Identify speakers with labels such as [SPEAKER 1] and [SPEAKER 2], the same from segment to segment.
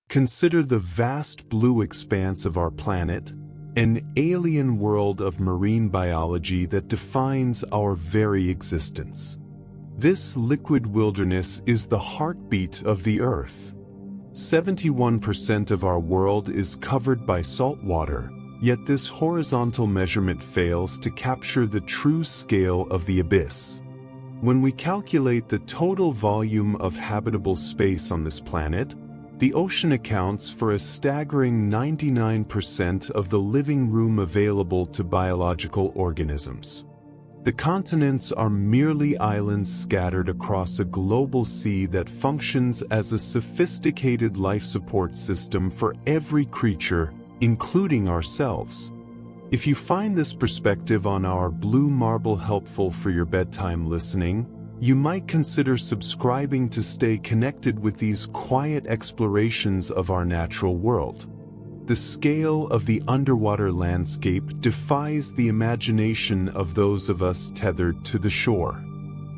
[SPEAKER 1] Consider the vast blue expanse of our planet, an alien world of marine biology that defines our very existence. This liquid wilderness is the heartbeat of the Earth. 71% of our world is covered by salt water, yet this horizontal measurement fails to capture the true scale of the abyss. When we calculate the total volume of habitable space on this planet, the ocean accounts for a staggering 99% of the living room available to biological organisms. The continents are merely islands scattered across a global sea that functions as a sophisticated life support system for every creature, including ourselves. If you find this perspective on our blue marble helpful for your bedtime listening, you might consider subscribing to stay connected with these quiet explorations of our natural world. The scale of the underwater landscape defies the imagination of those of us tethered to the shore.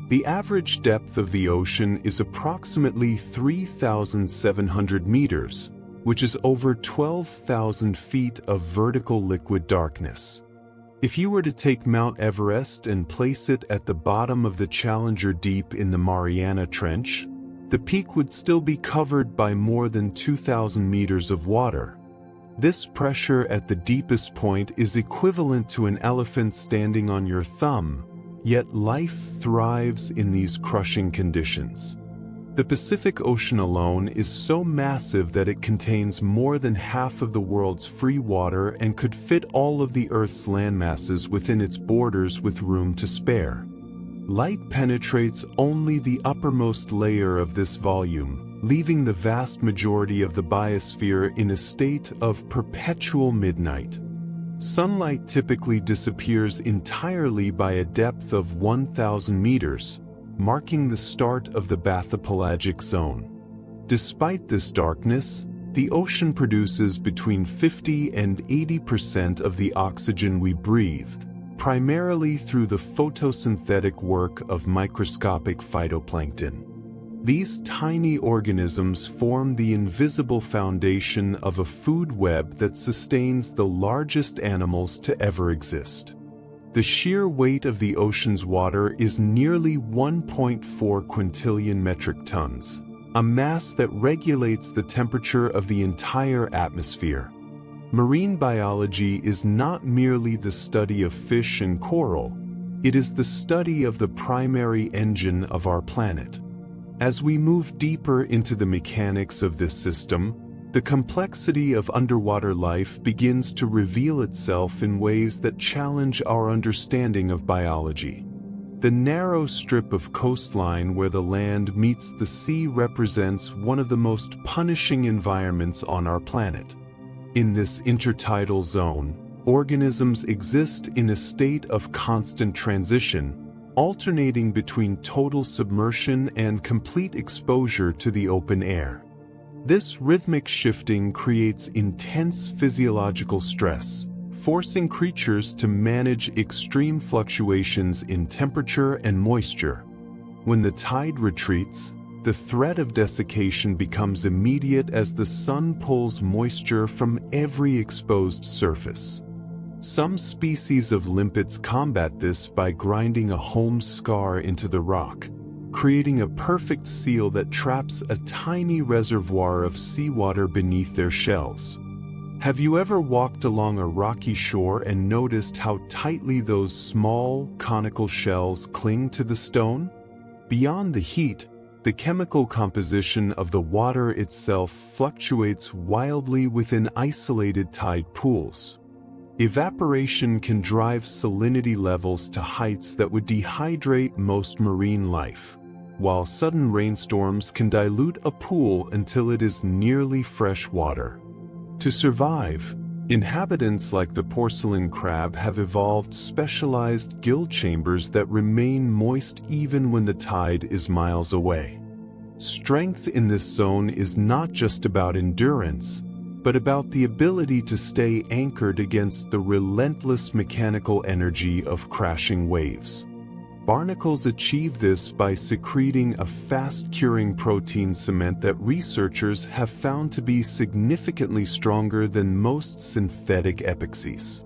[SPEAKER 1] The average depth of the ocean is approximately 3,700 meters, which is over 12,000 feet of vertical liquid darkness. If you were to take Mount Everest and place it at the bottom of the Challenger Deep in the Mariana Trench, the peak would still be covered by more than 2,000 meters of water. This pressure at the deepest point is equivalent to an elephant standing on your thumb, yet life thrives in these crushing conditions. The Pacific Ocean alone is so massive that it contains more than half of the world's free water and could fit all of the Earth's landmasses within its borders with room to spare. Light penetrates only the uppermost layer of this volume, leaving the vast majority of the biosphere in a state of perpetual midnight. Sunlight typically disappears entirely by a depth of 1,000 meters, marking the start of the bathypelagic zone. Despite this darkness, the ocean produces between 50 and 80% of the oxygen we breathe, primarily through the photosynthetic work of microscopic phytoplankton. These tiny organisms form the invisible foundation of a food web that sustains the largest animals to ever exist. The sheer weight of the ocean's water is nearly 1.4 quintillion metric tons, a mass that regulates the temperature of the entire atmosphere. Marine biology is not merely the study of fish and coral, it is the study of the primary engine of our planet. As we move deeper into the mechanics of this system, the complexity of underwater life begins to reveal itself in ways that challenge our understanding of biology. The narrow strip of coastline where the land meets the sea represents one of the most punishing environments on our planet. In this intertidal zone, organisms exist in a state of constant transition, alternating between total submersion and complete exposure to the open air. This rhythmic shifting creates intense physiological stress, forcing creatures to manage extreme fluctuations in temperature and moisture. When the tide retreats, the threat of desiccation becomes immediate as the sun pulls moisture from every exposed surface. Some species of limpets combat this by grinding a home scar into the rock, creating a perfect seal that traps a tiny reservoir of seawater beneath their shells. Have you ever walked along a rocky shore and noticed how tightly those small, conical shells cling to the stone? Beyond the heat, the chemical composition of the water itself fluctuates wildly within isolated tide pools. Evaporation can drive salinity levels to heights that would dehydrate most marine life, while sudden rainstorms can dilute a pool until it is nearly fresh water. To survive, inhabitants like the porcelain crab have evolved specialized gill chambers that remain moist even when the tide is miles away. Strength in this zone is not just about endurance, but about the ability to stay anchored against the relentless mechanical energy of crashing waves. Barnacles achieve this by secreting a fast-curing protein cement that researchers have found to be significantly stronger than most synthetic epoxies.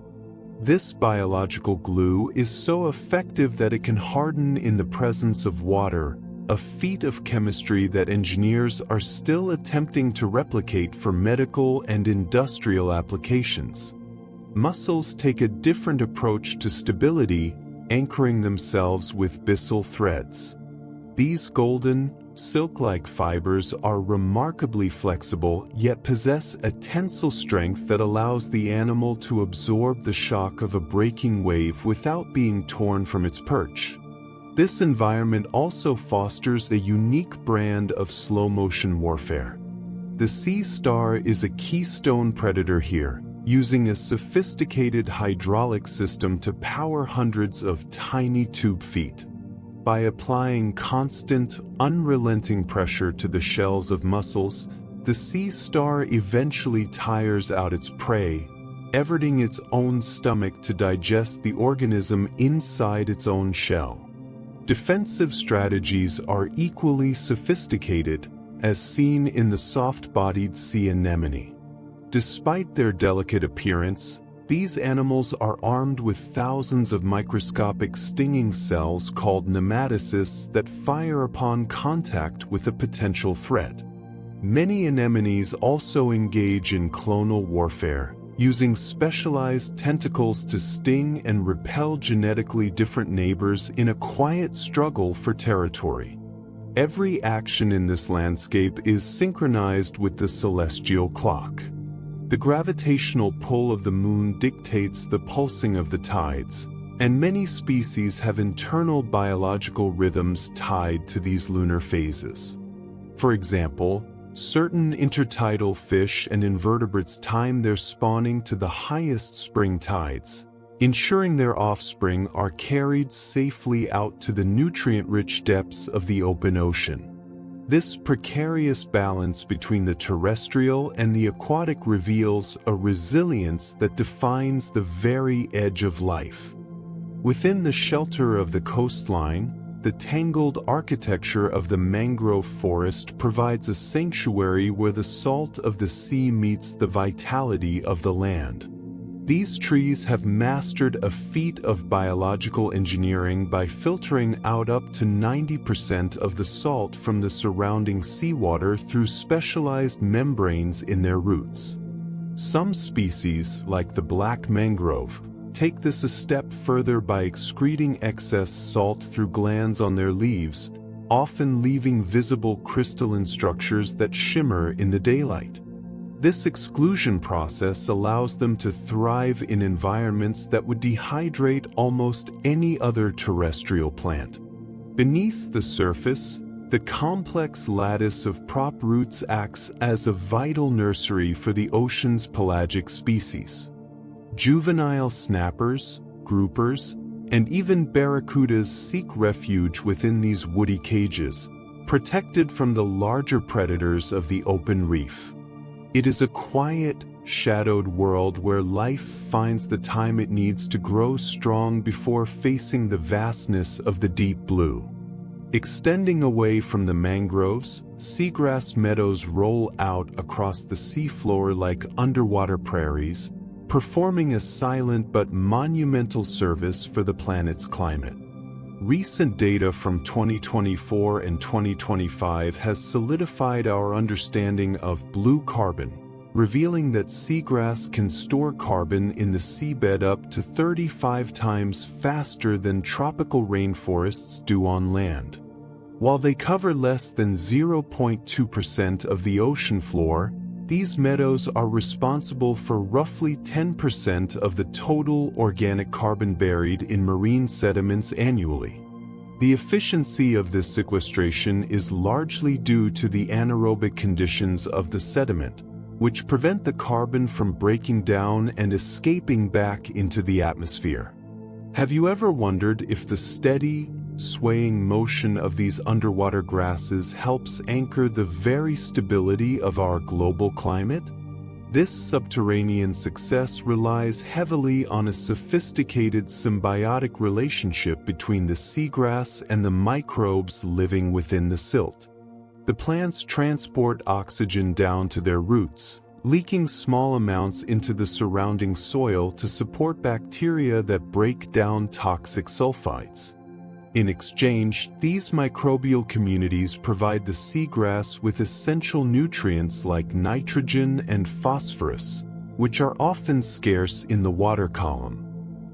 [SPEAKER 1] This biological glue is so effective that it can harden in the presence of water, a feat of chemistry that engineers are still attempting to replicate for medical and industrial applications. Mussels take a different approach to stability, anchoring themselves with byssal threads. These golden, silk-like fibers are remarkably flexible yet possess a tensile strength that allows the animal to absorb the shock of a breaking wave without being torn from its perch. This environment also fosters a unique brand of slow-motion warfare. The sea star is a keystone predator here, using a sophisticated hydraulic system to power hundreds of tiny tube feet. By applying constant, unrelenting pressure to the shells of mussels, the sea star eventually tires out its prey, everting its own stomach to digest the organism inside its own shell. Defensive strategies are equally sophisticated, as seen in the soft-bodied sea anemone. Despite their delicate appearance, these animals are armed with thousands of microscopic stinging cells called nematocysts that fire upon contact with a potential threat. Many anemones also engage in clonal warfare, using specialized tentacles to sting and repel genetically different neighbors in a quiet struggle for territory. Every action in this landscape is synchronized with the celestial clock. The gravitational pull of the moon dictates the pulsing of the tides, and many species have internal biological rhythms tied to these lunar phases. For example, certain intertidal fish and invertebrates time their spawning to the highest spring tides, ensuring their offspring are carried safely out to the nutrient-rich depths of the open ocean. This precarious balance between the terrestrial and the aquatic reveals a resilience that defines the very edge of life. Within the shelter of the coastline, the tangled architecture of the mangrove forest provides a sanctuary where the salt of the sea meets the vitality of the land. These trees have mastered a feat of biological engineering by filtering out up to 90% of the salt from the surrounding seawater through specialized membranes in their roots. Some species, like the black mangrove, take this a step further by excreting excess salt through glands on their leaves, often leaving visible crystalline structures that shimmer in the daylight. This exclusion process allows them to thrive in environments that would dehydrate almost any other terrestrial plant. Beneath the surface, the complex lattice of prop roots acts as a vital nursery for the ocean's pelagic species. Juvenile snappers, groupers, and even barracudas seek refuge within these woody cages, protected from the larger predators of the open reef. It is a quiet, shadowed world where life finds the time it needs to grow strong before facing the vastness of the deep blue. Extending away from the mangroves, seagrass meadows roll out across the seafloor like underwater prairies, performing a silent but monumental service for the planet's climate. Recent data from 2024 and 2025 has solidified our understanding of blue carbon, revealing that seagrass can store carbon in the seabed up to 35 times faster than tropical rainforests do on land. While they cover less than 0.2% of the ocean floor, these meadows are responsible for roughly 10% of the total organic carbon buried in marine sediments annually. The efficiency of this sequestration is largely due to the anaerobic conditions of the sediment, which prevent the carbon from breaking down and escaping back into the atmosphere. Have you ever wondered if the steady, swaying motion of these underwater grasses helps anchor the very stability of our global climate? This subterranean success relies heavily on a sophisticated symbiotic relationship between the seagrass and the microbes living within the silt. The plants transport oxygen down to their roots, leaking small amounts into the surrounding soil to support bacteria that break down toxic sulfides. In exchange, these microbial communities provide the seagrass with essential nutrients like nitrogen and phosphorus, which are often scarce in the water column.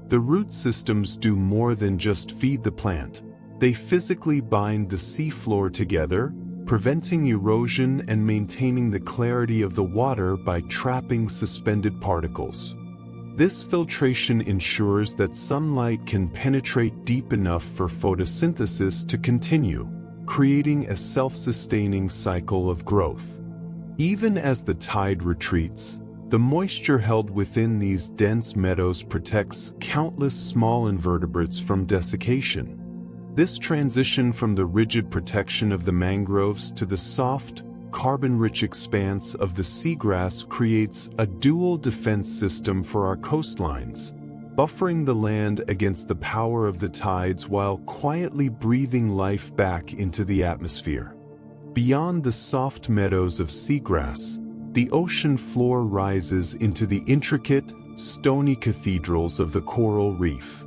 [SPEAKER 1] The root systems do more than just feed the plant. They physically bind the seafloor together, preventing erosion and maintaining the clarity of the water by trapping suspended particles. This filtration ensures that sunlight can penetrate deep enough for photosynthesis to continue, creating a self-sustaining cycle of growth. Even as the tide retreats, the moisture held within these dense meadows protects countless small invertebrates from desiccation. This transition from the rigid protection of the mangroves to the soft, carbon-rich expanse of the seagrass creates a dual defense system for our coastlines, buffering the land against the power of the tides while quietly breathing life back into the atmosphere. Beyond the soft meadows of seagrass, the ocean floor rises into the intricate, stony cathedrals of the coral reef.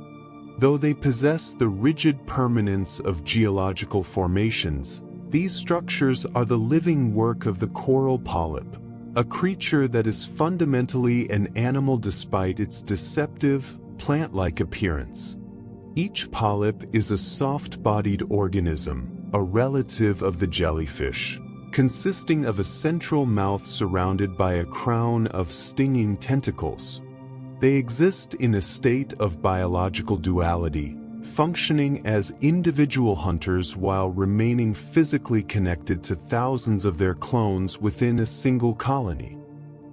[SPEAKER 1] Though they possess the rigid permanence of geological formations, these structures are the living work of the coral polyp, a creature that is fundamentally an animal despite its deceptive, plant-like appearance. Each polyp is a soft-bodied organism, a relative of the jellyfish, consisting of a central mouth surrounded by a crown of stinging tentacles. They exist in a state of biological duality, functioning as individual hunters while remaining physically connected to thousands of their clones within a single colony.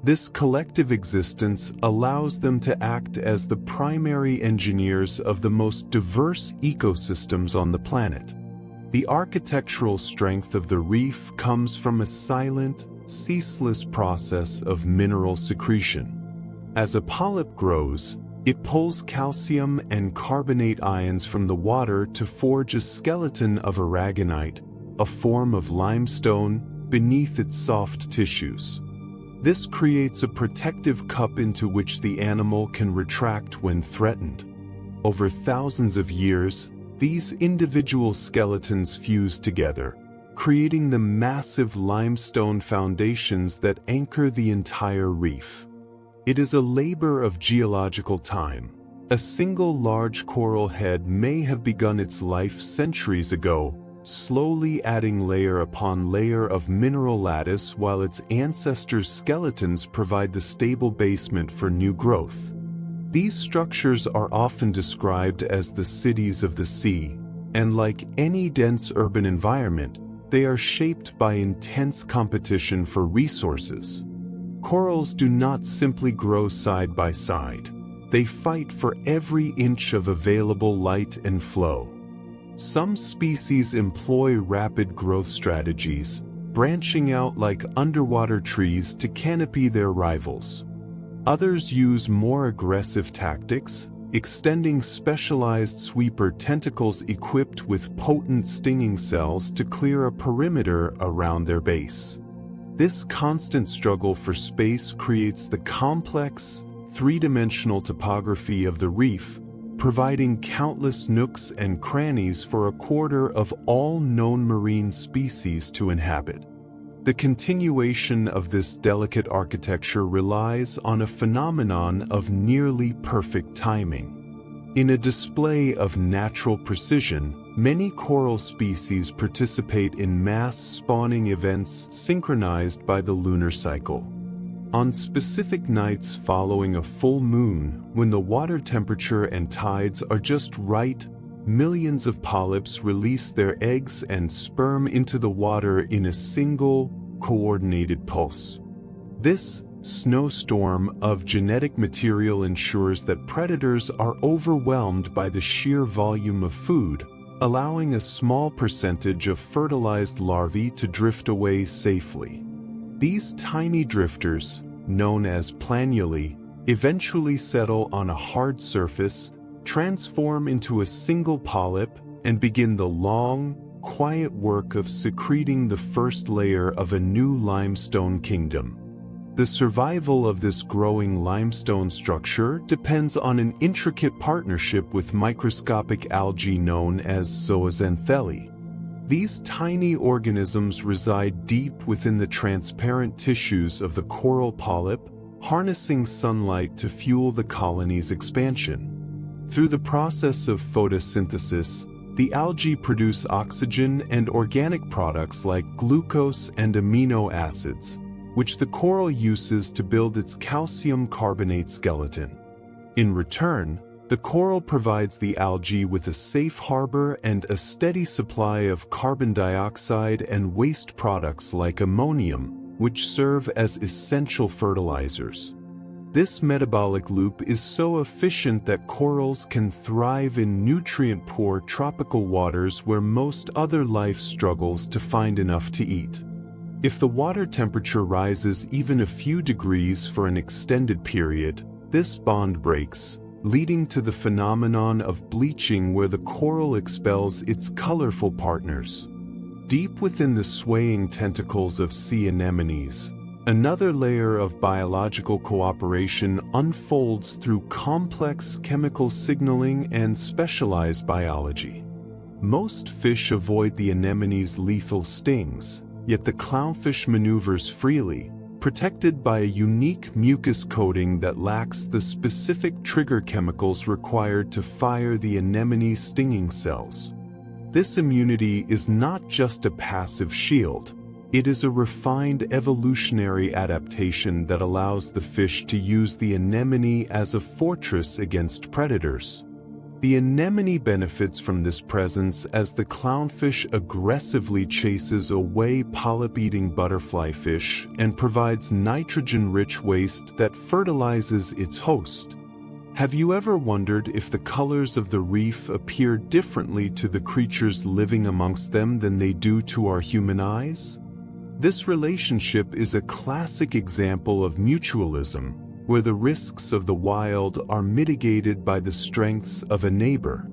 [SPEAKER 1] This collective existence allows them to act as the primary engineers of the most diverse ecosystems on the planet. The architectural strength of the reef comes from a silent, ceaseless process of mineral secretion. As a polyp grows, it pulls calcium and carbonate ions from the water to forge a skeleton of aragonite, a form of limestone, beneath its soft tissues. This creates a protective cup into which the animal can retract when threatened. Over thousands of years, these individual skeletons fuse together, creating the massive limestone foundations that anchor the entire reef. It is a labor of geological time. A single large coral head may have begun its life centuries ago, slowly adding layer upon layer of mineral lattice while its ancestors' skeletons provide the stable basement for new growth. These structures are often described as the cities of the sea, and like any dense urban environment, they are shaped by intense competition for resources. Corals do not simply grow side by side. They fight for every inch of available light and flow. Some species employ rapid growth strategies, branching out like underwater trees to canopy their rivals. Others use more aggressive tactics, extending specialized sweeper tentacles equipped with potent stinging cells to clear a perimeter around their base. This constant struggle for space creates the complex, three-dimensional topography of the reef, providing countless nooks and crannies for a quarter of all known marine species to inhabit. The continuation of this delicate architecture relies on a phenomenon of nearly perfect timing. In a display of natural precision, many coral species participate in mass spawning events synchronized by the lunar cycle. On specific nights following a full moon, when the water temperature and tides are just right, millions of polyps release their eggs and sperm into the water in a single, coordinated pulse. This snowstorm of genetic material ensures that predators are overwhelmed by the sheer volume of food, allowing a small percentage of fertilized larvae to drift away safely. These tiny drifters, known as planulae, eventually settle on a hard surface, transform into a single polyp, and begin the long, quiet work of secreting the first layer of a new limestone kingdom. The survival of this growing limestone structure depends on an intricate partnership with microscopic algae known as zooxanthellae. These tiny organisms reside deep within the transparent tissues of the coral polyp, harnessing sunlight to fuel the colony's expansion. Through the process of photosynthesis, the algae produce oxygen and organic products like glucose and amino acids, which the coral uses to build its calcium carbonate skeleton. In return, the coral provides the algae with a safe harbor and a steady supply of carbon dioxide and waste products like ammonium, which serve as essential fertilizers. This metabolic loop is so efficient that corals can thrive in nutrient-poor tropical waters where most other life struggles to find enough to eat. If the water temperature rises even a few degrees for an extended period, this bond breaks, leading to the phenomenon of bleaching where the coral expels its colorful partners. Deep within the swaying tentacles of sea anemones, another layer of biological cooperation unfolds through complex chemical signaling and specialized biology. Most fish avoid the anemone's lethal stings, yet the clownfish maneuvers freely, protected by a unique mucus coating that lacks the specific trigger chemicals required to fire the anemone's stinging cells. This immunity is not just a passive shield, it is a refined evolutionary adaptation that allows the fish to use the anemone as a fortress against predators. The anemone benefits from this presence as the clownfish aggressively chases away polyp-eating butterfly fish and provides nitrogen-rich waste that fertilizes its host. Have you ever wondered if the colors of the reef appear differently to the creatures living amongst them than they do to our human eyes? This relationship is a classic example of mutualism, where the risks of the wild are mitigated by the strengths of a neighbor.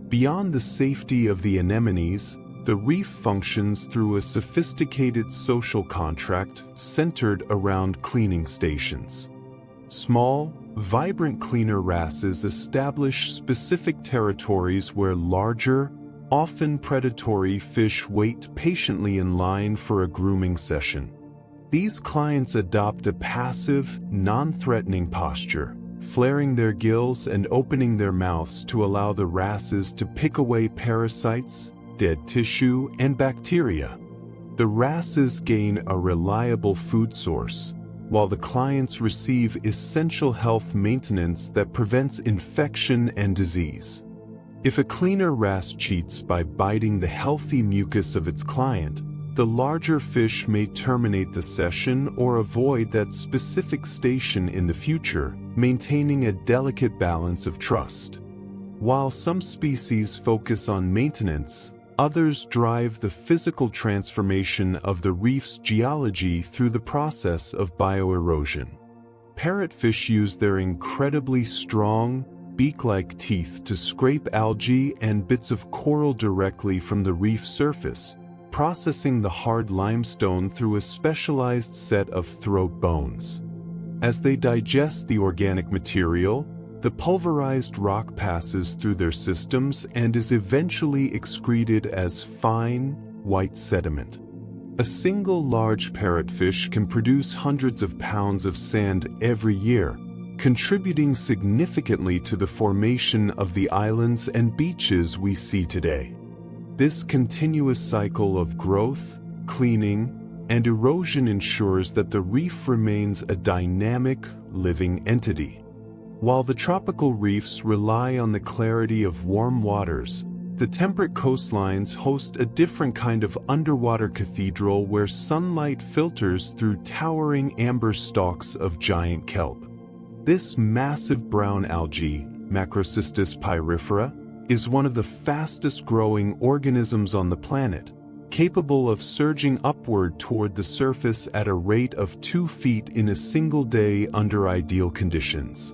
[SPEAKER 1] Beyond the safety of the anemones, the reef functions through a sophisticated social contract centered around cleaning stations. Small, vibrant cleaner wrasses establish specific territories where larger, often predatory fish wait patiently in line for a grooming session. These clients adopt a passive, non-threatening posture, flaring their gills and opening their mouths to allow the wrasses to pick away parasites, dead tissue, and bacteria. The wrasses gain a reliable food source, while the clients receive essential health maintenance that prevents infection and disease. If a cleaner wrasse cheats by biting the healthy mucus of its client, the larger fish may terminate the session or avoid that specific station in the future, maintaining a delicate balance of trust. While some species focus on maintenance, others drive the physical transformation of the reef's geology through the process of bioerosion. Parrotfish use their incredibly strong, beak-like teeth to scrape algae and bits of coral directly from the reef surface, processing the hard limestone through a specialized set of throat bones. As they digest the organic material, the pulverized rock passes through their systems and is eventually excreted as fine, white sediment. A single large parrotfish can produce hundreds of pounds of sand every year, contributing significantly to the formation of the islands and beaches we see today. This continuous cycle of growth, cleaning, and erosion ensures that the reef remains a dynamic, living entity. While the tropical reefs rely on the clarity of warm waters, the temperate coastlines host a different kind of underwater cathedral where sunlight filters through towering amber stalks of giant kelp. This massive brown algae, Macrocystis pyrifera, is one of the fastest-growing organisms on the planet, capable of surging upward toward the surface at a rate of 2 feet in a single day under ideal conditions.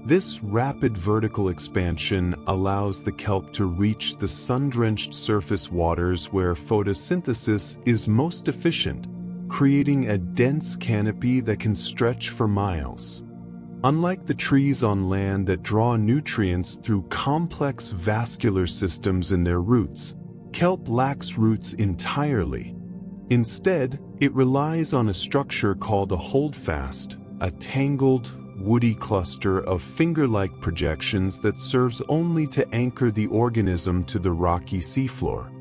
[SPEAKER 1] This rapid vertical expansion allows the kelp to reach the sun-drenched surface waters where photosynthesis is most efficient, creating a dense canopy that can stretch for miles. Unlike the trees on land that draw nutrients through complex vascular systems in their roots, kelp lacks roots entirely. Instead, it relies on a structure called a holdfast, a tangled, woody cluster of finger-like projections that serves only to anchor the organism to the rocky seafloor.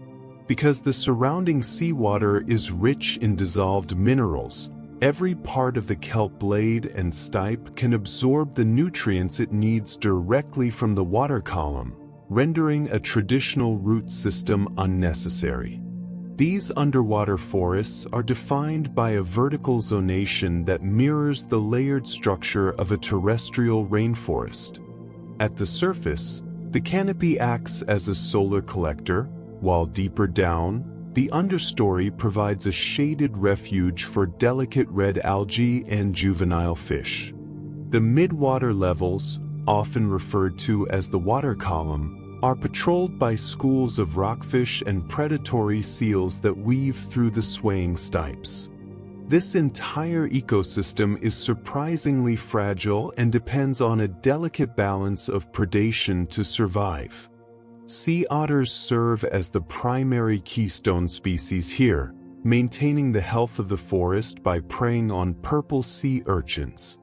[SPEAKER 1] Because the surrounding seawater is rich in dissolved minerals, every part of the kelp blade and stipe can absorb the nutrients it needs directly from the water column, rendering a traditional root system unnecessary. These underwater forests are defined by a vertical zonation that mirrors the layered structure of a terrestrial rainforest. At the surface, the canopy acts as a solar collector, while deeper down, the understory provides a shaded refuge for delicate red algae and juvenile fish. The mid-water levels, often referred to as the water column, are patrolled by schools of rockfish and predatory seals that weave through the swaying stipes. This entire ecosystem is surprisingly fragile and depends on a delicate balance of predation to survive. Sea otters serve as the primary keystone species here, maintaining the health of the forest by preying on purple sea urchins.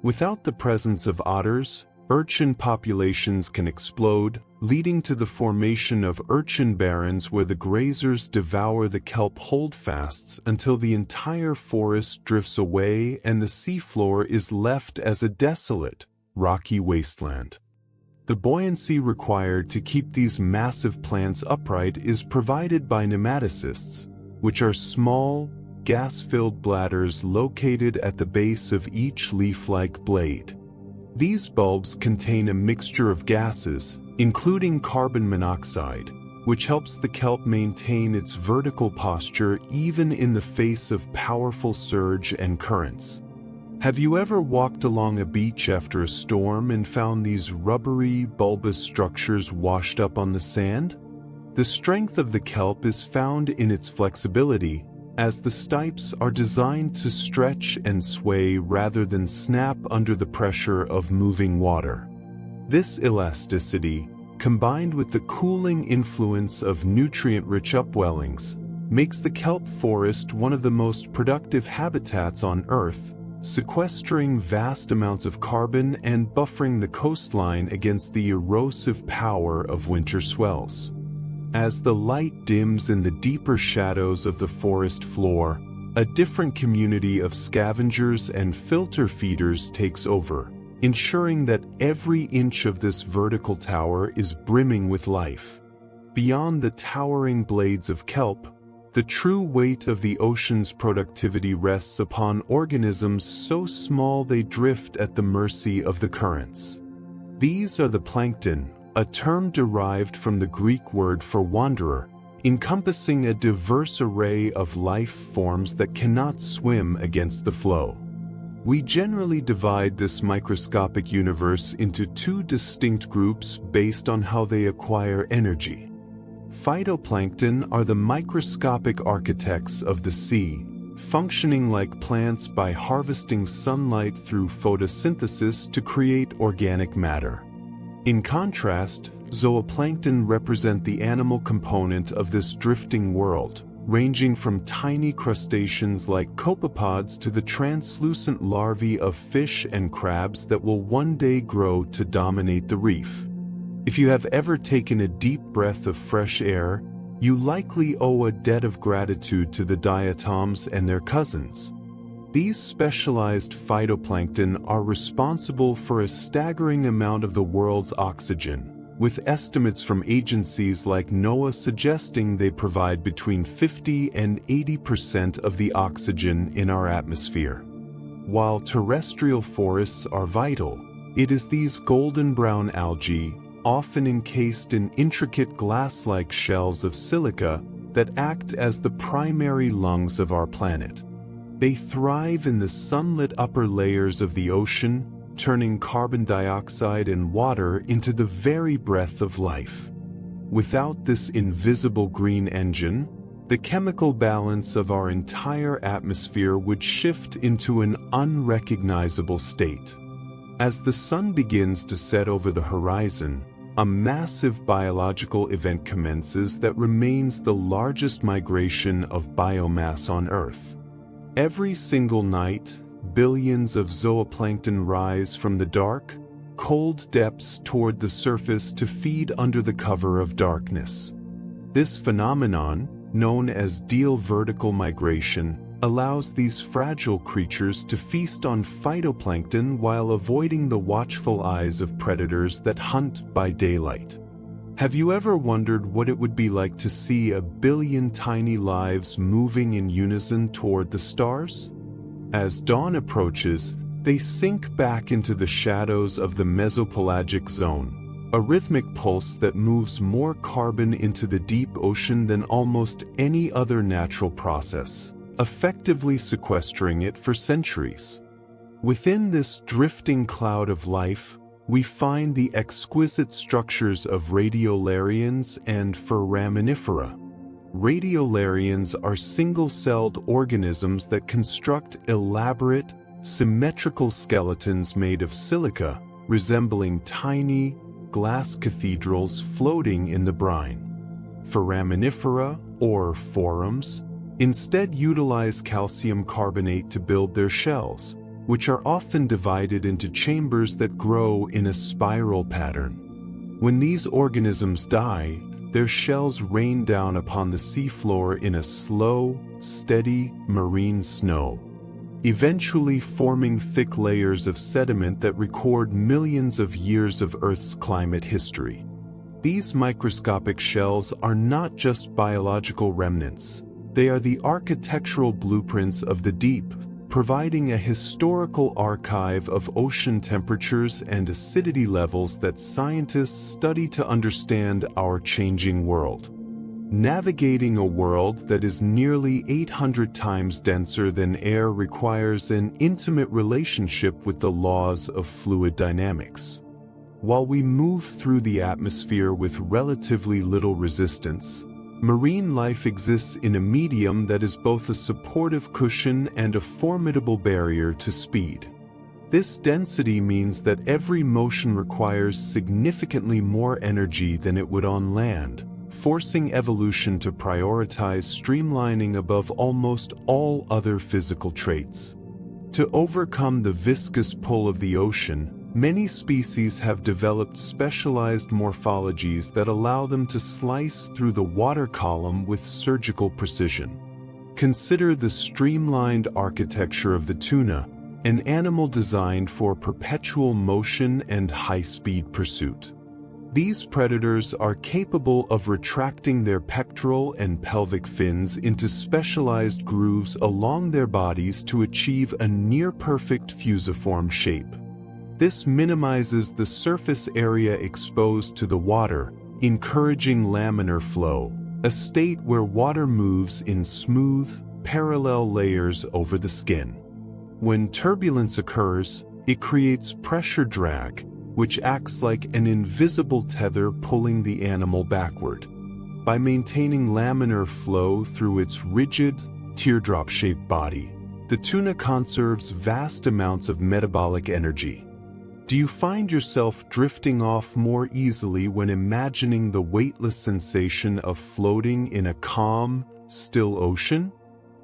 [SPEAKER 1] Without the presence of otters, urchin populations can explode, leading to the formation of urchin barrens where the grazers devour the kelp holdfasts until the entire forest drifts away and the seafloor is left as a desolate, rocky wasteland. The buoyancy required to keep these massive plants upright is provided by nematocysts, which are small, gas-filled bladders located at the base of each leaf-like blade. These bulbs contain a mixture of gases, including carbon monoxide, which helps the kelp maintain its vertical posture even in the face of powerful surge and currents. Have you ever walked along a beach after a storm and found these rubbery, bulbous structures washed up on the sand? The strength of the kelp is found in its flexibility, as the stipes are designed to stretch and sway rather than snap under the pressure of moving water. This elasticity, combined with the cooling influence of nutrient-rich upwellings, makes the kelp forest one of the most productive habitats on Earth, sequestering vast amounts of carbon and buffering the coastline against the erosive power of winter swells. As the light dims in the deeper shadows of the forest floor, a different community of scavengers and filter feeders takes over, ensuring that every inch of this vertical tower is brimming with life. Beyond the towering blades of kelp, the true weight of the ocean's productivity rests upon organisms so small they drift at the mercy of the currents. These are the plankton, a term derived from the Greek word for wanderer, encompassing a diverse array of life forms that cannot swim against the flow. We generally divide this microscopic universe into 2 distinct groups based on how they acquire energy. Phytoplankton are the microscopic architects of the sea, functioning like plants by harvesting sunlight through photosynthesis to create organic matter. In contrast, zooplankton represent the animal component of this drifting world, ranging from tiny crustaceans like copepods to the translucent larvae of fish and crabs that will one day grow to dominate the reef. If you have ever taken a deep breath of fresh air, you likely owe a debt of gratitude to the diatoms and their cousins. These specialized phytoplankton are responsible for a staggering amount of the world's oxygen, with estimates from agencies like NOAA suggesting they provide between 50 and 80% of the oxygen in our atmosphere. While terrestrial forests are vital, it is these golden brown algae, often encased in intricate glass-like shells of silica, that act as the primary lungs of our planet. They thrive in the sunlit upper layers of the ocean, turning carbon dioxide and water into the very breath of life. Without this invisible green engine, the chemical balance of our entire atmosphere would shift into an unrecognizable state. As the sun begins to set over the horizon, a massive biological event commences that remains the largest migration of biomass on Earth. Every single night, billions of zooplankton rise from the dark, cold depths toward the surface to feed under the cover of darkness. This phenomenon, known as vertical migration, allows these fragile creatures to feast on phytoplankton while avoiding the watchful eyes of predators that hunt by daylight. Have you ever wondered what it would be like to see a billion tiny lives moving in unison toward the stars? As dawn approaches, they sink back into the shadows of the mesopelagic zone, a rhythmic pulse that moves more carbon into the deep ocean than almost any other natural process, effectively sequestering it for centuries. Within this drifting cloud of life, we find the exquisite structures of radiolarians and foraminifera. Radiolarians are single-celled organisms that construct elaborate, symmetrical skeletons made of silica, resembling tiny, glass cathedrals floating in the brine. Foraminifera, or forams, instead utilize calcium carbonate to build their shells, which are often divided into chambers that grow in a spiral pattern. When these organisms die, their shells rain down upon the seafloor in a slow, steady marine snow, eventually forming thick layers of sediment that record millions of years of Earth's climate history. These microscopic shells are not just biological remnants, they are the architectural blueprints of the deep, providing a historical archive of ocean temperatures and acidity levels that scientists study to understand our changing world. Navigating a world that is nearly 800 times denser than air requires an intimate relationship with the laws of fluid dynamics. While we move through the atmosphere with relatively little resistance, marine life exists in a medium that is both a supportive cushion and a formidable barrier to speed. This density means that every motion requires significantly more energy than it would on land, forcing evolution to prioritize streamlining above almost all other physical traits. To overcome the viscous pull of the ocean, many species have developed specialized morphologies that allow them to slice through the water column with surgical precision. Consider the streamlined architecture of the tuna, an animal designed for perpetual motion and high-speed pursuit. These predators are capable of retracting their pectoral and pelvic fins into specialized grooves along their bodies to achieve a near-perfect fusiform shape. This minimizes the surface area exposed to the water, encouraging laminar flow, a state where water moves in smooth, parallel layers over the skin. When turbulence occurs, it creates pressure drag, which acts like an invisible tether pulling the animal backward. By maintaining laminar flow through its rigid, teardrop-shaped body, the tuna conserves vast amounts of metabolic energy. Do you find yourself drifting off more easily when imagining the weightless sensation of floating in a calm, still ocean?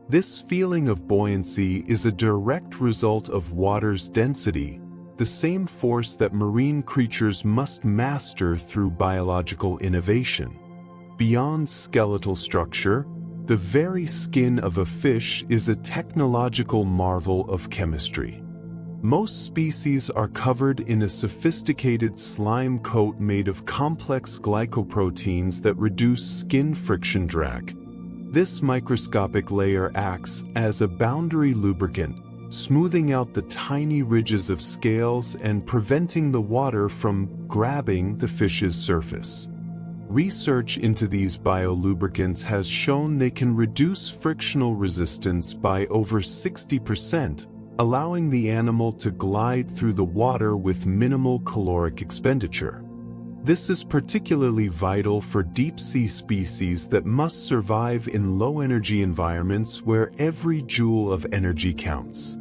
[SPEAKER 1] This feeling of buoyancy is a direct result of water's density, the same force that marine creatures must master through biological innovation. Beyond skeletal structure, the very skin of a fish is a technological marvel of chemistry. Most species are covered in a sophisticated slime coat made of complex glycoproteins that reduce skin friction drag. This microscopic layer acts as a boundary lubricant, smoothing out the tiny ridges of scales and preventing the water from grabbing the fish's surface. Research into these biolubricants has shown they can reduce frictional resistance by over 60%, allowing the animal to glide through the water with minimal caloric expenditure. This is particularly vital for deep-sea species that must survive in low-energy environments where every joule of energy counts.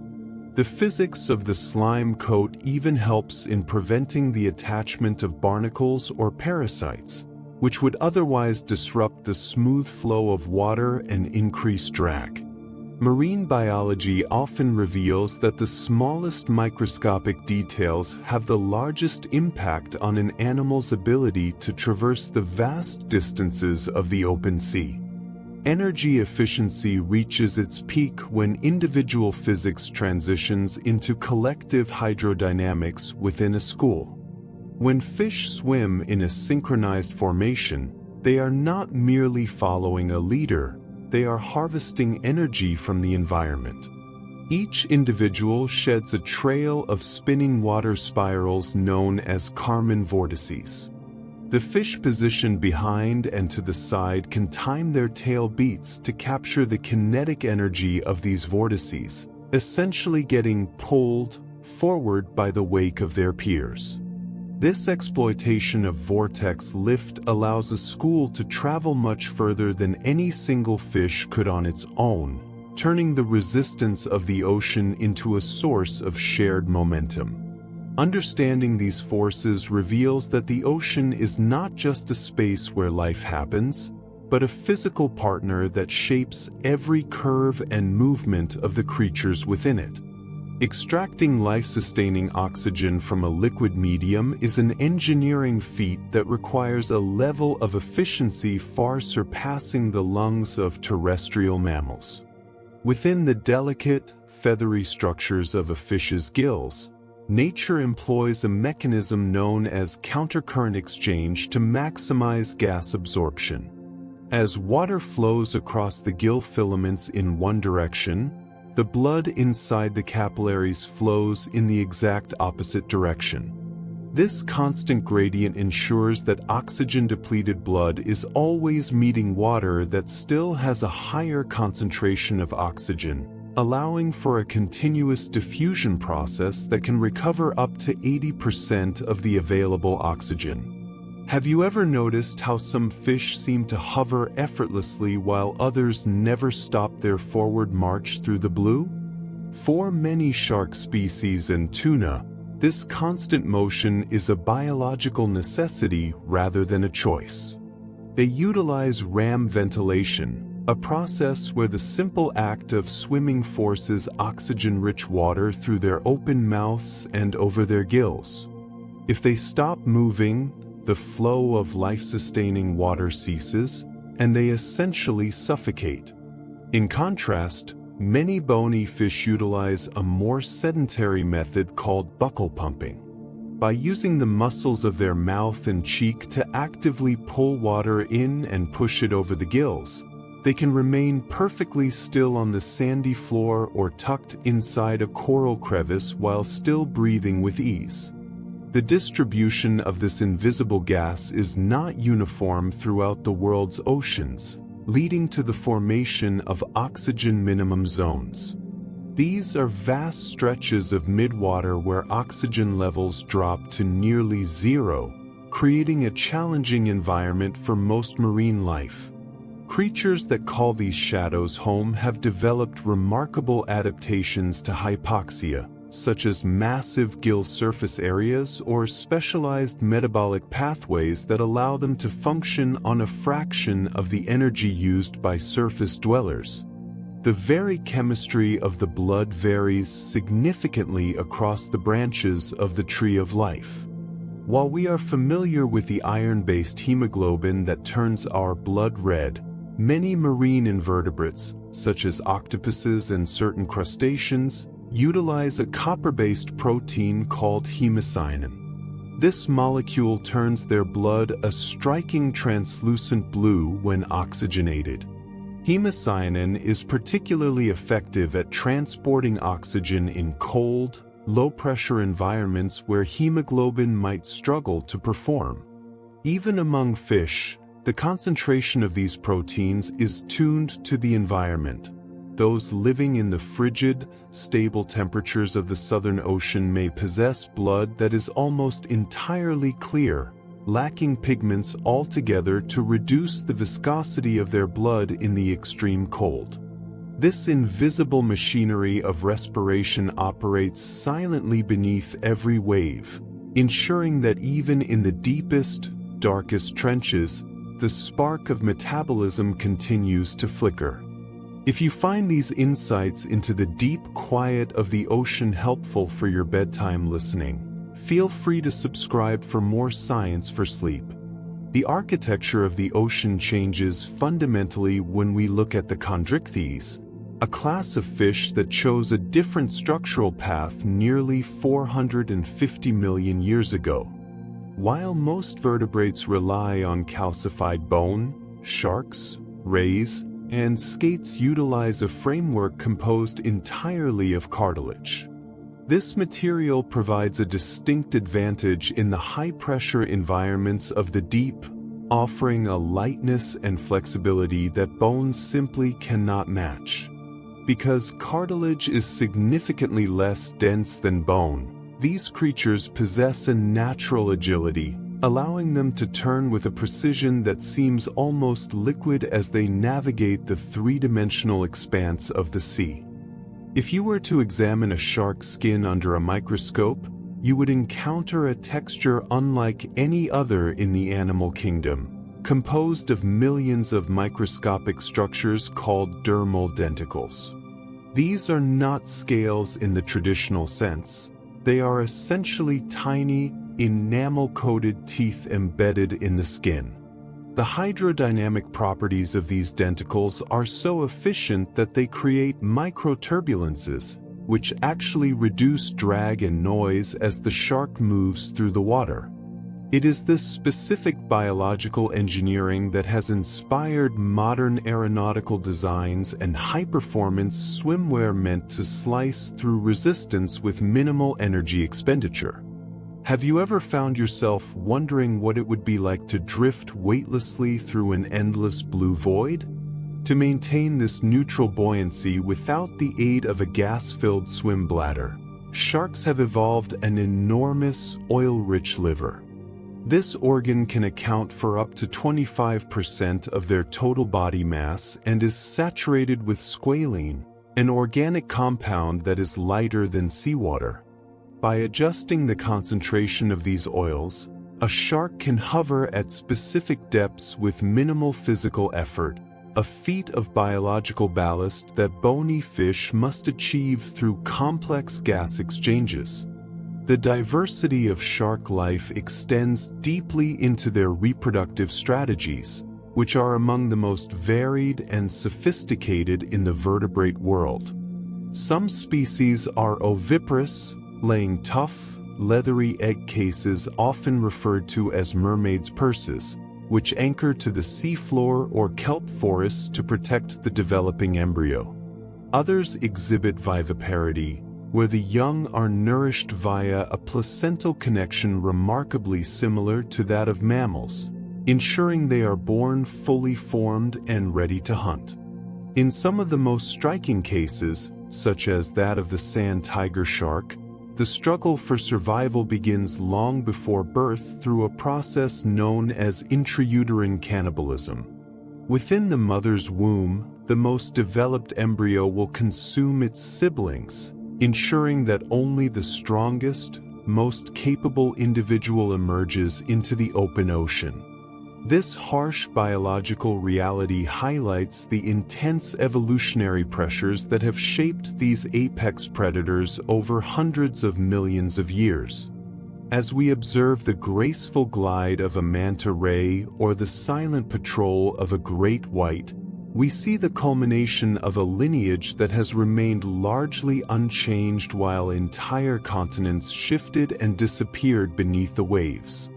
[SPEAKER 1] The physics of the slime coat even helps in preventing the attachment of barnacles or parasites, which would otherwise disrupt the smooth flow of water and increase drag. Marine biology often reveals that the smallest microscopic details have the largest impact on an animal's ability to traverse the vast distances of the open sea. Energy efficiency reaches its peak when individual physics transitions into collective hydrodynamics within a school. When fish swim in a synchronized formation, they are not merely following a leader, they are harvesting energy from the environment. Each individual sheds a trail of spinning water spirals known as Kármán vortices. The fish positioned behind and to the side can time their tail beats to capture the kinetic energy of these vortices, essentially getting pulled forward by the wake of their peers. This exploitation of vortex lift allows a school to travel much further than any single fish could on its own, turning the resistance of the ocean into a source of shared momentum. Understanding these forces reveals that the ocean is not just a space where life happens, but a physical partner that shapes every curve and movement of the creatures within it. Extracting life-sustaining oxygen from a liquid medium is an engineering feat that requires a level of efficiency far surpassing the lungs of terrestrial mammals. Within the delicate, feathery structures of a fish's gills, nature employs a mechanism known as countercurrent exchange to maximize gas absorption. As water flows across the gill filaments in one direction, the blood inside the capillaries flows in the exact opposite direction. This constant gradient ensures that oxygen-depleted blood is always meeting water that still has a higher concentration of oxygen, allowing for a continuous diffusion process that can recover up to 80% of the available oxygen. Have you ever noticed how some fish seem to hover effortlessly while others never stop their forward march through the blue? For many shark species and tuna, this constant motion is a biological necessity rather than a choice. They utilize ram ventilation, a process where the simple act of swimming forces oxygen-rich water through their open mouths and over their gills. If they stop moving, the flow of life-sustaining water ceases, and they essentially suffocate. In contrast, many bony fish utilize a more sedentary method called buccal pumping. By using the muscles of their mouth and cheek to actively pull water in and push it over the gills, they can remain perfectly still on the sandy floor or tucked inside a coral crevice while still breathing with ease. The distribution of this invisible gas is not uniform throughout the world's oceans, leading to the formation of oxygen minimum zones. These are vast stretches of midwater where oxygen levels drop to nearly zero, creating a challenging environment for most marine life. Creatures that call these shadows home have developed remarkable adaptations to hypoxia, such as massive gill surface areas or specialized metabolic pathways that allow them to function on a fraction of the energy used by surface dwellers. The very chemistry of the blood varies significantly across the branches of the tree of life. While we are familiar with the iron-based hemoglobin that turns our blood red, many marine invertebrates, such as octopuses and certain crustaceans, utilize a copper-based protein called hemocyanin. This molecule turns their blood a striking translucent blue when oxygenated. Hemocyanin is particularly effective at transporting oxygen in cold, low-pressure environments where hemoglobin might struggle to perform. Even among fish, the concentration of these proteins is tuned to the environment. Those living in the frigid, stable temperatures of the Southern Ocean may possess blood that is almost entirely clear, lacking pigments altogether to reduce the viscosity of their blood in the extreme cold. This invisible machinery of respiration operates silently beneath every wave, ensuring that even in the deepest, darkest trenches, the spark of metabolism continues to flicker. If you find these insights into the deep quiet of the ocean helpful for your bedtime listening, feel free to subscribe for more science for sleep. The architecture of the ocean changes fundamentally when we look at the chondrichthyes, a class of fish that chose a different structural path nearly 450 million years ago. While most vertebrates rely on calcified bone, sharks, rays, and skates utilize a framework composed entirely of cartilage. This material provides a distinct advantage in the high-pressure environments of the deep, offering a lightness and flexibility that bones simply cannot match. Because cartilage is significantly less dense than bone, these creatures possess a natural agility, allowing them to turn with a precision that seems almost liquid as they navigate the three-dimensional expanse of the sea. If you were to examine a shark's skin under a microscope, you would encounter a texture unlike any other in the animal kingdom, composed of millions of microscopic structures called dermal denticles. These are not scales in the traditional sense. They are essentially tiny, enamel-coated teeth embedded in the skin. The hydrodynamic properties of these denticles are so efficient that they create microturbulences, which actually reduce drag and noise as the shark moves through the water. It is this specific biological engineering that has inspired modern aeronautical designs and high-performance swimwear meant to slice through resistance with minimal energy expenditure. Have you ever found yourself wondering what it would be like to drift weightlessly through an endless blue void? To maintain this neutral buoyancy without the aid of a gas-filled swim bladder, sharks have evolved an enormous, oil-rich liver. This organ can account for up to 25% of their total body mass and is saturated with squalene, an organic compound that is lighter than seawater. By adjusting the concentration of these oils, a shark can hover at specific depths with minimal physical effort, a feat of biological ballast that bony fish must achieve through complex gas exchanges. The diversity of shark life extends deeply into their reproductive strategies, which are among the most varied and sophisticated in the vertebrate world. Some species are oviparous, laying tough, leathery egg cases often referred to as mermaid's purses, which anchor to the seafloor or kelp forests to protect the developing embryo. Others exhibit viviparity, where the young are nourished via a placental connection remarkably similar to that of mammals, ensuring they are born fully formed and ready to hunt. In some of the most striking cases, such as that of the sand tiger shark, the struggle for survival begins long before birth through a process known as intrauterine cannibalism. Within the mother's womb, the most developed embryo will consume its siblings, ensuring that only the strongest, most capable individual emerges into the open ocean. This harsh biological reality highlights the intense evolutionary pressures that have shaped these apex predators over hundreds of millions of years. As we observe the graceful glide of a manta ray or the silent patrol of a great white, we see the culmination of a lineage that has remained largely unchanged while entire continents shifted and disappeared beneath the waves.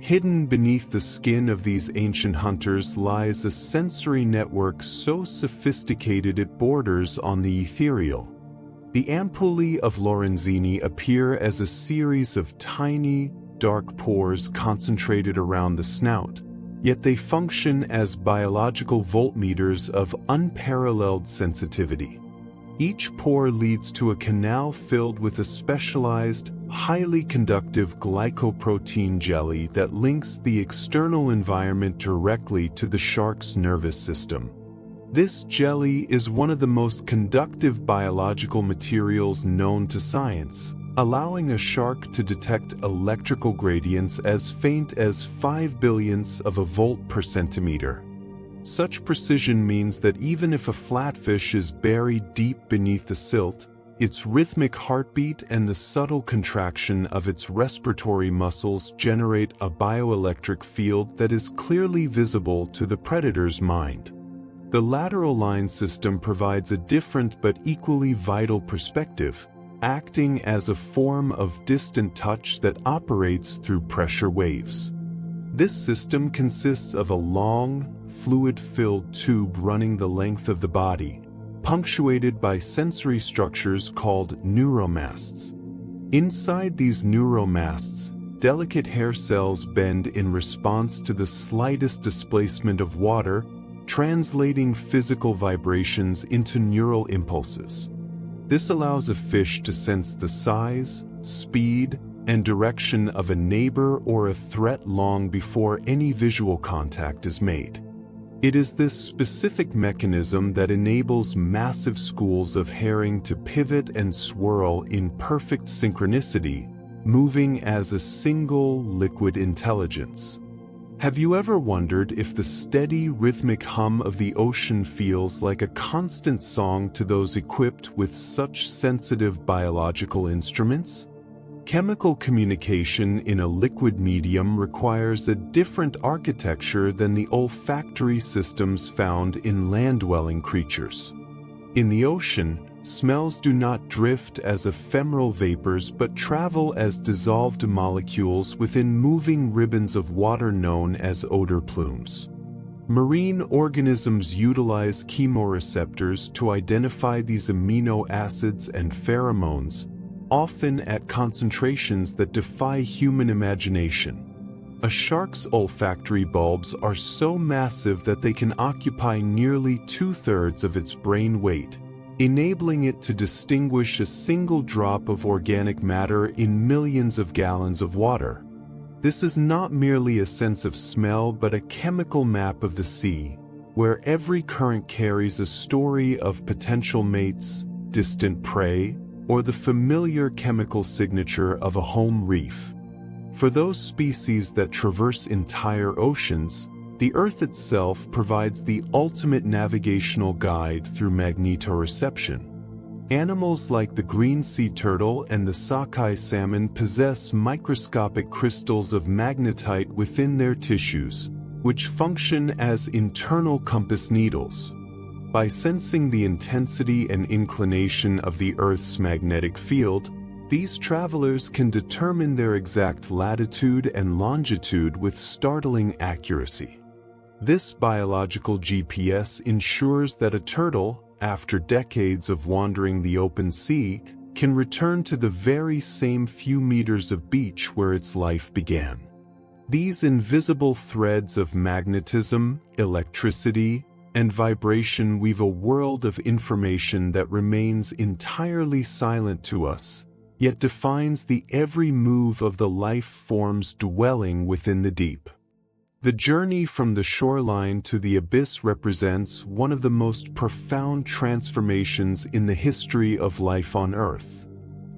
[SPEAKER 1] Hidden beneath the skin of these ancient hunters lies a sensory network so sophisticated it borders on the ethereal. The ampullae of Lorenzini appear as a series of tiny, dark pores concentrated around the snout, yet they function as biological voltmeters of unparalleled sensitivity. Each pore leads to a canal filled with a specialized, highly conductive glycoprotein jelly that links the external environment directly to the shark's nervous system. This jelly is one of the most conductive biological materials known to science, allowing a shark to detect electrical gradients as faint as 5 billionths of a volt per centimeter. Such precision means that even if a flatfish is buried deep beneath the silt, its rhythmic heartbeat and the subtle contraction of its respiratory muscles generate a bioelectric field that is clearly visible to the predator's mind. The lateral line system provides a different but equally vital perspective, acting as a form of distant touch that operates through pressure waves. This system consists of a long, fluid-filled tube running the length of the body, punctuated by sensory structures called neuromasts. Inside these neuromasts, delicate hair cells bend in response to the slightest displacement of water, translating physical vibrations into neural impulses. This allows a fish to sense the size, speed, and direction of a neighbor or a threat long before any visual contact is made. It is this specific mechanism that enables massive schools of herring to pivot and swirl in perfect synchronicity, moving as a single liquid intelligence. Have you ever wondered if the steady rhythmic hum of the ocean feels like a constant song to those equipped with such sensitive biological instruments? Chemical communication in a liquid medium requires a different architecture than the olfactory systems found in land-dwelling creatures. In the ocean, smells do not drift as ephemeral vapors but travel as dissolved molecules within moving ribbons of water known as odor plumes. Marine organisms utilize chemoreceptors to identify these amino acids and pheromones, often at concentrations that defy human imagination. A shark's olfactory bulbs are so massive that they can occupy nearly 2/3 of its brain weight, enabling it to distinguish a single drop of organic matter in millions of gallons of water. This is not merely a sense of smell but a chemical map of the sea, where every current carries a story of potential mates, distant prey, or the familiar chemical signature of a home reef. For those species that traverse entire oceans, the Earth itself provides the ultimate navigational guide through magnetoreception. Animals like the green sea turtle and the sockeye salmon possess microscopic crystals of magnetite within their tissues, which function as internal compass needles. By sensing the intensity and inclination of the Earth's magnetic field, these travelers can determine their exact latitude and longitude with startling accuracy. This biological GPS ensures that a turtle, after decades of wandering the open sea, can return to the very same few meters of beach where its life began. These invisible threads of magnetism, electricity, and vibration weave a world of information that remains entirely silent to us, yet defines the every move of the life forms dwelling within the deep. The journey from the shoreline to the abyss represents one of the most profound transformations in the history of life on Earth.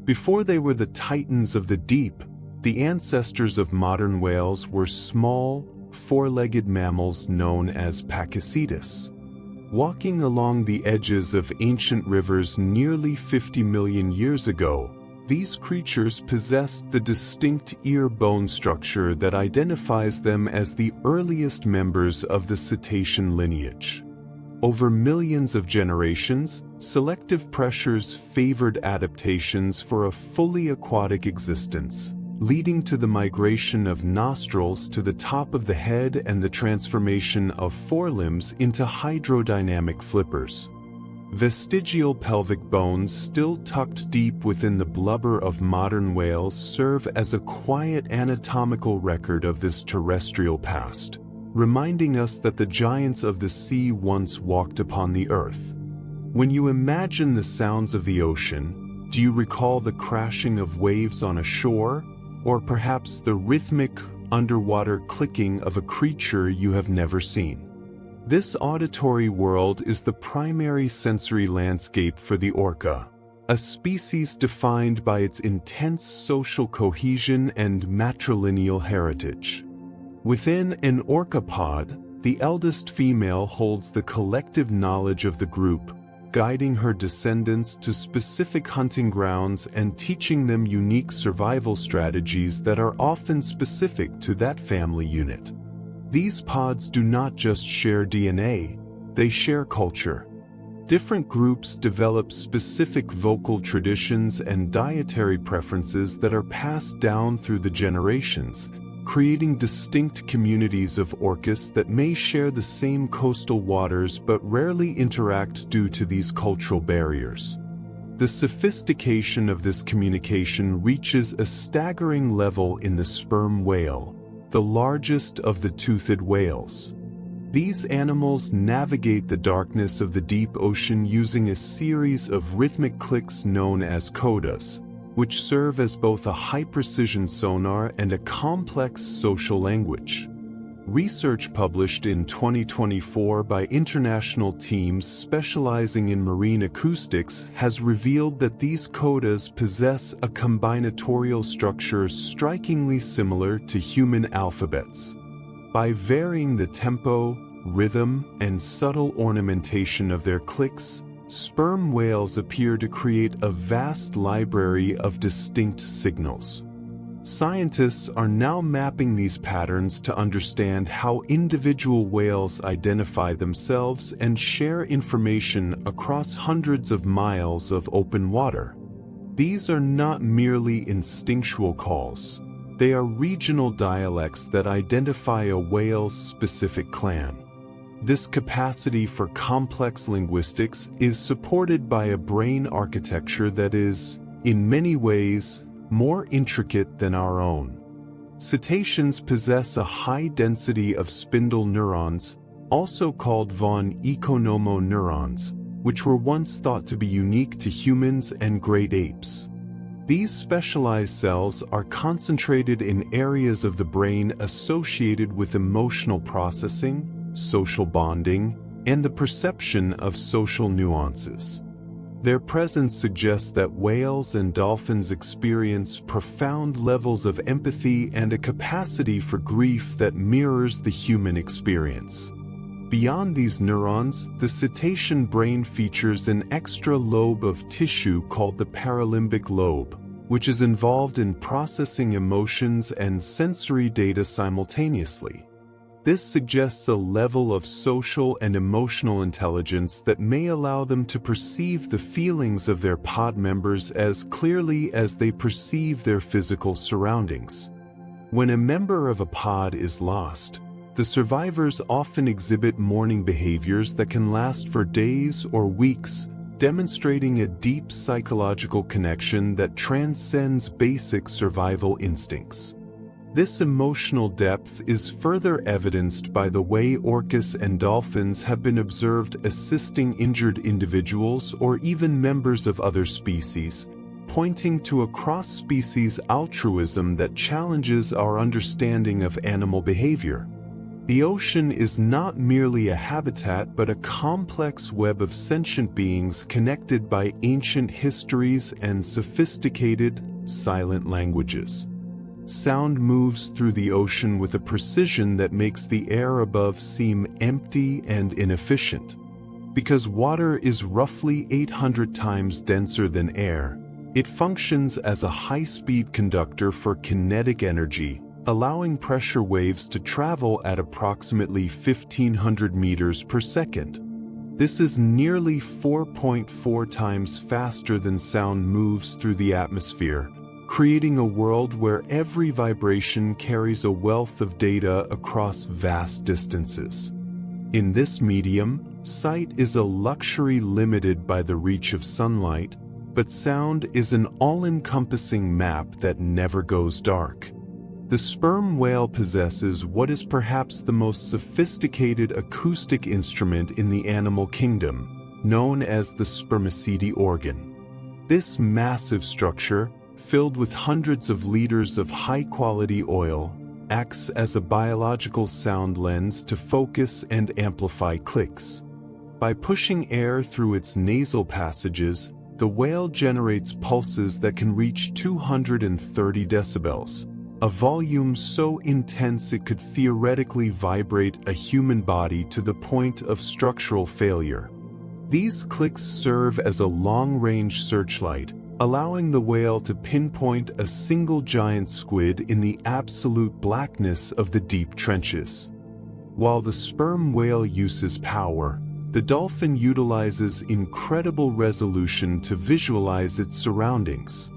[SPEAKER 1] Before they were the titans of the deep, the ancestors of modern whales were small, four-legged mammals known as Pakicetus. Walking along the edges of ancient rivers nearly 50 million years ago, these creatures possessed the distinct ear bone structure that identifies them as the earliest members of the cetacean lineage. Over millions of generations, selective pressures favored adaptations for a fully aquatic existence, leading to the migration of nostrils to the top of the head and the transformation of forelimbs into hydrodynamic flippers. Vestigial pelvic bones still tucked deep within the blubber of modern whales serve as a quiet anatomical record of this terrestrial past, reminding us that the giants of the sea once walked upon the earth. When you imagine the sounds of the ocean, do you recall the crashing of waves on a shore, or perhaps the rhythmic, underwater clicking of a creature you have never seen? This auditory world is the primary sensory landscape for the orca, a species defined by its intense social cohesion and matrilineal heritage. Within an orca pod, the eldest female holds the collective knowledge of the group, guiding her descendants to specific hunting grounds and teaching them unique survival strategies that are often specific to that family unit. These pods do not just share DNA, they share culture. Different groups develop specific vocal traditions and dietary preferences that are passed down through the generations, creating distinct communities of orcas that may share the same coastal waters but rarely interact due to these cultural barriers. The sophistication of this communication reaches a staggering level in the sperm whale, the largest of the toothed whales. These animals navigate the darkness of the deep ocean using a series of rhythmic clicks known as codas, which serve as both a high-precision sonar and a complex social language. Research published in 2024 by international teams specializing in marine acoustics has revealed that these codas possess a combinatorial structure strikingly similar to human alphabets. By varying the tempo, rhythm, and subtle ornamentation of their clicks, sperm whales appear to create a vast library of distinct signals. Scientists are now mapping these patterns to understand how individual whales identify themselves and share information across hundreds of miles of open water. These are not merely instinctual calls. They are regional dialects that identify a whale's specific clan. This capacity for complex linguistics is supported by a brain architecture that is, in many ways, more intricate than our own. Cetaceans possess a high density of spindle neurons, also called von Economo neurons, which were once thought to be unique to humans and great apes. These specialized cells are concentrated in areas of the brain associated with emotional processing, social bonding, and the perception of social nuances. Their presence suggests that whales and dolphins experience profound levels of empathy and a capacity for grief that mirrors the human experience. Beyond these neurons, the cetacean brain features an extra lobe of tissue called the paralimbic lobe, which is involved in processing emotions and sensory data simultaneously. This suggests a level of social and emotional intelligence that may allow them to perceive the feelings of their pod members as clearly as they perceive their physical surroundings. When a member of a pod is lost, the survivors often exhibit mourning behaviors that can last for days or weeks, demonstrating a deep psychological connection that transcends basic survival instincts. This emotional depth is further evidenced by the way orcas and dolphins have been observed assisting injured individuals or even members of other species, pointing to a cross-species altruism that challenges our understanding of animal behavior. The ocean is not merely a habitat but a complex web of sentient beings connected by ancient histories and sophisticated, silent languages. Sound moves through the ocean with a precision that makes the air above seem empty and inefficient. Because water is roughly 800 times denser than air, it functions as a high-speed conductor for kinetic energy, allowing pressure waves to travel at approximately 1,500 meters per second. This is nearly 4.4 times faster than sound moves through the atmosphere, creating a world where every vibration carries a wealth of data across vast distances. In this medium, Sight is a luxury limited by the reach of sunlight, but sound is an all-encompassing map that never goes dark. The sperm whale possesses what is perhaps the most sophisticated acoustic instrument in the animal kingdom, known as the spermaceti organ. This massive structure, filled with hundreds of liters of high-quality oil, acts as a biological sound lens to focus and amplify clicks. By pushing air through its nasal passages, the whale generates pulses that can reach 230 decibels, a volume so intense it could theoretically vibrate a human body to the point of structural failure. These clicks serve as a long-range searchlight, allowing the whale to pinpoint a single giant squid in the absolute blackness of the deep trenches. While the sperm whale uses power, the dolphin utilizes incredible resolution to visualize its surroundings.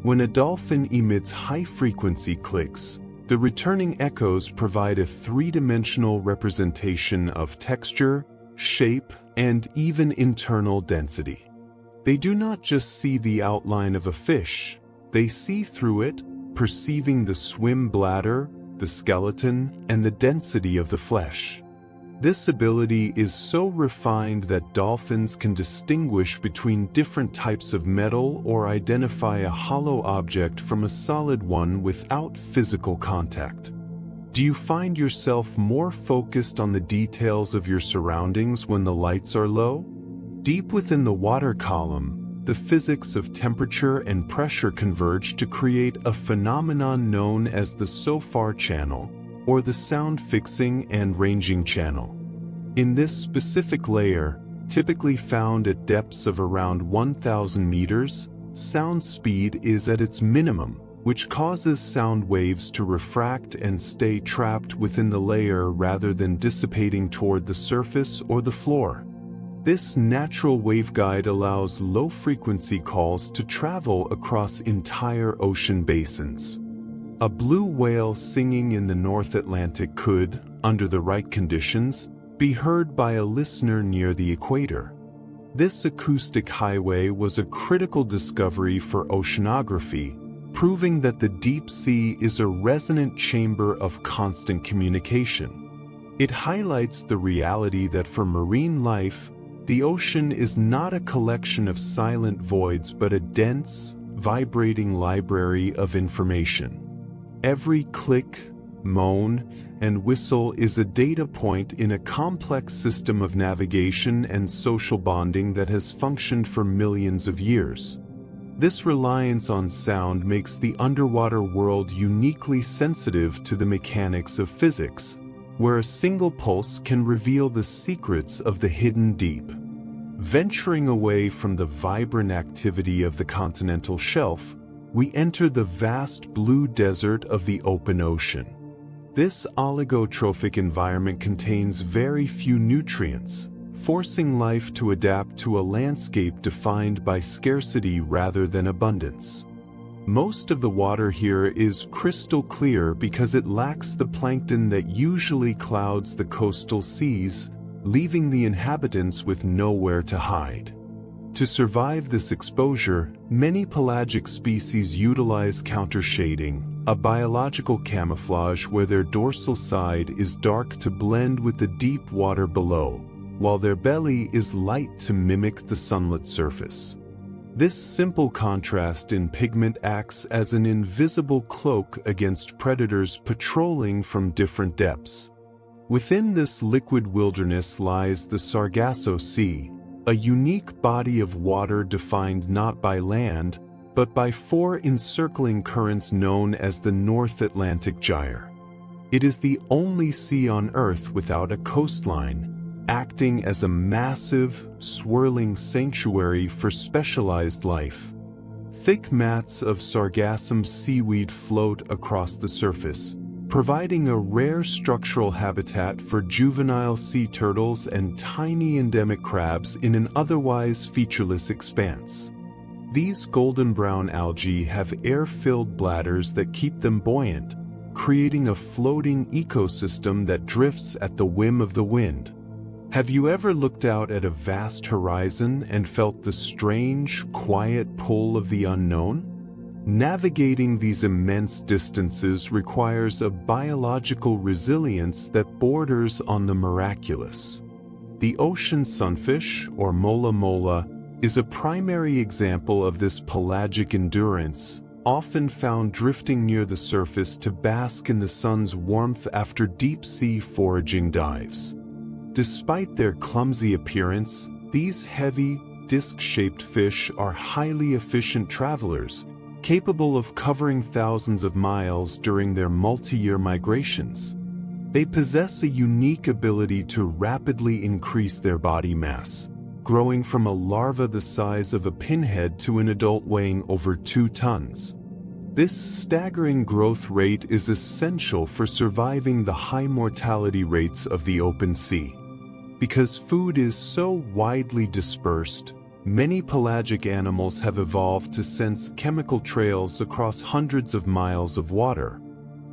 [SPEAKER 1] When a dolphin emits high-frequency clicks, the returning echoes provide a three-dimensional representation of texture, shape, and even internal density. They do not just see the outline of a fish, they see through it, perceiving the swim bladder, the skeleton, and the density of the flesh. This ability is so refined that dolphins can distinguish between different types of metal or identify a hollow object from a solid one without physical contact. Do you find yourself more focused on the details of your surroundings when the lights are low? Deep within the water column, the physics of temperature and pressure converge to create a phenomenon known as the SOFAR channel, or the sound fixing and ranging channel. In this specific layer, typically found at depths of around 1,000 meters, sound speed is at its minimum, which causes sound waves to refract and stay trapped within the layer rather than dissipating toward the surface or the floor. This natural waveguide allows low-frequency calls to travel across entire ocean basins. A blue whale singing in the North Atlantic could, under the right conditions, be heard by a listener near the equator. This acoustic highway was a critical discovery for oceanography, proving that the deep sea is a resonant chamber of constant communication. It highlights the reality that for marine life, the ocean is not a collection of silent voids but a dense, vibrating library of information. Every click, moan, and whistle is a data point in a complex system of navigation and social bonding that has functioned for millions of years. This reliance on sound makes the underwater world uniquely sensitive to the mechanics of physics, where a single pulse can reveal the secrets of the hidden deep. Venturing away from the vibrant activity of the continental shelf, we enter the vast blue desert of the open ocean. This oligotrophic environment contains very few nutrients, forcing life to adapt to a landscape defined by scarcity rather than abundance. Most of the water here is crystal clear because it lacks the plankton that usually clouds the coastal seas, leaving the inhabitants with nowhere to hide. To survive this exposure, many pelagic species utilize countershading, a biological camouflage where their dorsal side is dark to blend with the deep water below, while their belly is light to mimic the sunlit surface. This simple contrast in pigment acts as an invisible cloak against predators patrolling from different depths. Within this liquid wilderness lies the Sargasso Sea, a unique body of water defined not by land, but by four encircling currents known as the North Atlantic Gyre. It is the only sea on Earth without a coastline, acting as a massive, swirling sanctuary for specialized life. Thick mats of sargassum seaweed float across the surface, providing a rare structural habitat for juvenile sea turtles and tiny endemic crabs in an otherwise featureless expanse. These golden brown algae have air-filled bladders that keep them buoyant, creating a floating ecosystem that drifts at the whim of the wind. Have you ever looked out at a vast horizon and felt the strange, quiet pull of the unknown? Navigating these immense distances requires a biological resilience that borders on the miraculous. The ocean sunfish, or mola mola, is a primary example of this pelagic endurance, often found drifting near the surface to bask in the sun's warmth after deep-sea foraging dives. Despite their clumsy appearance, these heavy, disc-shaped fish are highly efficient travelers, capable of covering thousands of miles during their multi-year migrations. They possess a unique ability to rapidly increase their body mass, growing from a larva the size of a pinhead to an adult weighing over 2 tons. This staggering growth rate is essential for surviving the high mortality rates of the open sea. Because food is so widely dispersed, many pelagic animals have evolved to sense chemical trails across hundreds of miles of water.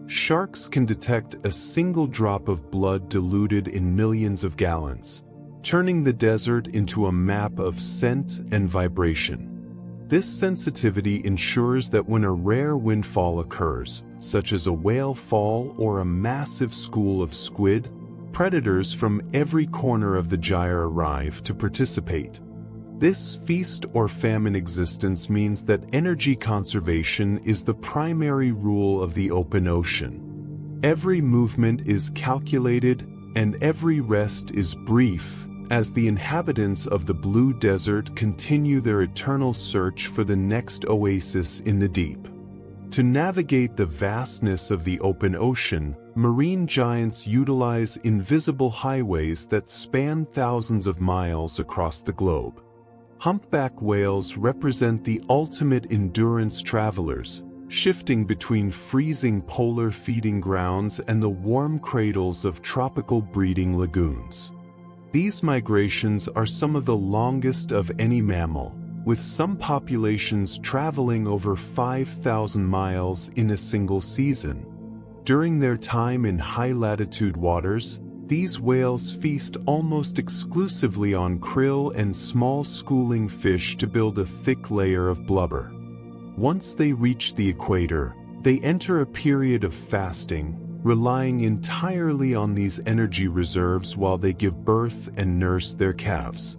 [SPEAKER 1] Sharks can detect a single drop of blood diluted in millions of gallons, turning the desert into a map of scent and vibration. This sensitivity ensures that when a rare windfall occurs, such as a whale fall or a massive school of squid, predators from every corner of the gyre arrive to participate. This feast or famine existence means that energy conservation is the primary rule of the open ocean. Every movement is calculated and every rest is brief, as the inhabitants of the Blue Desert continue their eternal search for the next oasis in the deep. To navigate the vastness of the open ocean, marine giants utilize invisible highways that span thousands of miles across the globe. Humpback whales represent the ultimate endurance travelers, shifting between freezing polar feeding grounds and the warm cradles of tropical breeding lagoons. These migrations are some of the longest of any mammal, with some populations traveling over 5,000 miles in a single season. During their time in high-latitude waters, these whales feast almost exclusively on krill and small schooling fish to build a thick layer of blubber. Once they reach the equator, they enter a period of fasting, relying entirely on these energy reserves while they give birth and nurse their calves.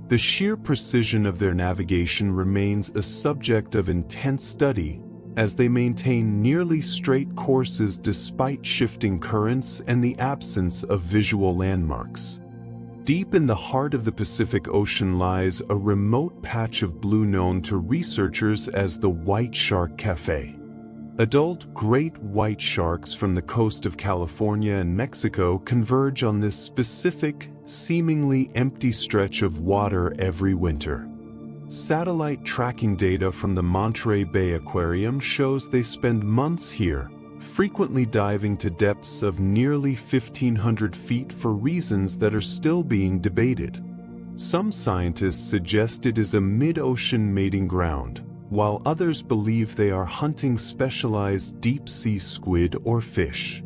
[SPEAKER 1] The sheer precision of their navigation remains a subject of intense study, as they maintain nearly straight courses despite shifting currents and the absence of visual landmarks. Deep in the heart of the Pacific Ocean lies a remote patch of blue known to researchers as the White Shark Cafe. Adult great white sharks from the coast of California and Mexico converge on this specific, seemingly empty stretch of water every winter. Satellite tracking data from the Monterey Bay Aquarium shows they spend months here, frequently diving to depths of nearly 1,500 feet for reasons that are still being debated. Some scientists suggest it is a mid-ocean mating ground, while others believe they are hunting specialized deep-sea squid or fish.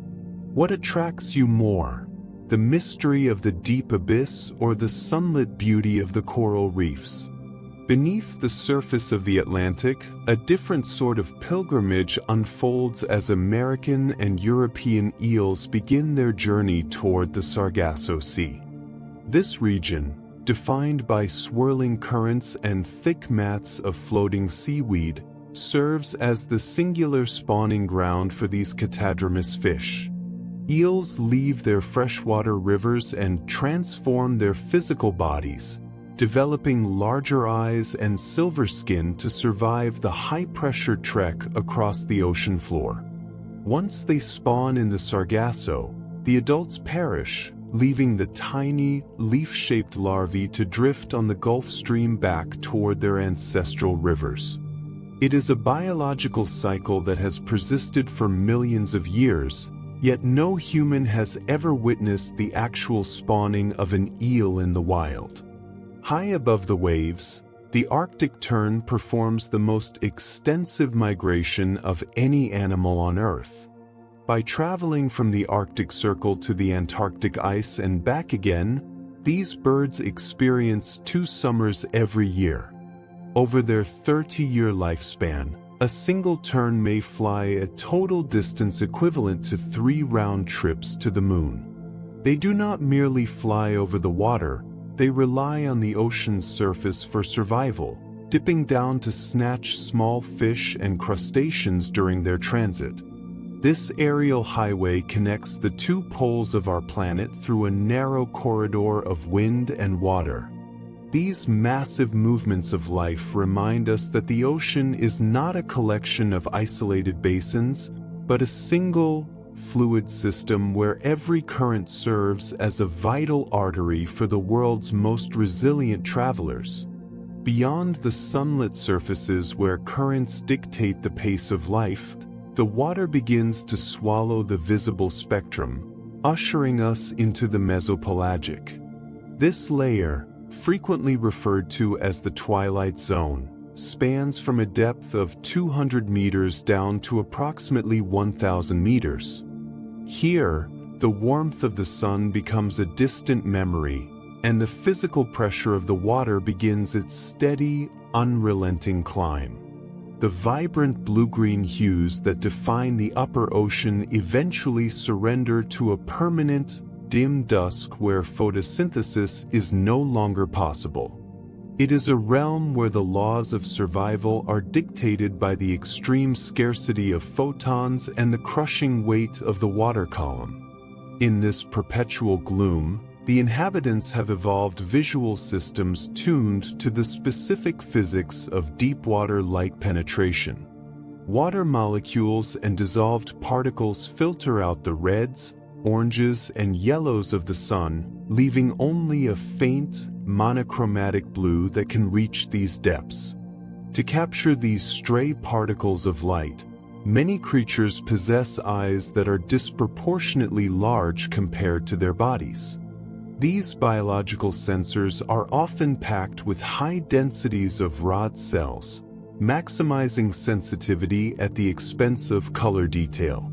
[SPEAKER 1] What attracts you more? The mystery of the deep abyss or the sunlit beauty of the coral reefs? Beneath the surface of the Atlantic, a different sort of pilgrimage unfolds as American and European eels begin their journey toward the Sargasso Sea. This region, defined by swirling currents and thick mats of floating seaweed, serves as the singular spawning ground for these catadromous fish. Eels leave their freshwater rivers and transform their physical bodies, developing larger eyes and silver skin to survive the high-pressure trek across the ocean floor. Once they spawn in the Sargasso, the adults perish, leaving the tiny, leaf-shaped larvae to drift on the Gulf Stream back toward their ancestral rivers. It is a biological cycle that has persisted for millions of years, yet no human has ever witnessed the actual spawning of an eel in the wild. High above the waves, the Arctic tern performs the most extensive migration of any animal on Earth. By traveling from the Arctic Circle to the Antarctic ice and back again, These birds experience 2 summers every year. Over their 30-year lifespan, a single tern may fly a total distance equivalent to 3 round trips to the moon. They do not merely fly over the water, they rely on the ocean's surface for survival, dipping down to snatch small fish and crustaceans during their transit. This aerial highway connects the 2 poles of our planet through a narrow corridor of wind and water. These massive movements of life remind us that the ocean is not a collection of isolated basins, but a single, fluid system where every current serves as a vital artery for the world's most resilient travelers. Beyond the sunlit surfaces where currents dictate the pace of life, the water begins to swallow the visible spectrum, ushering us into the mesopelagic. This layer, frequently referred to as the Twilight Zone, spans from a depth of 200 meters down to approximately 1,000 meters. Here, the warmth of the sun becomes a distant memory, and the physical pressure of the water begins its steady, unrelenting climb. The vibrant blue-green hues that define the upper ocean eventually surrender to a permanent, dim dusk where photosynthesis is no longer possible. It is a realm where the laws of survival are dictated by the extreme scarcity of photons and the crushing weight of the water column. In this perpetual gloom, the inhabitants have evolved visual systems tuned to the specific physics of deep-water light penetration. Water molecules and dissolved particles filter out the reds, oranges, and yellows of the sun, leaving only a faint, monochromatic blue that can reach these depths. To capture these stray particles of light, many creatures possess eyes that are disproportionately large compared to their bodies. These biological sensors are often packed with high densities of rod cells, maximizing sensitivity at the expense of color detail.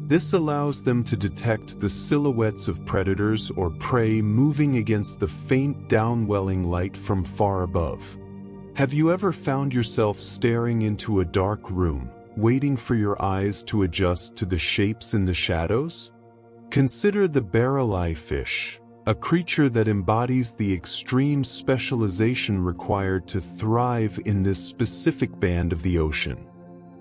[SPEAKER 1] This allows them to detect the silhouettes of predators or prey moving against the faint downwelling light from far above. Have you ever found yourself staring into a dark room, waiting for your eyes to adjust to the shapes in the shadows? Consider the barrel-eye fish, a creature that embodies the extreme specialization required to thrive in this specific band of the ocean.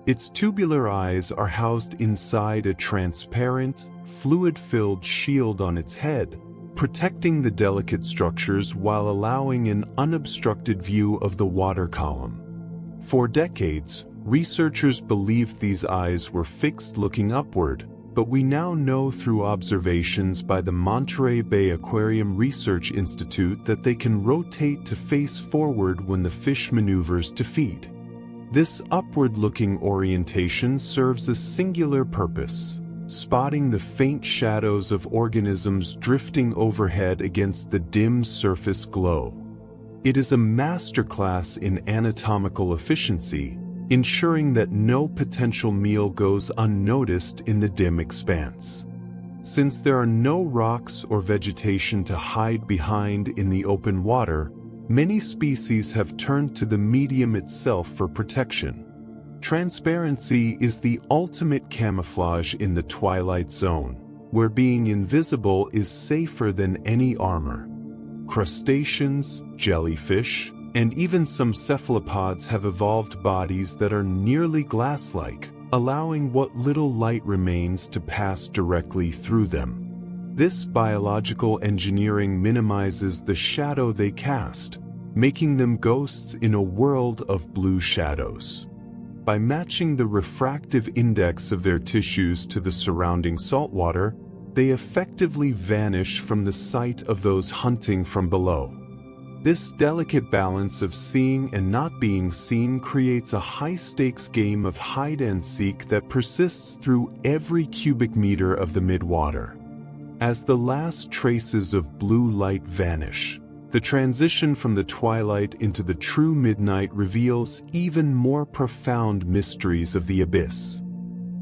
[SPEAKER 1] Its tubular eyes are housed inside a transparent, fluid-filled shield on its head, protecting the delicate structures while allowing an unobstructed view of the water column. For decades, researchers believed these eyes were fixed looking upward, but we now know through observations by the Monterey Bay Aquarium Research Institute that they can rotate to face forward when the fish maneuvers to feed. This upward-looking orientation serves a singular purpose: spotting the faint shadows of organisms drifting overhead against the dim surface glow. It is a masterclass in anatomical efficiency, ensuring that no potential meal goes unnoticed in the dim expanse. Since there are no rocks or vegetation to hide behind in the open water, many species have turned to the medium itself for protection. Transparency is the ultimate camouflage in the Twilight Zone, where being invisible is safer than any armor. Crustaceans, jellyfish, and even some cephalopods have evolved bodies that are nearly glass-like, allowing what little light remains to pass directly through them. This biological engineering minimizes the shadow they cast, making them ghosts in a world of blue shadows. By matching the refractive index of their tissues to the surrounding saltwater, they effectively vanish from the sight of those hunting from below. This delicate balance of seeing and not being seen creates a high-stakes game of hide-and-seek that persists through every cubic meter of the midwater. As the last traces of blue light vanish, the transition from the twilight into the true midnight reveals even more profound mysteries of the abyss.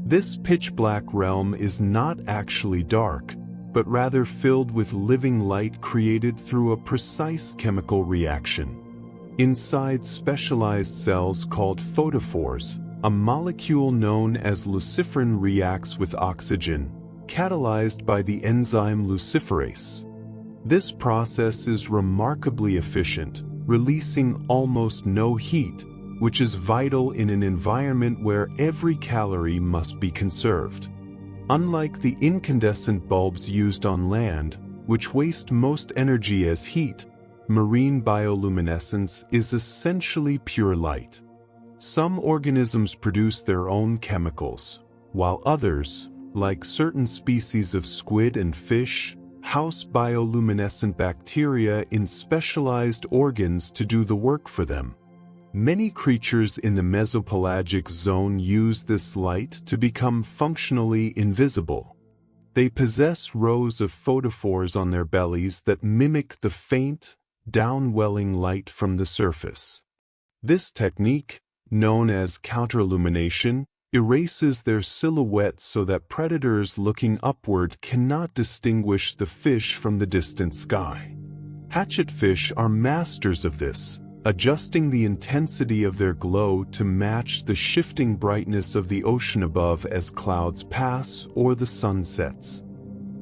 [SPEAKER 1] This pitch-black realm is not actually dark, but rather filled with living light created through a precise chemical reaction. Inside specialized cells called photophores, a molecule known as luciferin reacts with oxygen, catalyzed by the enzyme luciferase. This process is remarkably efficient, releasing almost no heat, which is vital in an environment where every calorie must be conserved. Unlike the incandescent bulbs used on land, which waste most energy as heat, marine bioluminescence is essentially pure light. Some organisms produce their own chemicals, while others, like certain species of squid and fish, house bioluminescent bacteria in specialized organs to do the work for them. Many creatures in the mesopelagic zone use this light to become functionally invisible. They possess rows of photophores on their bellies that mimic the faint, downwelling light from the surface. This technique, known as counterillumination, erases their silhouettes so that predators looking upward cannot distinguish the fish from the distant sky. Hatchetfish are masters of this, adjusting the intensity of their glow to match the shifting brightness of the ocean above as clouds pass or the sun sets.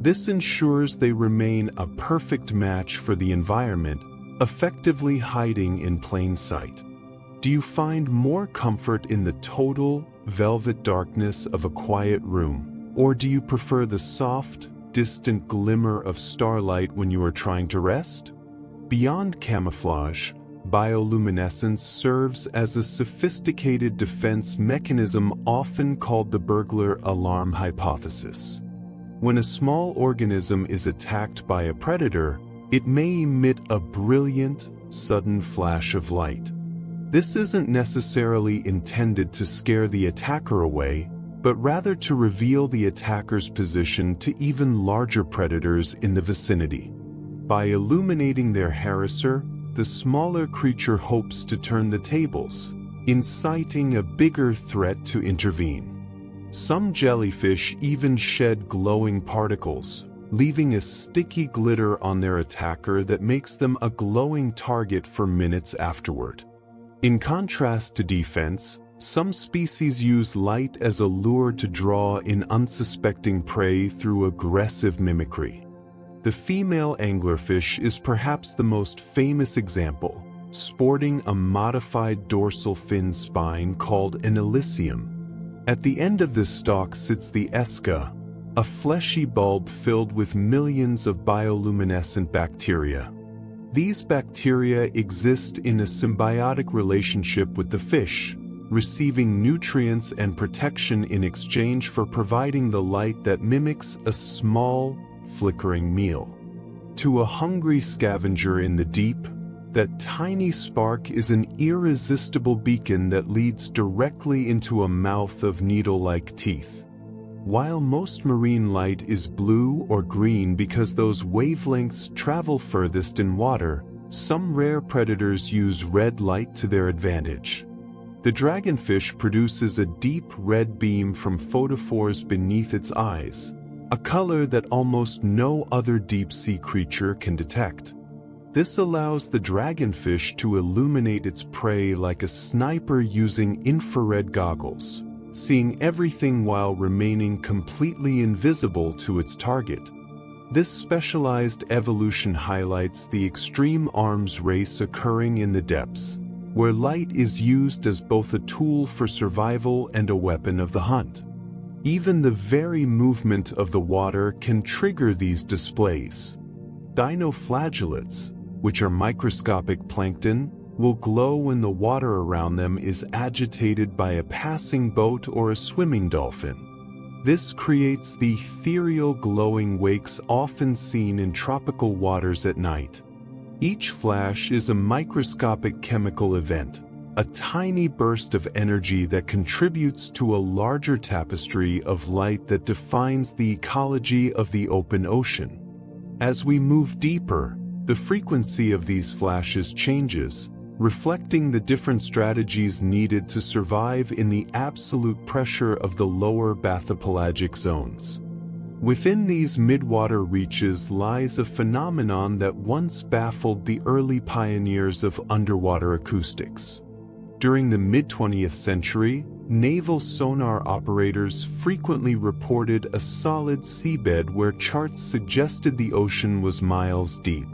[SPEAKER 1] This ensures they remain a perfect match for the environment, effectively hiding in plain sight. Do you find more comfort in the total, velvet darkness of a quiet room, or do you prefer the soft, distant glimmer of starlight when you are trying to rest? Beyond camouflage, bioluminescence serves as a sophisticated defense mechanism often called the burglar alarm hypothesis. When a small organism is attacked by a predator, it may emit a brilliant, sudden flash of light. This isn't necessarily intended to scare the attacker away, but rather to reveal the attacker's position to even larger predators in the vicinity. By illuminating their harasser, the smaller creature hopes to turn the tables, inciting a bigger threat to intervene. Some jellyfish even shed glowing particles, leaving a sticky glitter on their attacker that makes them a glowing target for minutes afterward. In contrast to defense, some species use light as a lure to draw in unsuspecting prey through aggressive mimicry. The female anglerfish is perhaps the most famous example, sporting a modified dorsal fin spine called an elysium. At the end of this stalk sits the esca, a fleshy bulb filled with millions of bioluminescent bacteria. These bacteria exist in a symbiotic relationship with the fish, receiving nutrients and protection in exchange for providing the light that mimics a small, flickering meal. To a hungry scavenger in the deep, that tiny spark is an irresistible beacon that leads directly into a mouth of needle-like teeth. While most marine light is blue or green because those wavelengths travel furthest in water, some rare predators use red light to their advantage. The dragonfish produces a deep red beam from photophores beneath its eyes, a color that almost no other deep-sea creature can detect. This allows the dragonfish to illuminate its prey like a sniper using infrared goggles, seeing everything while remaining completely invisible to its target. This specialized evolution highlights the extreme arms race occurring in the depths, where light is used as both a tool for survival and a weapon of the hunt. Even the very movement of the water can trigger these displays. Dinoflagellates, which are microscopic plankton, will glow when the water around them is agitated by a passing boat or a swimming dolphin. This creates the ethereal glowing wakes often seen in tropical waters at night. Each flash is a microscopic chemical event, a tiny burst of energy that contributes to a larger tapestry of light that defines the ecology of the open ocean. As we move deeper, the frequency of these flashes changes, reflecting the different strategies needed to survive in the absolute pressure of the lower bathypelagic zones. Within these midwater reaches lies a phenomenon that once baffled the early pioneers of underwater acoustics. During the mid-20th century, naval sonar operators frequently reported a solid seabed where charts suggested the ocean was miles deep.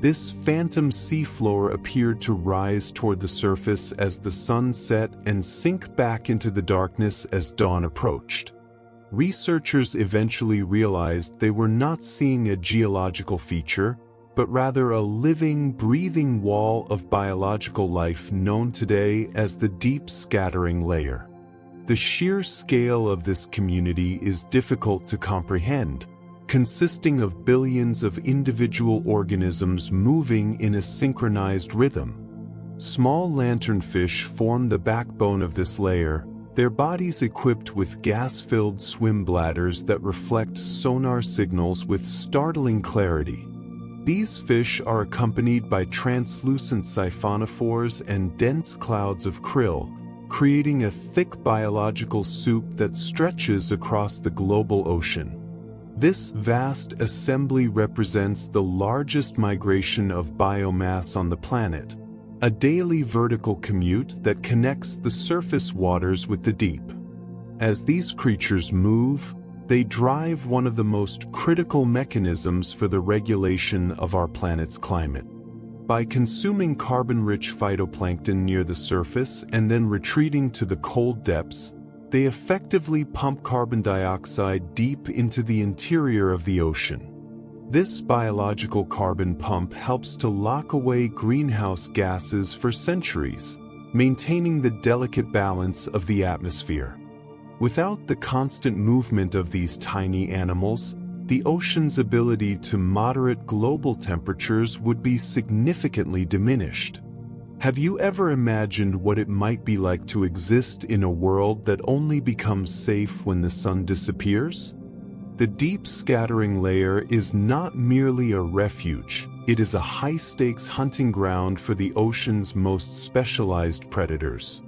[SPEAKER 1] This phantom seafloor appeared to rise toward the surface as the sun set and sink back into the darkness as dawn approached. Researchers eventually realized they were not seeing a geological feature, but rather a living, breathing wall of biological life known today as the deep scattering layer. The sheer scale of this community is difficult to comprehend, consisting of billions of individual organisms moving in a synchronized rhythm. Small lanternfish form the backbone of this layer, their bodies equipped with gas-filled swim bladders that reflect sonar signals with startling clarity. These fish are accompanied by translucent siphonophores and dense clouds of krill, creating a thick biological soup that stretches across the global ocean. This vast assembly represents the largest migration of biomass on the planet, a daily vertical commute that connects the surface waters with the deep. As these creatures move, they drive one of the most critical mechanisms for the regulation of our planet's climate. By consuming carbon-rich phytoplankton near the surface and then retreating to the cold depths, they effectively pump carbon dioxide deep into the interior of the ocean. This biological carbon pump helps to lock away greenhouse gases for centuries, maintaining the delicate balance of the atmosphere. Without the constant movement of these tiny animals, the ocean's ability to moderate global temperatures would be significantly diminished. Have you ever imagined what it might be like to exist in a world that only becomes safe when the sun disappears? The deep scattering layer is not merely a refuge, it is a high-stakes hunting ground for the ocean's most specialized predators.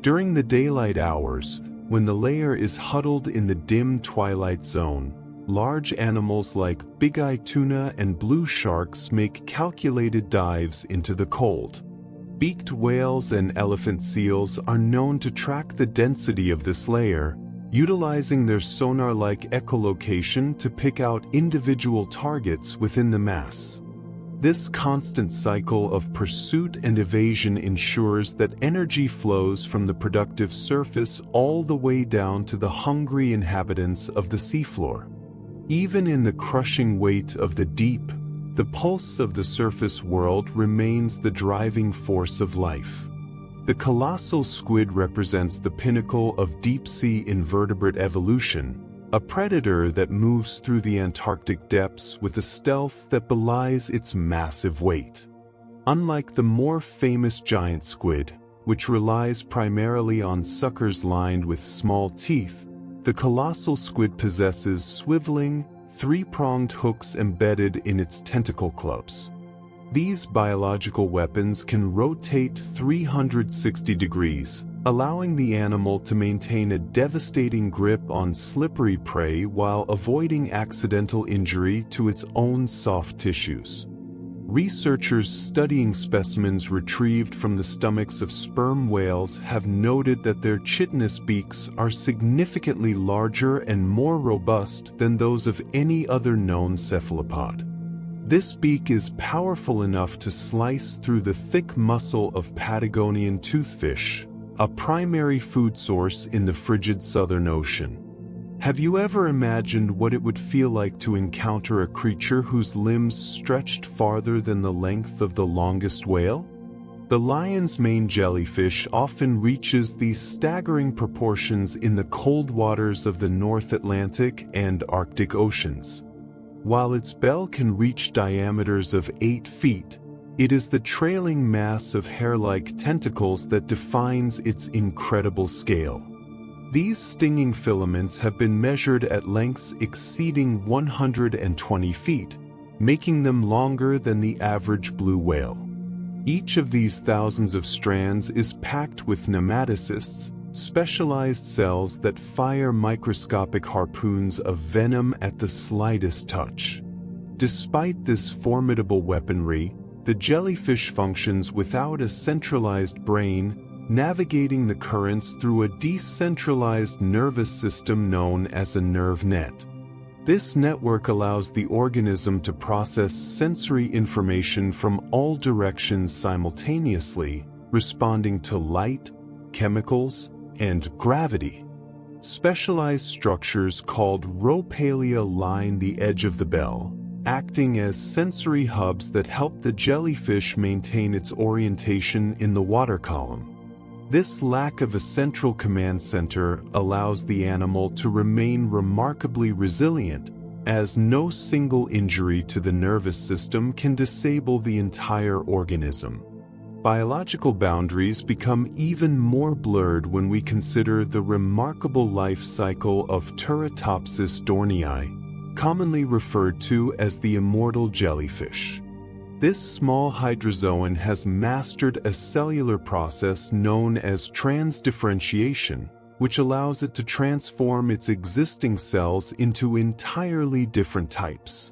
[SPEAKER 1] During the daylight hours, when the layer is huddled in the dim twilight zone, large animals like big-eye tuna and blue sharks make calculated dives into the cold. Beaked whales and elephant seals are known to track the density of this layer, utilizing their sonar-like echolocation to pick out individual targets within the mass. This constant cycle of pursuit and evasion ensures that energy flows from the productive surface all the way down to the hungry inhabitants of the seafloor. Even in the crushing weight of the deep, the pulse of the surface world remains the driving force of life. The colossal squid represents the pinnacle of deep-sea invertebrate evolution, a predator that moves through the Antarctic depths with a stealth that belies its massive weight. Unlike the more famous giant squid, which relies primarily on suckers lined with small teeth, the colossal squid possesses swiveling, three-pronged hooks embedded in its tentacle clubs. These biological weapons can rotate 360 degrees, allowing the animal to maintain a devastating grip on slippery prey while avoiding accidental injury to its own soft tissues. Researchers studying specimens retrieved from the stomachs of sperm whales have noted that their chitinous beaks are significantly larger and more robust than those of any other known cephalopod. This beak is powerful enough to slice through the thick muscle of Patagonian toothfish, a primary food source in the frigid Southern Ocean. Have you ever imagined what it would feel like to encounter a creature whose limbs stretched farther than the length of the longest whale? The lion's mane jellyfish often reaches these staggering proportions in the cold waters of the North Atlantic and Arctic Oceans. While its bell can reach diameters of 8 feet, it is the trailing mass of hair-like tentacles that defines its incredible scale. These stinging filaments have been measured at lengths exceeding 120 feet, making them longer than the average blue whale. Each of these thousands of strands is packed with nematocysts, specialized cells that fire microscopic harpoons of venom at the slightest touch. Despite this formidable weaponry, the jellyfish functions without a centralized brain, navigating the currents through a decentralized nervous system known as a nerve net. This network allows the organism to process sensory information from all directions simultaneously, responding to light, chemicals, and gravity. Specialized structures called rhopalia line the edge of the bell, acting as sensory hubs that help the jellyfish maintain its orientation in the water column. This lack of a central command center allows the animal to remain remarkably resilient, as no single injury to the nervous system can disable the entire organism. Biological boundaries become even more blurred when we consider the remarkable life cycle of Turritopsis dohrnii, commonly referred to as the immortal jellyfish. This small hydrozoan has mastered a cellular process known as transdifferentiation, which allows it to transform its existing cells into entirely different types.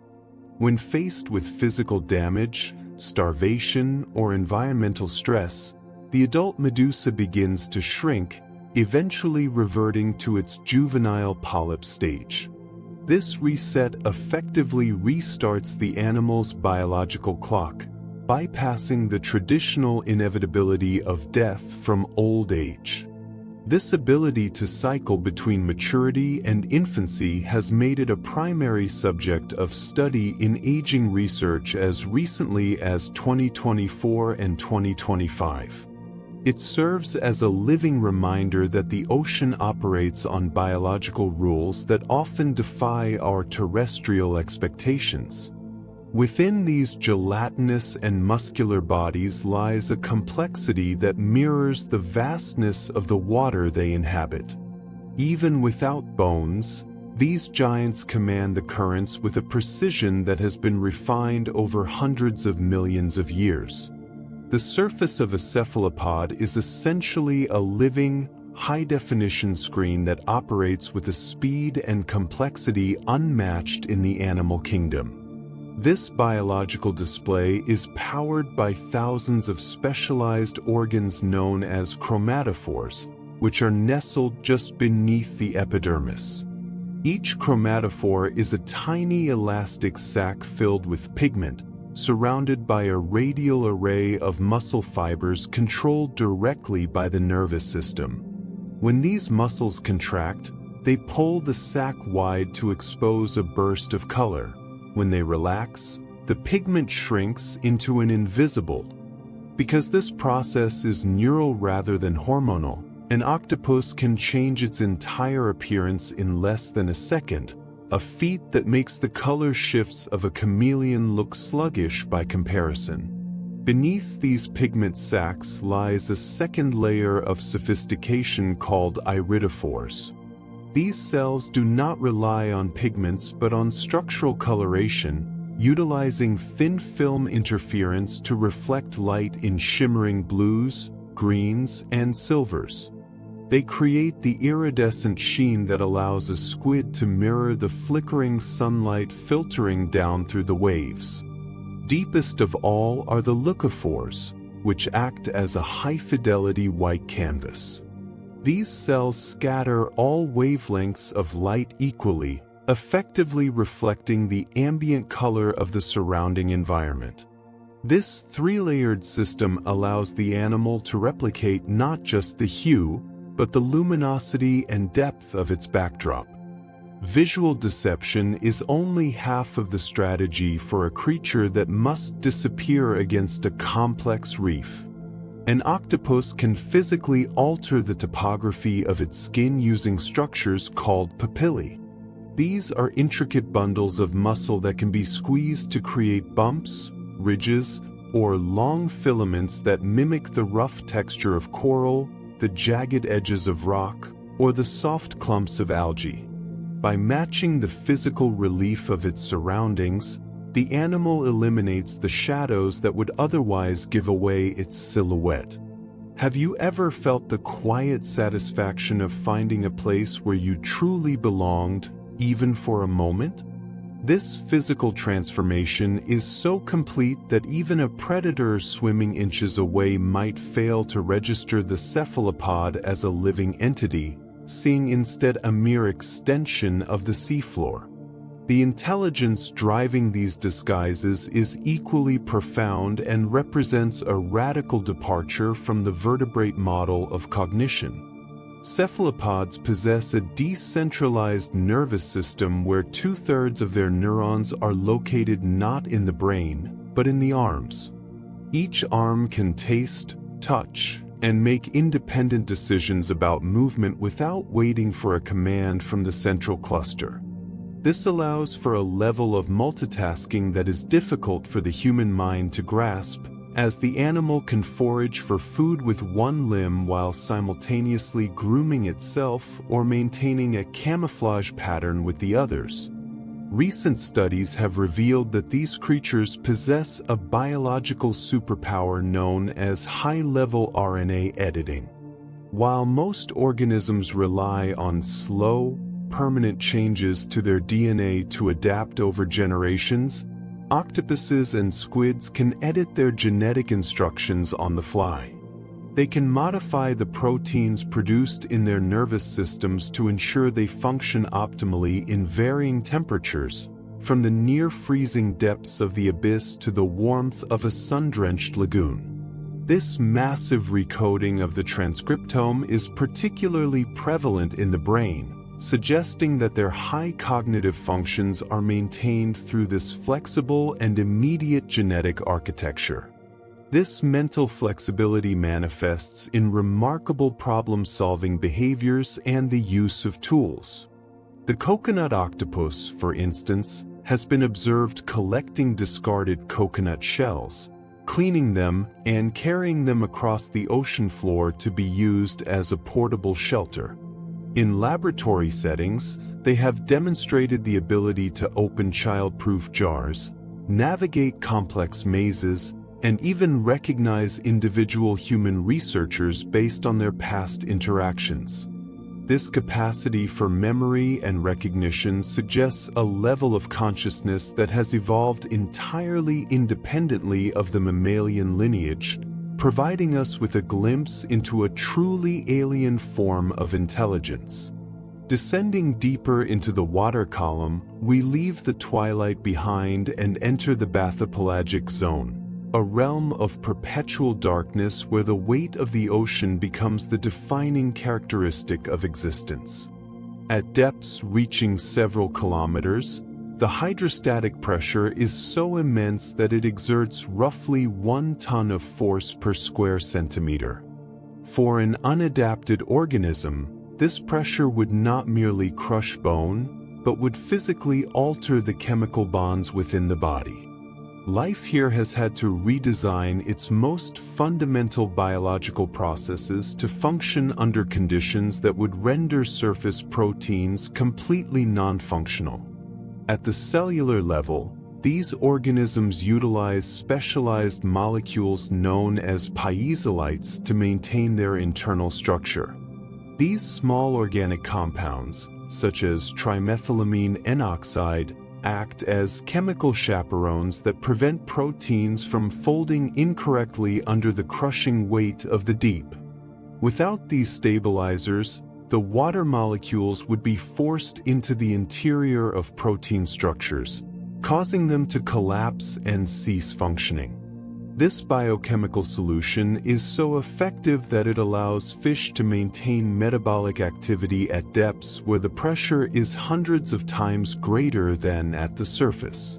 [SPEAKER 1] When faced with physical damage, starvation, or environmental stress, the adult medusa begins to shrink, eventually reverting to its juvenile polyp stage. This reset effectively restarts the animal's biological clock, bypassing the traditional inevitability of death from old age. This ability to cycle between maturity and infancy has made it a primary subject of study in aging research as recently as 2024 and 2025. It serves as a living reminder that the ocean operates on biological rules that often defy our terrestrial expectations. Within these gelatinous and muscular bodies lies a complexity that mirrors the vastness of the water they inhabit. Even without bones, these giants command the currents with a precision that has been refined over hundreds of millions of years. The surface of a cephalopod is essentially a living, high-definition screen that operates with a speed and complexity unmatched in the animal kingdom. This biological display is powered by thousands of specialized organs known as chromatophores, which are nestled just beneath the epidermis. Each chromatophore is a tiny elastic sac filled with pigment, surrounded by a radial array of muscle fibers controlled directly by the nervous system. When these muscles contract, they pull the sac wide to expose a burst of color. When they relax, the pigment shrinks into an invisible. Because this process is neural rather than hormonal, an octopus can change its entire appearance in less than a second, a feat that makes the color shifts of a chameleon look sluggish by comparison. Beneath these pigment sacs lies a second layer of sophistication called iridophores. These cells do not rely on pigments but on structural coloration, utilizing thin film interference to reflect light in shimmering blues, greens, and silvers. They create the iridescent sheen that allows a squid to mirror the flickering sunlight filtering down through the waves. Deepest of all are the leucophores, which act as a high-fidelity white canvas. These cells scatter all wavelengths of light equally, effectively reflecting the ambient color of the surrounding environment. This three-layered system allows the animal to replicate not just the hue, but the luminosity and depth of its backdrop. Visual deception is only half of the strategy for a creature that must disappear against a complex reef. An octopus can physically alter the topography of its skin using structures called papillae. These are intricate bundles of muscle that can be squeezed to create bumps, ridges, or long filaments that mimic the rough texture of coral, the jagged edges of rock, or the soft clumps of algae. By matching the physical relief of its surroundings, the animal eliminates the shadows that would otherwise give away its silhouette. Have you ever felt the quiet satisfaction of finding a place where you truly belonged, even for a moment? This physical transformation is so complete that even a predator swimming inches away might fail to register the cephalopod as a living entity, seeing instead a mere extension of the seafloor. The intelligence driving these disguises is equally profound and represents a radical departure from the vertebrate model of cognition. Cephalopods possess a decentralized nervous system where 2/3 of their neurons are located not in the brain, but in the arms. Each arm can taste, touch, and make independent decisions about movement without waiting for a command from the central cluster. This allows for a level of multitasking that is difficult for the human mind to grasp, as the animal can forage for food with one limb while simultaneously grooming itself or maintaining a camouflage pattern with the others. Recent studies have revealed that these creatures possess a biological superpower known as high-level RNA editing. While most organisms rely on slow, permanent changes to their DNA to adapt over generations, octopuses and squids can edit their genetic instructions on the fly. They can modify the proteins produced in their nervous systems to ensure they function optimally in varying temperatures, from the near-freezing depths of the abyss to the warmth of a sun-drenched lagoon. This massive recoding of the transcriptome is particularly prevalent in the brain, suggesting that their high cognitive functions are maintained through this flexible and immediate genetic architecture. This mental flexibility manifests in remarkable problem-solving behaviors and the use of tools. The coconut octopus, for instance, has been observed collecting discarded coconut shells, cleaning them, and carrying them across the ocean floor to be used as a portable shelter. In laboratory settings, they have demonstrated the ability to open child-proof jars, navigate complex mazes, and even recognize individual human researchers based on their past interactions. This capacity for memory and recognition suggests a level of consciousness that has evolved entirely independently of the mammalian lineage, providing us with a glimpse into a truly alien form of intelligence. Descending deeper into the water column, we leave the twilight behind and enter the bathypelagic zone, a realm of perpetual darkness where the weight of the ocean becomes the defining characteristic of existence. At depths reaching several kilometers, the hydrostatic pressure is so immense that it exerts roughly 1 ton of force per square centimeter. For an unadapted organism, this pressure would not merely crush bone, but would physically alter the chemical bonds within the body. Life here has had to redesign its most fundamental biological processes to function under conditions that would render surface proteins completely non-functional. At the cellular level, these organisms utilize specialized molecules known as piezolites to maintain their internal structure. These small organic compounds, such as trimethylamine N-oxide, act as chemical chaperones that prevent proteins from folding incorrectly under the crushing weight of the deep. Without these stabilizers, the water molecules would be forced into the interior of protein structures, causing them to collapse and cease functioning. This biochemical solution is so effective that it allows fish to maintain metabolic activity at depths where the pressure is hundreds of times greater than at the surface.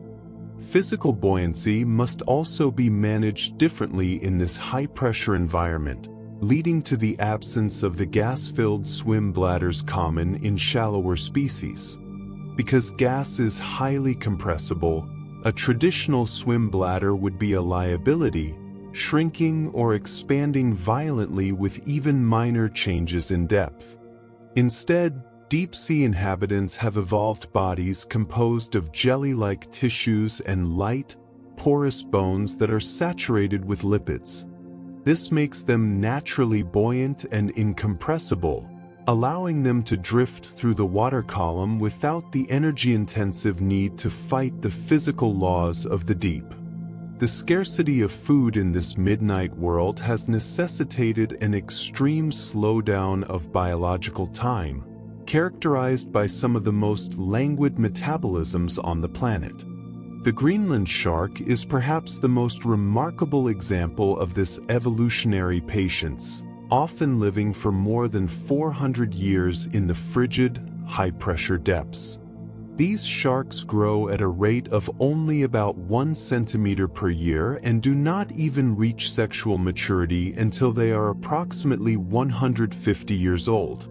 [SPEAKER 1] Physical buoyancy must also be managed differently in this high-pressure environment, leading to the absence of the gas-filled swim bladders common in shallower species. Because gas is highly compressible, a traditional swim bladder would be a liability, shrinking or expanding violently with even minor changes in depth. Instead, deep-sea inhabitants have evolved bodies composed of jelly-like tissues and light, porous bones that are saturated with lipids. This makes them naturally buoyant and incompressible, allowing them to drift through the water column without the energy-intensive need to fight the physical laws of the deep. The scarcity of food in this midnight world has necessitated an extreme slowdown of biological time, characterized by some of the most languid metabolisms on the planet. The Greenland shark is perhaps the most remarkable example of this evolutionary patience, often living for more than 400 years in the frigid, high-pressure depths. These sharks grow at a rate of only about 1 centimeter per year and do not even reach sexual maturity until they are approximately 150 years old.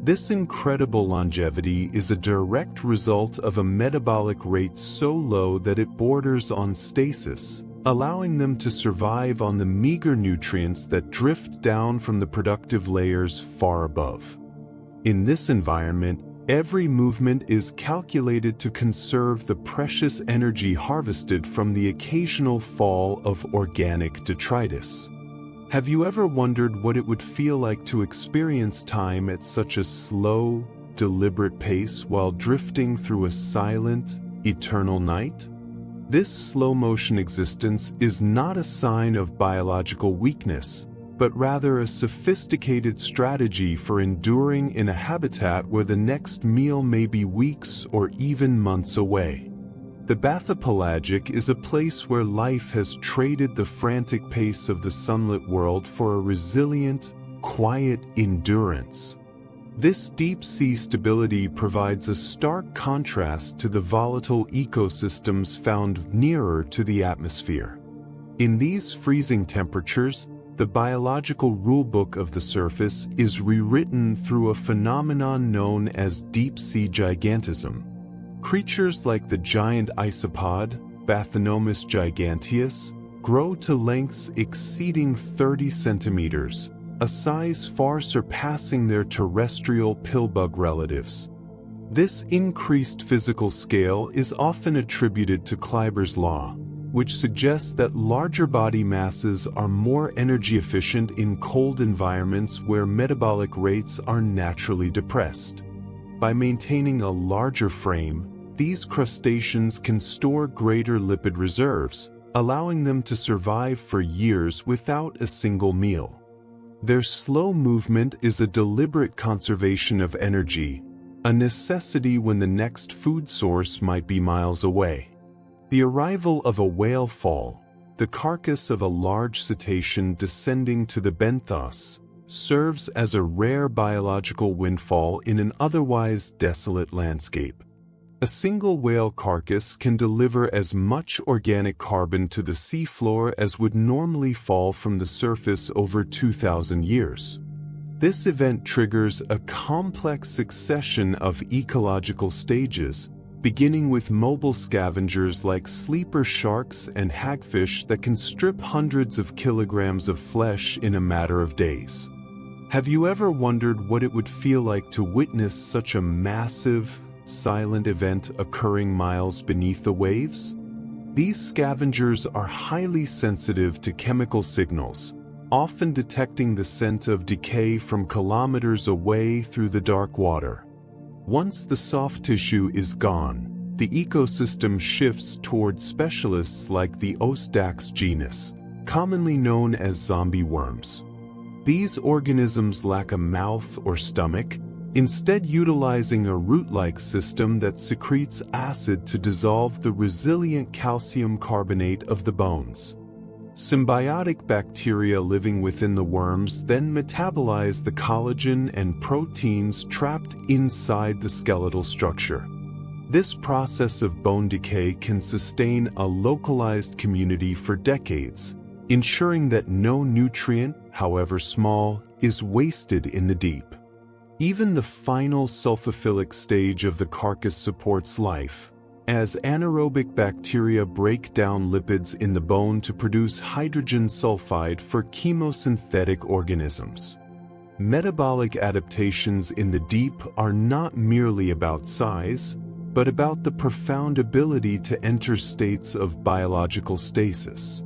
[SPEAKER 1] This incredible longevity is a direct result of a metabolic rate so low that it borders on stasis, allowing them to survive on the meager nutrients that drift down from the productive layers far above. In this environment, every movement is calculated to conserve the precious energy harvested from the occasional fall of organic detritus. Have you ever wondered what it would feel like to experience time at such a slow, deliberate pace while drifting through a silent, eternal night? This slow-motion existence is not a sign of biological weakness, but rather a sophisticated strategy for enduring in a habitat where the next meal may be weeks or even months away. The bathypelagic is a place where life has traded the frantic pace of the sunlit world for a resilient, quiet endurance. This deep-sea stability provides a stark contrast to the volatile ecosystems found nearer to the atmosphere. In these freezing temperatures, the biological rulebook of the surface is rewritten through a phenomenon known as deep-sea gigantism. Creatures like the giant isopod, Bathynomus giganteus, grow to lengths exceeding 30 centimeters, a size far surpassing their terrestrial pillbug relatives. This increased physical scale is often attributed to Kleiber's law, which suggests that larger body masses are more energy efficient in cold environments where metabolic rates are naturally depressed. By maintaining a larger frame, these crustaceans can store greater lipid reserves, allowing them to survive for years without a single meal. Their slow movement is a deliberate conservation of energy, a necessity when the next food source might be miles away. The arrival of a whale fall, the carcass of a large cetacean descending to the benthos, serves as a rare biological windfall in an otherwise desolate landscape. A single whale carcass can deliver as much organic carbon to the seafloor as would normally fall from the surface over 2,000 years. This event triggers a complex succession of ecological stages, beginning with mobile scavengers like sleeper sharks and hagfish that can strip hundreds of kilograms of flesh in a matter of days. Have you ever wondered what it would feel like to witness such a massive, silent event occurring miles beneath the waves? These scavengers are highly sensitive to chemical signals, often detecting the scent of decay from kilometers away through the dark water. Once the soft tissue is gone, the ecosystem shifts toward specialists like the Ostax genus, commonly known as zombie worms. These organisms lack a mouth or stomach, instead utilizing a root-like system that secretes acid to dissolve the resilient calcium carbonate of the bones. Symbiotic bacteria living within the worms then metabolize the collagen and proteins trapped inside the skeletal structure. This process of bone decay can sustain a localized community for decades, ensuring that no nutrient, however small, is wasted in the deep. Even the final sulfophilic stage of the carcass supports life, as anaerobic bacteria break down lipids in the bone to produce hydrogen sulfide for chemosynthetic organisms. Metabolic adaptations in the deep are not merely about size, but about the profound ability to enter states of biological stasis.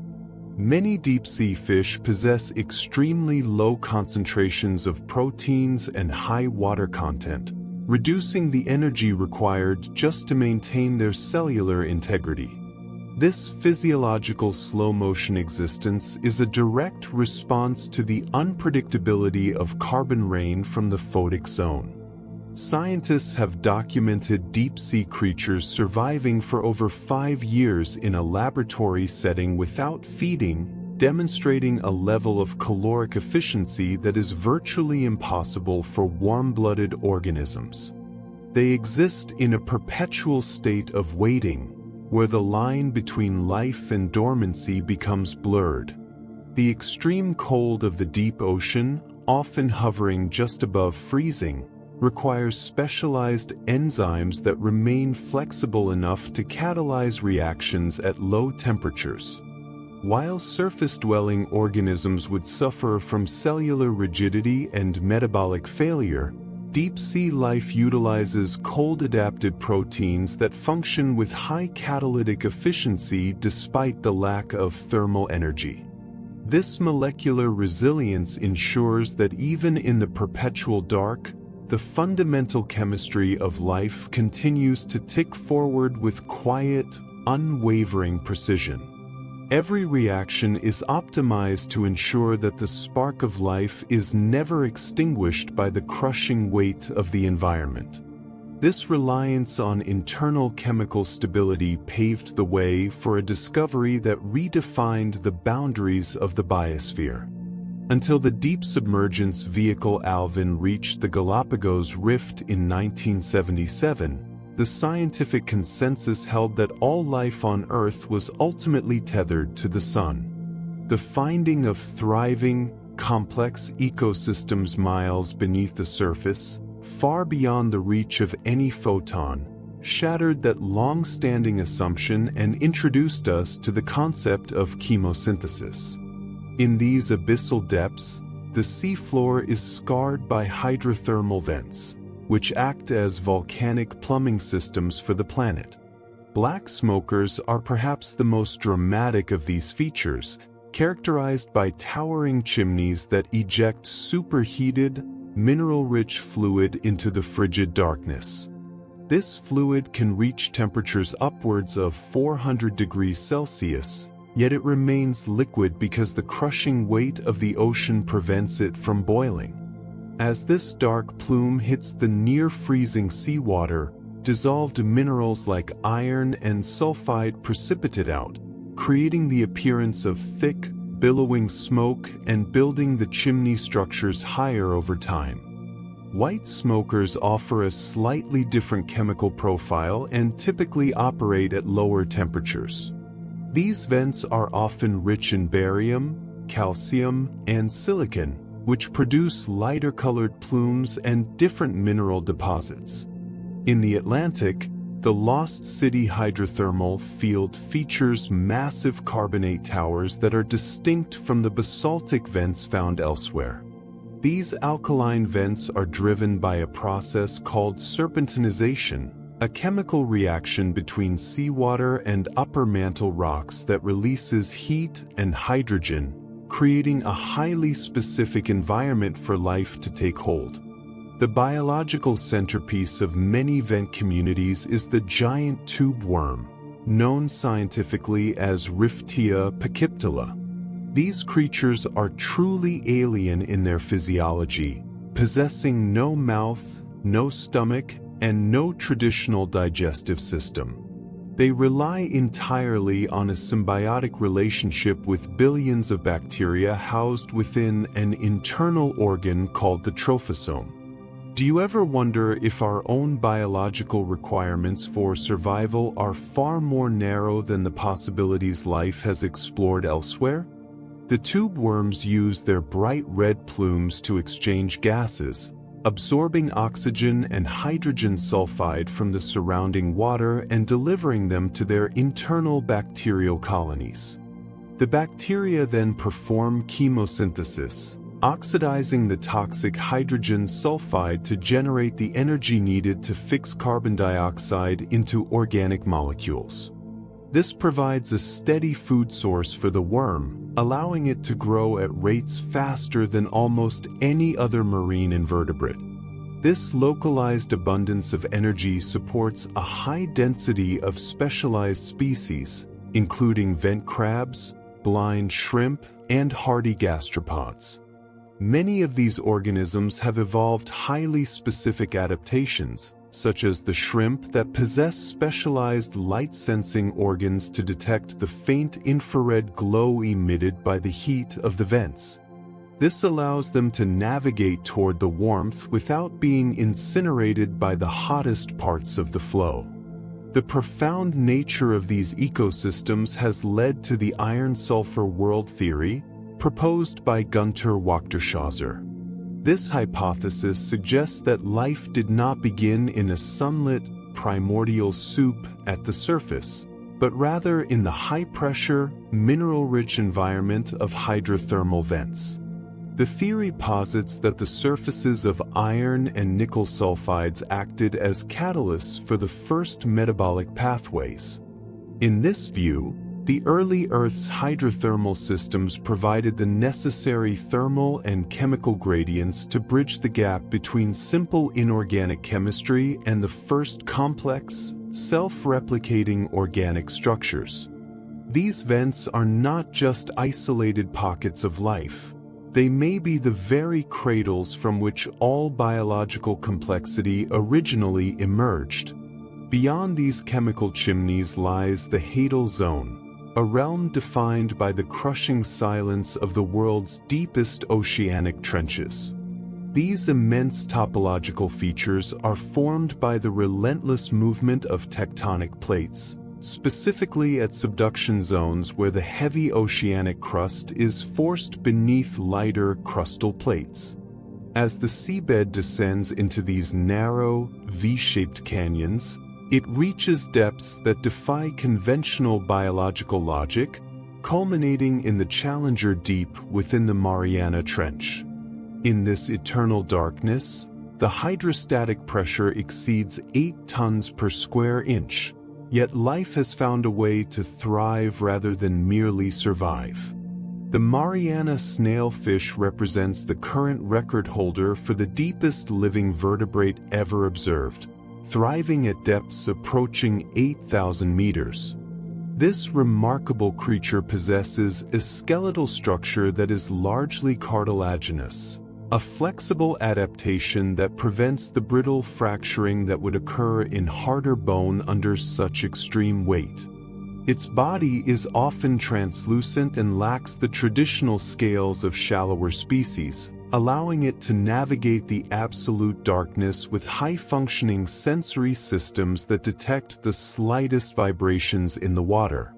[SPEAKER 1] Many deep-sea fish possess extremely low concentrations of proteins and high water content, reducing the energy required just to maintain their cellular integrity. This physiological slow-motion existence is a direct response to the unpredictability of carbon rain from the photic zone. Scientists have documented deep-sea creatures surviving for over 5 years in a laboratory setting without feeding, demonstrating a level of caloric efficiency that is virtually impossible for warm-blooded organisms. They exist in a perpetual state of waiting, where the line between life and dormancy becomes blurred. The extreme cold of the deep ocean, often hovering just above freezing, requires specialized enzymes that remain flexible enough to catalyze reactions at low temperatures. While surface-dwelling organisms would suffer from cellular rigidity and metabolic failure, deep-sea life utilizes cold-adapted proteins that function with high catalytic efficiency despite the lack of thermal energy. This molecular resilience ensures that even in the perpetual dark, the fundamental chemistry of life continues to tick forward with quiet, unwavering precision. Every reaction is optimized to ensure that the spark of life is never extinguished by the crushing weight of the environment. This reliance on internal chemical stability paved the way for a discovery that redefined the boundaries of the biosphere. Until the deep submergence vehicle Alvin reached the Galapagos Rift in 1977, the scientific consensus held that all life on Earth was ultimately tethered to the Sun. The finding of thriving, complex ecosystems miles beneath the surface, far beyond the reach of any photon, shattered that long-standing assumption and introduced us to the concept of chemosynthesis. In these abyssal depths, the seafloor is scarred by hydrothermal vents, which act as volcanic plumbing systems for the planet. Black smokers are perhaps the most dramatic of these features, characterized by towering chimneys that eject superheated, mineral-rich fluid into the frigid darkness. This fluid can reach temperatures upwards of 400 degrees Celsius, yet it remains liquid because the crushing weight of the ocean prevents it from boiling. As this dark plume hits the near-freezing seawater, dissolved minerals like iron and sulfide precipitate out, creating the appearance of thick, billowing smoke and building the chimney structures higher over time. White smokers offer a slightly different chemical profile and typically operate at lower temperatures. These vents are often rich in barium, calcium, and silicon, which produce lighter-colored plumes and different mineral deposits. In the Atlantic, the Lost City hydrothermal field features massive carbonate towers that are distinct from the basaltic vents found elsewhere. These alkaline vents are driven by a process called serpentinization, a chemical reaction between seawater and upper mantle rocks that releases heat and hydrogen, creating a highly specific environment for life to take hold. The biological centerpiece of many vent communities is the giant tube worm, known scientifically as Riftia pachyptila. These creatures are truly alien in their physiology, possessing no mouth, no stomach, and no traditional digestive system. They rely entirely on a symbiotic relationship with billions of bacteria housed within an internal organ called the trophosome. Do you ever wonder if our own biological requirements for survival are far more narrow than the possibilities life has explored elsewhere? The tube worms use their bright red plumes to exchange gases, absorbing oxygen and hydrogen sulfide from the surrounding water and delivering them to their internal bacterial colonies. The bacteria then perform chemosynthesis, oxidizing the toxic hydrogen sulfide to generate the energy needed to fix carbon dioxide into organic molecules. This provides a steady food source for the worm, allowing it to grow at rates faster than almost any other marine invertebrate. This localized abundance of energy supports a high density of specialized species, including vent crabs, blind shrimp, and hardy gastropods. Many of these organisms have evolved highly specific adaptations, such as the shrimp that possess specialized light-sensing organs to detect the faint infrared glow emitted by the heat of the vents. This allows them to navigate toward the warmth without being incinerated by the hottest parts of the flow. The profound nature of these ecosystems has led to the iron-sulfur world theory, proposed by Gunther Wachter. This hypothesis suggests that life did not begin in a sunlit, primordial soup at the surface, but rather in the high-pressure, mineral-rich environment of hydrothermal vents. The theory posits that the surfaces of iron and nickel sulfides acted as catalysts for the first metabolic pathways. In this view, the early Earth's hydrothermal systems provided the necessary thermal and chemical gradients to bridge the gap between simple inorganic chemistry and the first complex, self-replicating organic structures. These vents are not just isolated pockets of life. They may be the very cradles from which all biological complexity originally emerged. Beyond these chemical chimneys lies the Hadal Zone, a realm defined by the crushing silence of the world's deepest oceanic trenches. These immense topological features are formed by the relentless movement of tectonic plates, specifically at subduction zones where the heavy oceanic crust is forced beneath lighter crustal plates. As the seabed descends into these narrow, V-shaped canyons, it reaches depths that defy conventional biological logic, culminating in the Challenger Deep within the Mariana Trench. In this eternal darkness, the hydrostatic pressure exceeds 8 tons per square inch, yet life has found a way to thrive rather than merely survive. The Mariana snailfish represents the current record holder for the deepest living vertebrate ever observed, thriving at depths approaching 8,000 meters. This remarkable creature possesses a skeletal structure that is largely cartilaginous, a flexible adaptation that prevents the brittle fracturing that would occur in harder bone under such extreme weight. Its body is often translucent and lacks the traditional scales of shallower species, allowing it to navigate the absolute darkness with high-functioning sensory systems that detect the slightest vibrations in the water.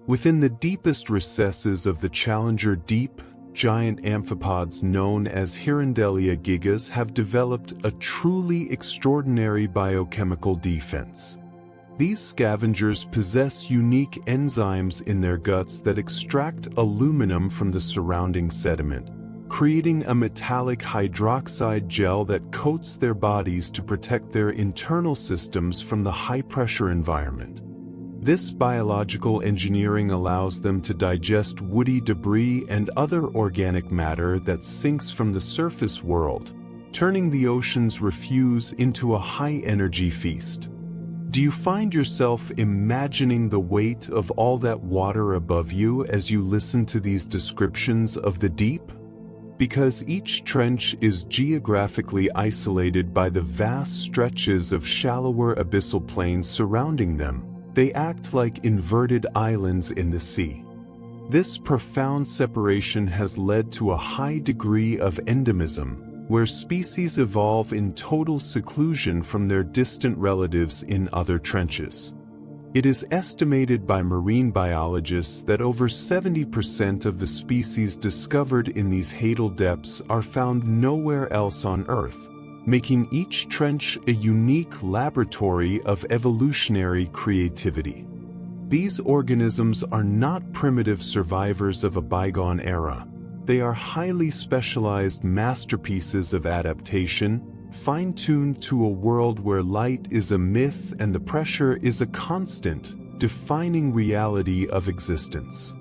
[SPEAKER 1] Within the deepest recesses of the Challenger Deep, giant amphipods known as Hirandelia gigas have developed a truly extraordinary biochemical defense. These scavengers possess unique enzymes in their guts that extract aluminum from the surrounding sediment, creating a metallic hydroxide gel that coats their bodies to protect their internal systems from the high-pressure environment. This biological engineering allows them to digest woody debris and other organic matter that sinks from the surface world, turning the ocean's refuse into a high-energy feast. Do you find yourself imagining the weight of all that water above you as you listen to these descriptions of the deep? Because each trench is geographically isolated by the vast stretches of shallower abyssal plains surrounding them, they act like inverted islands in the sea. This profound separation has led to a high degree of endemism, where species evolve in total seclusion from their distant relatives in other trenches. It is estimated by marine biologists that over 70% of the species discovered in these hadal depths are found nowhere else on Earth, making each trench a unique laboratory of evolutionary creativity. These organisms are not primitive survivors of a bygone era. They are highly specialized masterpieces of adaptation, fine-tuned to a world where light is a myth and the pressure is a constant, defining reality of existence.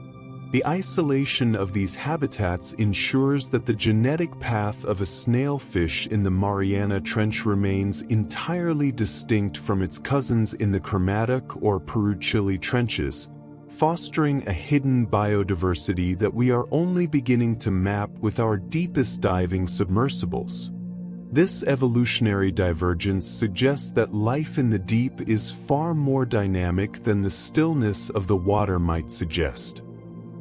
[SPEAKER 1] The isolation of these habitats ensures that the genetic path of a snailfish in the Mariana Trench remains entirely distinct from its cousins in the Chromatic or Peru-Chile trenches, fostering a hidden biodiversity that we are only beginning to map with our deepest diving submersibles. This evolutionary divergence suggests that life in the deep is far more dynamic than the stillness of the water might suggest.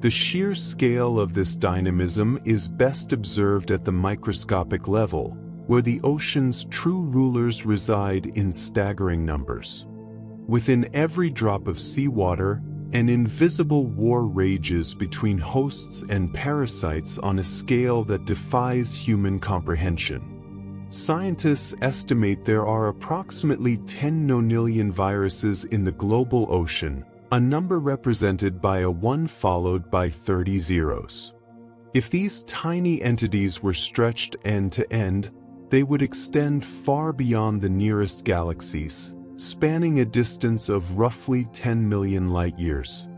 [SPEAKER 1] The sheer scale of this dynamism is best observed at the microscopic level, where the ocean's true rulers reside in staggering numbers. Within every drop of seawater, an invisible war rages between hosts and parasites on a scale that defies human comprehension. Scientists estimate there are approximately 10 nonillion viruses in the global ocean, a number represented by a 1 followed by 30 zeros. If these tiny entities were stretched end to end, they would extend far beyond the nearest galaxies, spanning a distance of roughly 10 million light-years.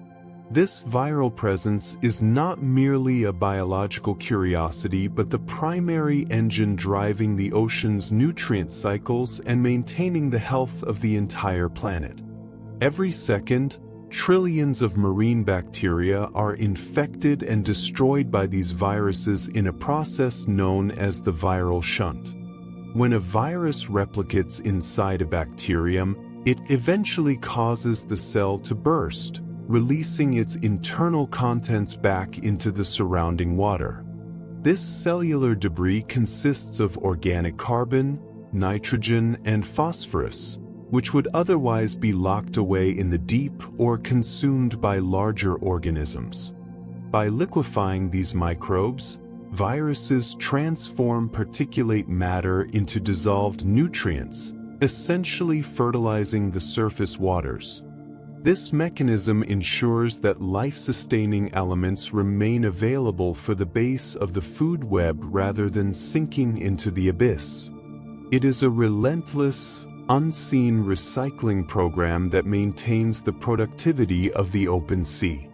[SPEAKER 1] This viral presence is not merely a biological curiosity but the primary engine driving the ocean's nutrient cycles and maintaining the health of the entire planet. Every second, trillions of marine bacteria are infected and destroyed by these viruses in a process known as the viral shunt. When a virus replicates inside a bacterium, it eventually causes the cell to burst, releasing its internal contents back into the surrounding water. This cellular debris consists of organic carbon, nitrogen, and phosphorus, which would otherwise be locked away in the deep or consumed by larger organisms. By liquefying these microbes, viruses transform particulate matter into dissolved nutrients, essentially fertilizing the surface waters. This mechanism ensures that life-sustaining elements remain available for the base of the food web rather than sinking into the abyss. It is a relentless, unseen recycling program that maintains the productivity of the open sea.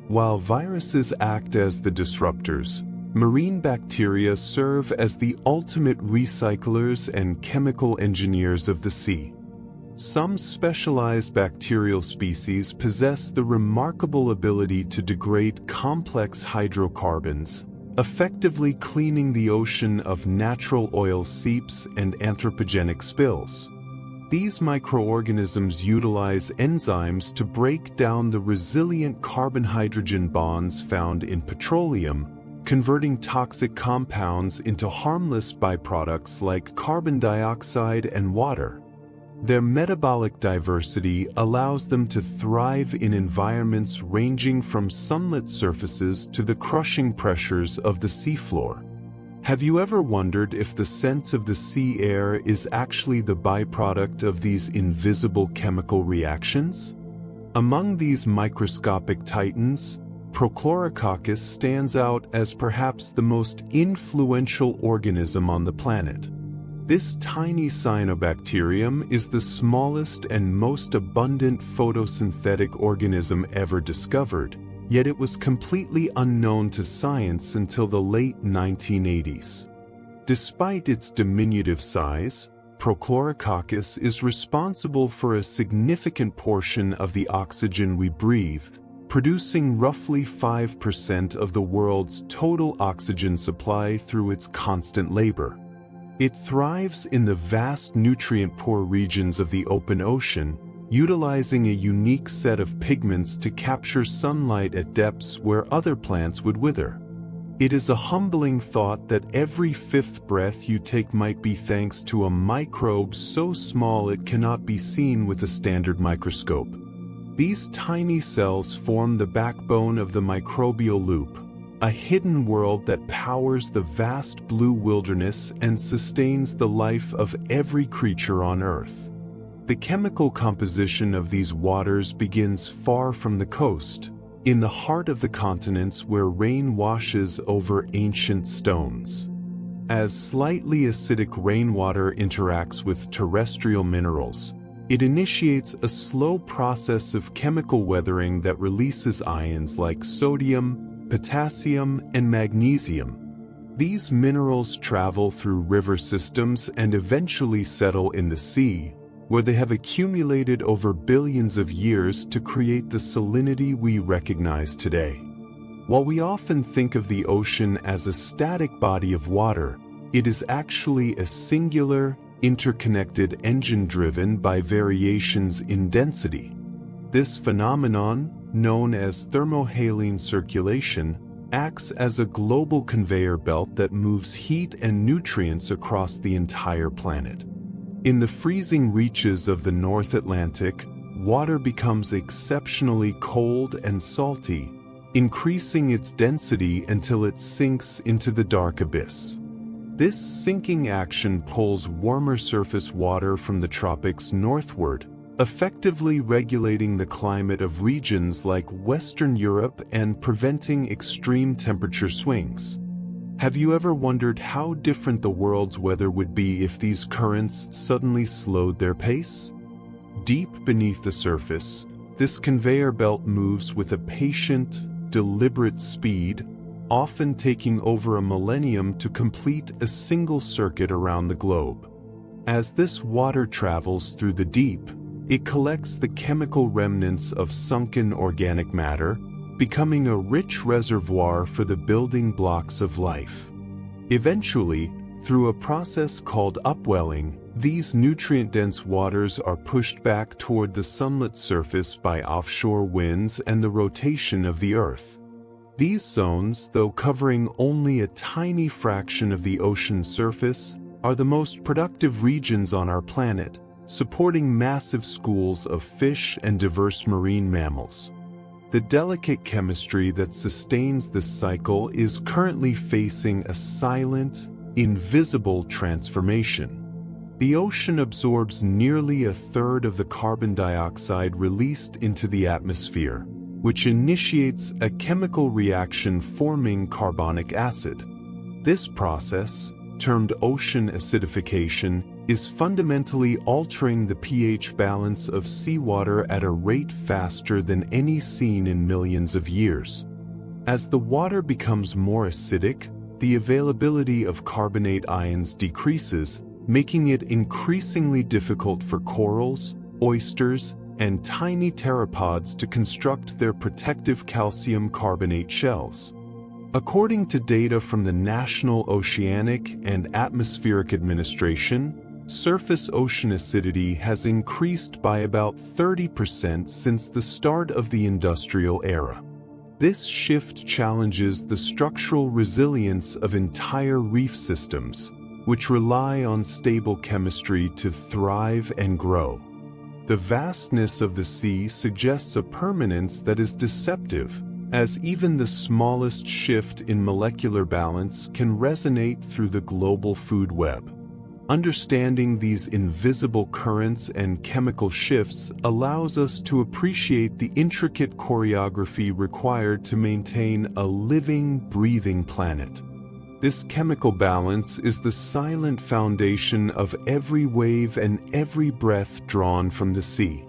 [SPEAKER 1] While viruses act as the disruptors, marine bacteria serve as the ultimate recyclers and chemical engineers of the sea. Some specialized bacterial species possess the remarkable ability to degrade complex hydrocarbons, effectively cleaning the ocean of natural oil seeps and anthropogenic spills. These microorganisms utilize enzymes to break down the resilient carbon-hydrogen bonds found in petroleum, converting toxic compounds into harmless byproducts like carbon dioxide and water. Their metabolic diversity allows them to thrive in environments ranging from sunlit surfaces to the crushing pressures of the seafloor. Have you ever wondered if the scent of the sea air is actually the byproduct of these invisible chemical reactions? Among these microscopic titans, Prochlorococcus stands out as perhaps the most influential organism on the planet. This tiny cyanobacterium is the smallest and most abundant photosynthetic organism ever discovered, yet it was completely unknown to science until the late 1980s. Despite its diminutive size, Prochlorococcus is responsible for a significant portion of the oxygen we breathe, producing roughly 5% of the world's total oxygen supply through its constant labor. It thrives in the vast nutrient-poor regions of the open ocean, utilizing a unique set of pigments to capture sunlight at depths where other plants would wither. It is a humbling thought that every fifth breath you take might be thanks to a microbe so small it cannot be seen with a standard microscope. These tiny cells form the backbone of the microbial loop, a hidden world that powers the vast blue wilderness and sustains the life of every creature on Earth. The chemical composition of these waters begins far from the coast, in the heart of the continents where rain washes over ancient stones. As slightly acidic rainwater interacts with terrestrial minerals, It initiates a slow process of chemical weathering that releases ions like sodium, potassium, and magnesium. These minerals travel through river systems and eventually settle in the sea, where they have accumulated over billions of years to create the salinity we recognize today. While we often think of the ocean as a static body of water, it is actually a singular, interconnected engine driven by variations in density. This phenomenon, known as thermohaline circulation, acts as a global conveyor belt that moves heat and nutrients across the entire planet. In the freezing reaches of the North Atlantic, water becomes exceptionally cold and salty, increasing its density until it sinks into the dark abyss. This sinking action pulls warmer surface water from the tropics northward, effectively regulating the climate of regions like Western Europe and preventing extreme temperature swings. Have you ever wondered how different the world's weather would be if these currents suddenly slowed their pace? Deep beneath the surface, this conveyor belt moves with a patient, deliberate speed, often taking over a millennium to complete a single circuit around the globe. As this water travels through the deep, it collects the chemical remnants of sunken organic matter, becoming a rich reservoir for the building blocks of life. Eventually, through a process called upwelling, these nutrient-dense waters are pushed back toward the sunlit surface by offshore winds and the rotation of the Earth. These zones, though covering only a tiny fraction of the ocean's surface, are the most productive regions on our planet, supporting massive schools of fish and diverse marine mammals. The delicate chemistry that sustains this cycle is currently facing a silent, invisible transformation. The ocean absorbs nearly a third of the carbon dioxide released into the atmosphere, which initiates a chemical reaction forming carbonic acid. This process, termed ocean acidification, is fundamentally altering the pH balance of seawater at a rate faster than any seen in millions of years. As the water becomes more acidic, the availability of carbonate ions decreases, making it increasingly difficult for corals, oysters, and tiny pteropods to construct their protective calcium carbonate shells. According to data from the National Oceanic and Atmospheric Administration, surface ocean acidity has increased by about 30% since the start of the industrial era. This shift challenges the structural resilience of entire reef systems, which rely on stable chemistry to thrive and grow. The vastness of the sea suggests a permanence that is deceptive, as even the smallest shift in molecular balance can resonate through the global food web. Understanding these invisible currents and chemical shifts allows us to appreciate the intricate choreography required to maintain a living, breathing planet. This chemical balance is the silent foundation of every wave and every breath drawn from the sea.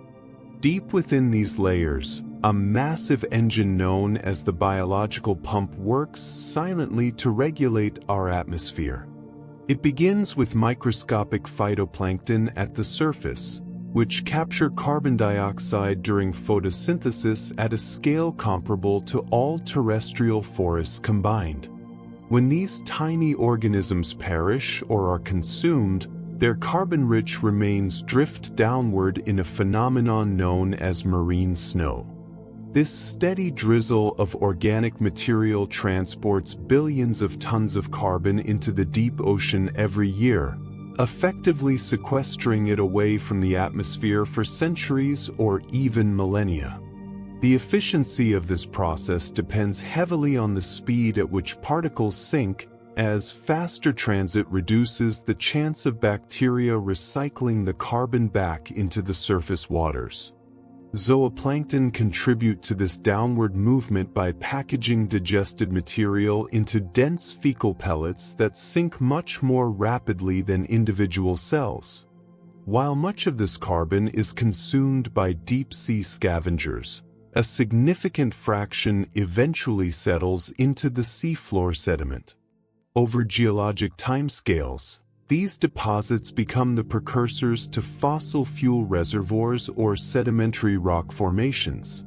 [SPEAKER 1] Deep within these layers, a massive engine known as the biological pump works silently to regulate our atmosphere. It begins with microscopic phytoplankton at the surface, which capture carbon dioxide during photosynthesis at a scale comparable to all terrestrial forests combined. When these tiny organisms perish or are consumed, their carbon-rich remains drift downward in a phenomenon known as marine snow. This steady drizzle of organic material transports billions of tons of carbon into the deep ocean every year, effectively sequestering it away from the atmosphere for centuries or even millennia. The efficiency of this process depends heavily on the speed at which particles sink, as faster transit reduces the chance of bacteria recycling the carbon back into the surface waters. Zooplankton contribute to this downward movement by packaging digested material into dense fecal pellets that sink much more rapidly than individual cells. While much of this carbon is consumed by deep-sea scavengers, a significant fraction eventually settles into the seafloor sediment. Over geologic timescales, these deposits become the precursors to fossil fuel reservoirs or sedimentary rock formations.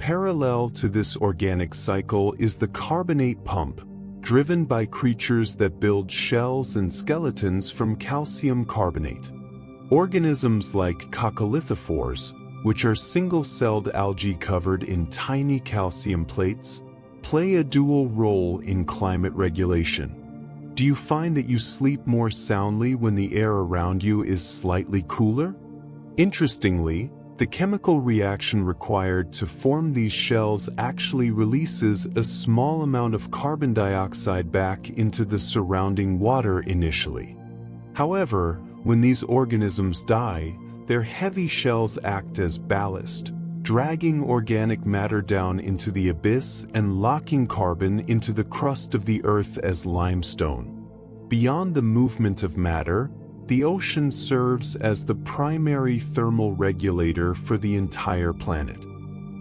[SPEAKER 1] Parallel to this organic cycle is the carbonate pump, driven by creatures that build shells and skeletons from calcium carbonate. Organisms like coccolithophores, which are single-celled algae covered in tiny calcium plates, play a dual role in climate regulation. Do you find that you sleep more soundly when the air around you is slightly cooler? Interestingly, the chemical reaction required to form these shells actually releases a small amount of carbon dioxide back into the surrounding water initially. However, when these organisms die, their heavy shells act as ballast, dragging organic matter down into the abyss and locking carbon into the crust of the earth as limestone. Beyond the movement of matter, the ocean serves as the primary thermal regulator for the entire planet.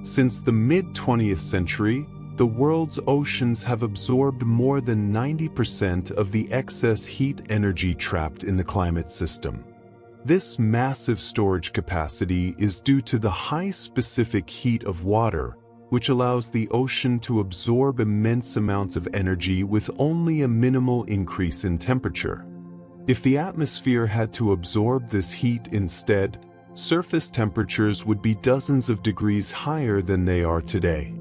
[SPEAKER 1] Since the mid-20th century, the world's oceans have absorbed more than 90% of the excess heat energy trapped in the climate system. This massive storage capacity is due to the high specific heat of water, which allows the ocean to absorb immense amounts of energy with only a minimal increase in temperature. If the atmosphere had to absorb this heat instead, surface temperatures would be dozens of degrees higher than they are today.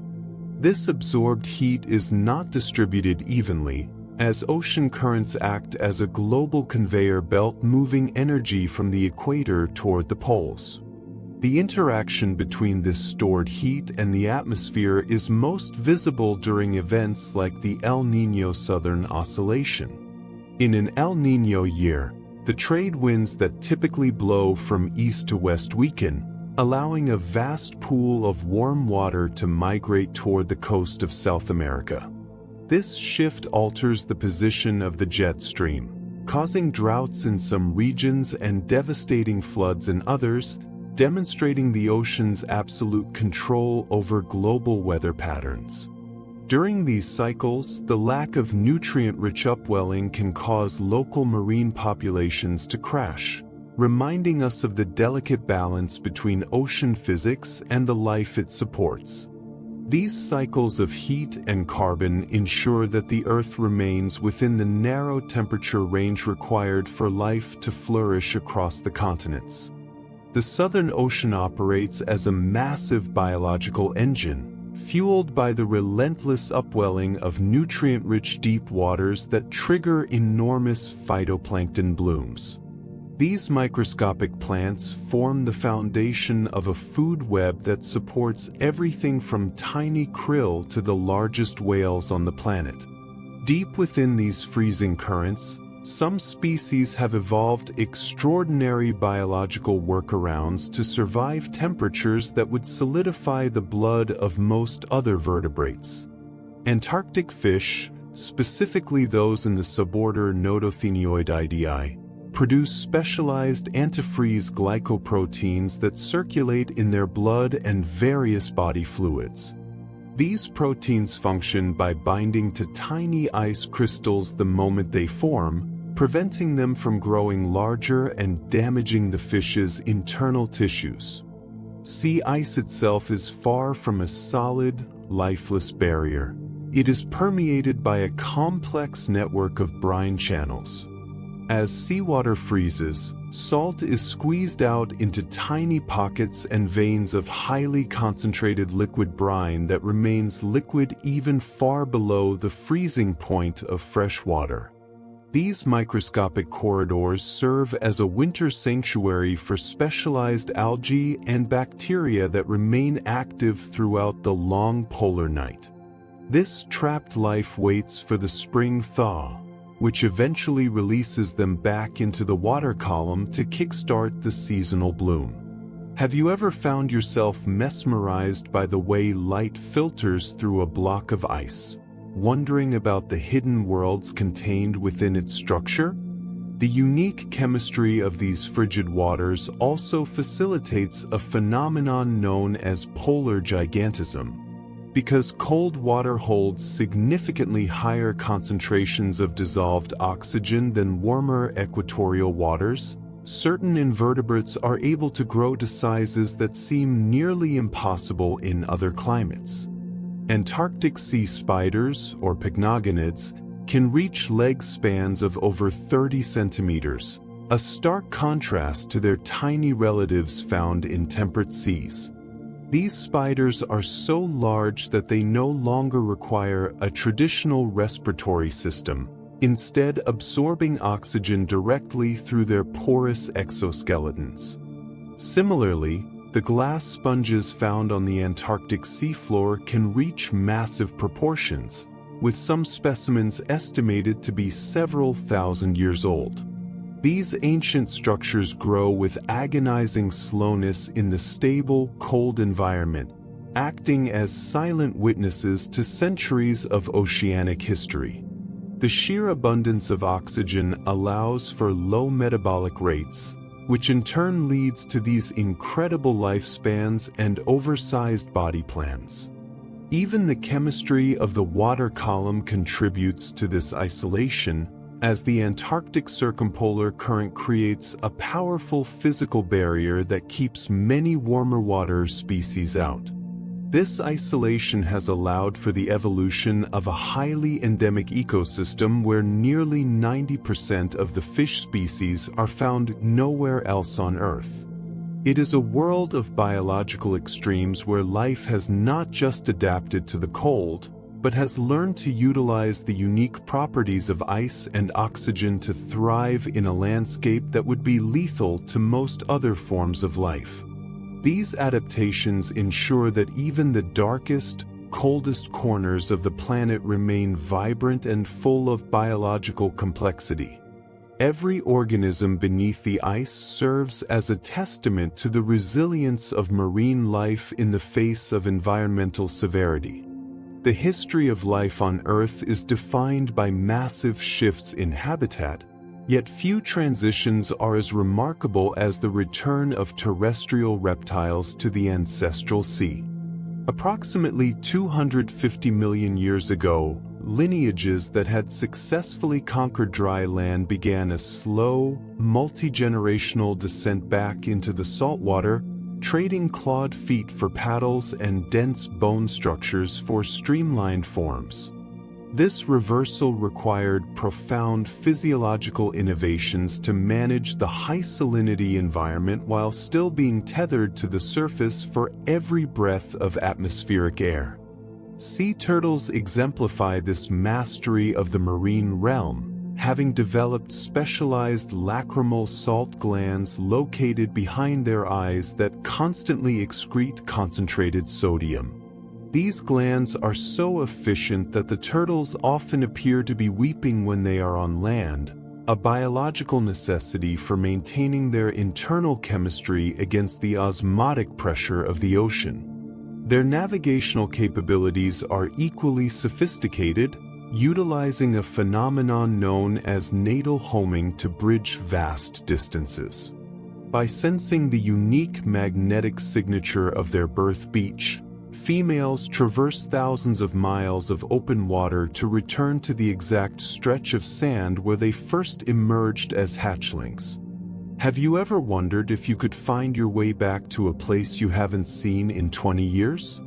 [SPEAKER 1] This absorbed heat is not distributed evenly, as ocean currents act as a global conveyor belt moving energy from the equator toward the poles. The interaction between this stored heat and the atmosphere is most visible during events like the El Niño Southern Oscillation. In an El Niño year, the trade winds that typically blow from east to west weaken, allowing a vast pool of warm water to migrate toward the coast of South America. This shift alters the position of the jet stream, causing droughts in some regions and devastating floods in others, demonstrating the ocean's absolute control over global weather patterns. During these cycles, the lack of nutrient-rich upwelling can cause local marine populations to crash, reminding us of the delicate balance between ocean physics and the life it supports. These cycles of heat and carbon ensure that the Earth remains within the narrow temperature range required for life to flourish across the continents. The Southern Ocean operates as a massive biological engine, fueled by the relentless upwelling of nutrient-rich deep waters that trigger enormous phytoplankton blooms. These microscopic plants form the foundation of a food web that supports everything from tiny krill to the largest whales on the planet. Deep within these freezing currents, some species have evolved extraordinary biological workarounds to survive temperatures that would solidify the blood of most other vertebrates. Antarctic fish, specifically those in the suborder Nodotheniidae, produce specialized antifreeze glycoproteins that circulate in their blood and various body fluids. These proteins function by binding to tiny ice crystals the moment they form, preventing them from growing larger and damaging the fish's internal tissues. Sea ice itself is far from a solid, lifeless barrier. It is permeated by a complex network of brine channels. As seawater freezes, salt is squeezed out into tiny pockets and veins of highly concentrated liquid brine that remains liquid even far below the freezing point of fresh water. These microscopic corridors serve as a winter sanctuary for specialized algae and bacteria that remain active throughout the long polar night. This trapped life waits for the spring thaw, which eventually releases them back into the water column to kickstart the seasonal bloom. Have you ever found yourself mesmerized by the way light filters through a block of ice, wondering about the hidden worlds contained within its structure? The unique chemistry of these frigid waters also facilitates a phenomenon known as polar gigantism. Because cold water holds significantly higher concentrations of dissolved oxygen than warmer equatorial waters, certain invertebrates are able to grow to sizes that seem nearly impossible in other climates. Antarctic sea spiders, or pycnogonids, can reach leg spans of over 30 centimeters, a stark contrast to their tiny relatives found in temperate seas. These spiders are so large that they no longer require a traditional respiratory system, instead absorbing oxygen directly through their porous exoskeletons. Similarly, the glass sponges found on the Antarctic seafloor can reach massive proportions, with some specimens estimated to be several thousand years old. These ancient structures grow with agonizing slowness in the stable, cold environment, acting as silent witnesses to centuries of oceanic history. The sheer abundance of oxygen allows for low metabolic rates, which in turn leads to these incredible lifespans and oversized body plans. Even the chemistry of the water column contributes to this isolation, as the Antarctic circumpolar current creates a powerful physical barrier that keeps many warmer water species out. This isolation has allowed for the evolution of a highly endemic ecosystem where nearly 90% of the fish species are found nowhere else on Earth. It is a world of biological extremes where life has not just adapted to the cold, but has learned to utilize the unique properties of ice and oxygen to thrive in a landscape that would be lethal to most other forms of life. These adaptations ensure that even the darkest, coldest corners of the planet remain vibrant and full of biological complexity. Every organism beneath the ice serves as a testament to the resilience of marine life in the face of environmental severity. The history of life on Earth is defined by massive shifts in habitat, yet few transitions are as remarkable as the return of terrestrial reptiles to the ancestral sea. Approximately 250 million years ago, lineages that had successfully conquered dry land began a slow, multi-generational descent back into the saltwater, trading clawed feet for paddles and dense bone structures for streamlined forms. This reversal required profound physiological innovations to manage the high salinity environment while still being tethered to the surface for every breath of atmospheric air. Sea turtles exemplify this mastery of the marine realm, having developed specialized lacrimal salt glands located behind their eyes that constantly excrete concentrated sodium. These glands are so efficient that the turtles often appear to be weeping when they are on land, a biological necessity for maintaining their internal chemistry against the osmotic pressure of the ocean. Their navigational capabilities are equally sophisticated, utilizing a phenomenon known as natal homing to bridge vast distances. By sensing the unique magnetic signature of their birth beach, females traverse thousands of miles of open water to return to the exact stretch of sand where they first emerged as hatchlings. Have you ever wondered if you could find your way back to a place you haven't seen in 20 years?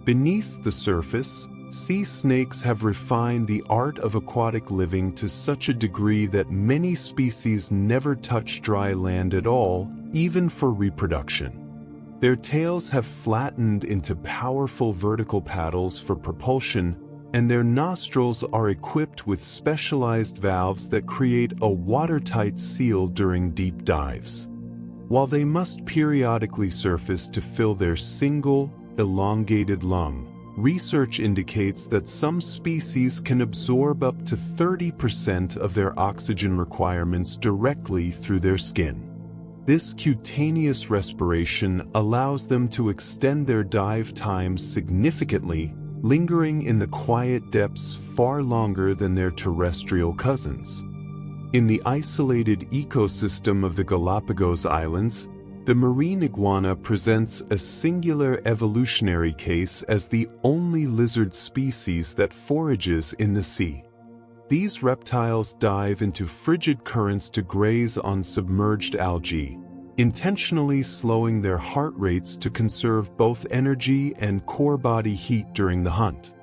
[SPEAKER 1] Beneath the surface, sea snakes have refined the art of aquatic living to such a degree that many species never touch dry land at all, even for reproduction. Their tails have flattened into powerful vertical paddles for propulsion, and their nostrils are equipped with specialized valves that create a watertight seal during deep dives. While they must periodically surface to fill their single, elongated lung, research indicates that some species can absorb up to 30% of their oxygen requirements directly through their skin. This cutaneous respiration allows them to extend their dive times significantly, lingering in the quiet depths far longer than their terrestrial cousins. In the isolated ecosystem of the Galapagos Islands, the marine iguana presents a singular evolutionary case as the only lizard species that forages in the sea. These reptiles dive into frigid currents to graze on submerged algae, intentionally slowing their heart rates to conserve both energy and core body heat during the hunt.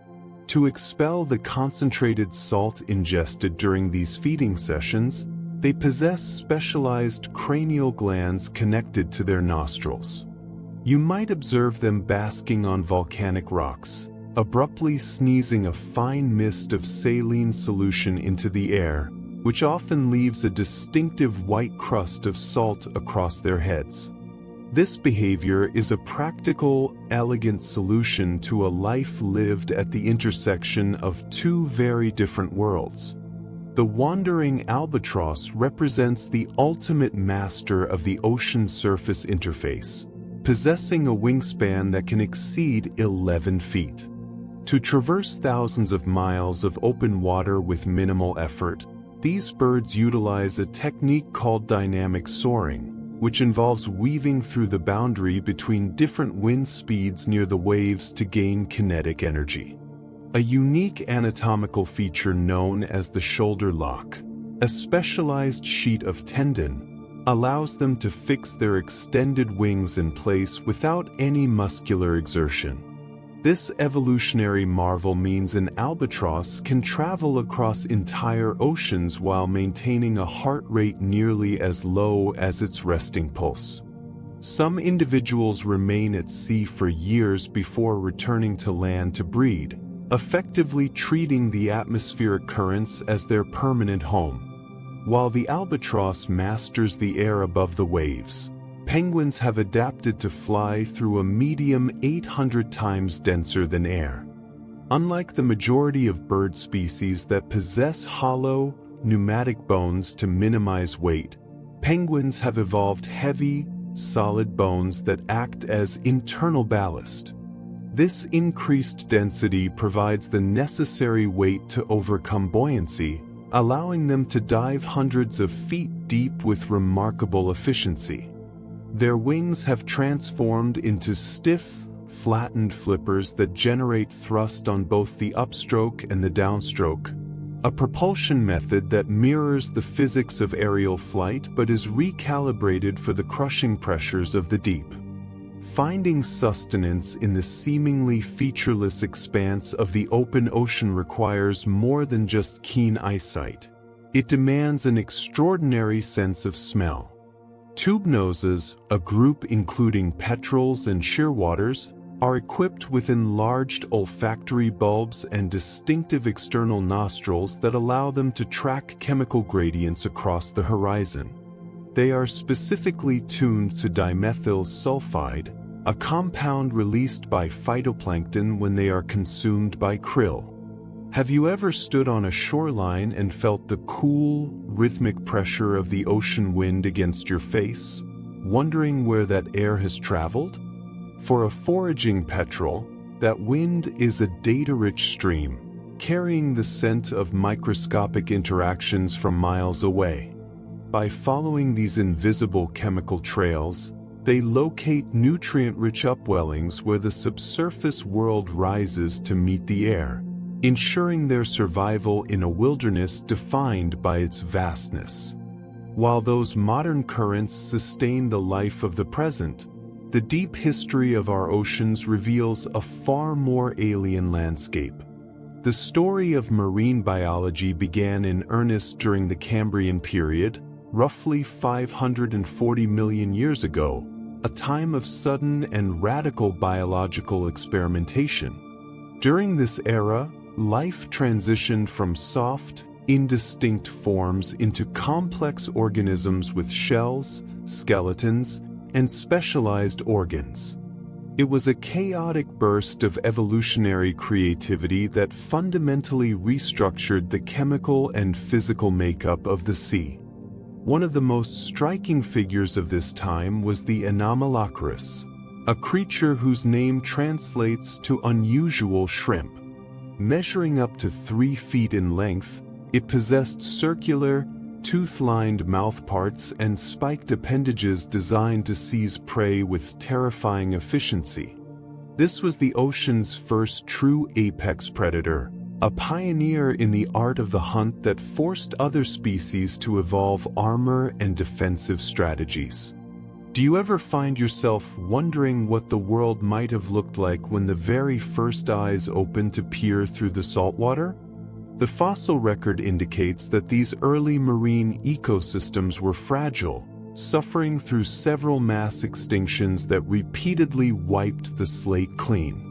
[SPEAKER 1] To expel the concentrated salt ingested during these feeding sessions, they possess specialized cranial glands connected to their nostrils. You might observe them basking on volcanic rocks, abruptly sneezing a fine mist of saline solution into the air, which often leaves a distinctive white crust of salt across their heads. This behavior is a practical, elegant solution to a life lived at the intersection of two very different worlds. The wandering albatross represents the ultimate master of the ocean surface interface, possessing a wingspan that can exceed 11 feet. To traverse thousands of miles of open water with minimal effort, these birds utilize a technique called dynamic soaring, which involves weaving through the boundary between different wind speeds near the waves to gain kinetic energy. A unique anatomical feature known as the shoulder lock, a specialized sheet of tendon, allows them to fix their extended wings in place without any muscular exertion. This evolutionary marvel means an albatross can travel across entire oceans while maintaining a heart rate nearly as low as its resting pulse. Some individuals remain at sea for years before returning to land to breed, effectively treating the atmospheric currents as their permanent home. While the albatross masters the air above the waves, penguins have adapted to fly through a medium 800 times denser than air. Unlike the majority of bird species that possess hollow, pneumatic bones to minimize weight, penguins have evolved heavy, solid bones that act as internal ballast. This increased density provides the necessary weight to overcome buoyancy, allowing them to dive hundreds of feet deep with remarkable efficiency. Their wings have transformed into stiff, flattened flippers that generate thrust on both the upstroke and the downstroke, a propulsion method that mirrors the physics of aerial flight but is recalibrated for the crushing pressures of the deep. Finding sustenance in the seemingly featureless expanse of the open ocean requires more than just keen eyesight. It demands an extraordinary sense of smell. Tube noses, a group including petrels and shearwaters, are equipped with enlarged olfactory bulbs and distinctive external nostrils that allow them to track chemical gradients across the horizon. They are specifically tuned to dimethyl sulfide, a compound released by phytoplankton when they are consumed by krill. Have you ever stood on a shoreline and felt the cool, rhythmic pressure of the ocean wind against your face, wondering where that air has traveled? For a foraging petrel, that wind is a data-rich stream, carrying the scent of microscopic interactions from miles away. By following these invisible chemical trails, they locate nutrient-rich upwellings where the subsurface world rises to meet the air, ensuring their survival in a wilderness defined by its vastness. While those modern currents sustain the life of the present, the deep history of our oceans reveals a far more alien landscape. The story of marine biology began in earnest during the Cambrian period, roughly 540 million years ago, a time of sudden and radical biological experimentation. During this era, life transitioned from soft, indistinct forms into complex organisms with shells, skeletons, and specialized organs. It was a chaotic burst of evolutionary creativity that fundamentally restructured the chemical and physical makeup of the sea. One of the most striking figures of this time was the Anomalocaris, a creature whose name translates to unusual shrimp. Measuring up to 3 feet in length, it possessed circular, tooth-lined mouthparts and spiked appendages designed to seize prey with terrifying efficiency. This was the ocean's first true apex predator, a pioneer in the art of the hunt that forced other species to evolve armor and defensive strategies. Do you ever find yourself wondering what the world might have looked like when the very first eyes opened to peer through the saltwater? The fossil record indicates that these early marine ecosystems were fragile, suffering through several mass extinctions that repeatedly wiped the slate clean.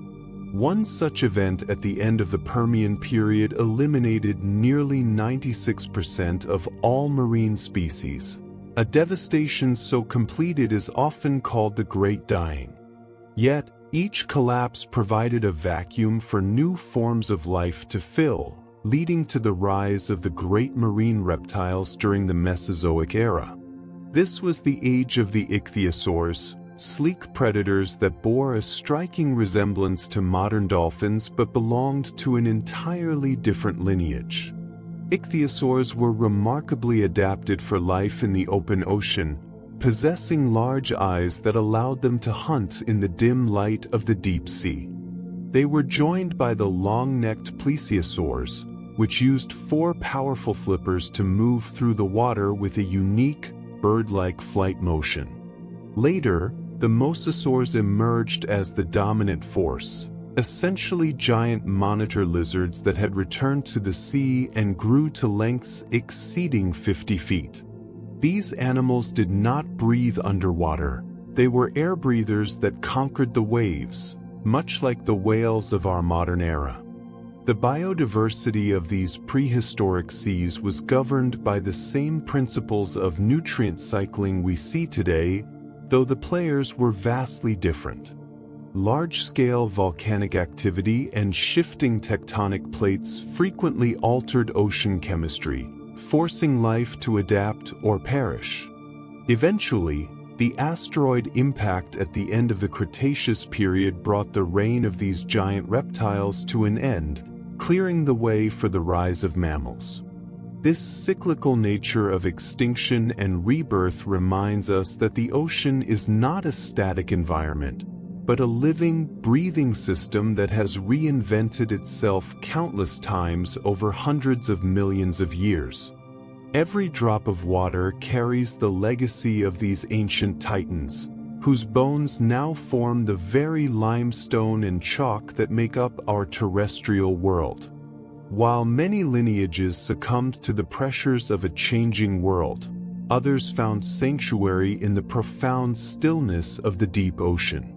[SPEAKER 1] One such event at the end of the Permian period eliminated nearly 96% of all marine species, a devastation so complete it is often called the Great Dying. Yet, each collapse provided a vacuum for new forms of life to fill, leading to the rise of the great marine reptiles during the Mesozoic era. This was the age of the ichthyosaurs, sleek predators that bore a striking resemblance to modern dolphins but belonged to an entirely different lineage. Ichthyosaurs were remarkably adapted for life in the open ocean, possessing large eyes that allowed them to hunt in the dim light of the deep sea. They were joined by the long-necked plesiosaurs, which used 4 powerful flippers to move through the water with a unique, bird-like flight motion. Later, the mosasaurs emerged as the dominant force, essentially giant monitor lizards that had returned to the sea and grew to lengths exceeding 50 feet. These animals did not breathe underwater. They were air breathers that conquered the waves, much like the whales of our modern era. The biodiversity of these prehistoric seas was governed by the same principles of nutrient cycling we see today, though the players were vastly different. Large-scale volcanic activity and shifting tectonic plates frequently altered ocean chemistry, forcing life to adapt or perish. Eventually, the asteroid impact at the end of the Cretaceous period brought the reign of these giant reptiles to an end, clearing the way for the rise of mammals. This cyclical nature of extinction and rebirth reminds us that the ocean is not a static environment, but a living, breathing system that has reinvented itself countless times over hundreds of millions of years. Every drop of water carries the legacy of these ancient titans, whose bones now form the very limestone and chalk that make up our terrestrial world. While many lineages succumbed to the pressures of a changing world, others found sanctuary in the profound stillness of the deep ocean.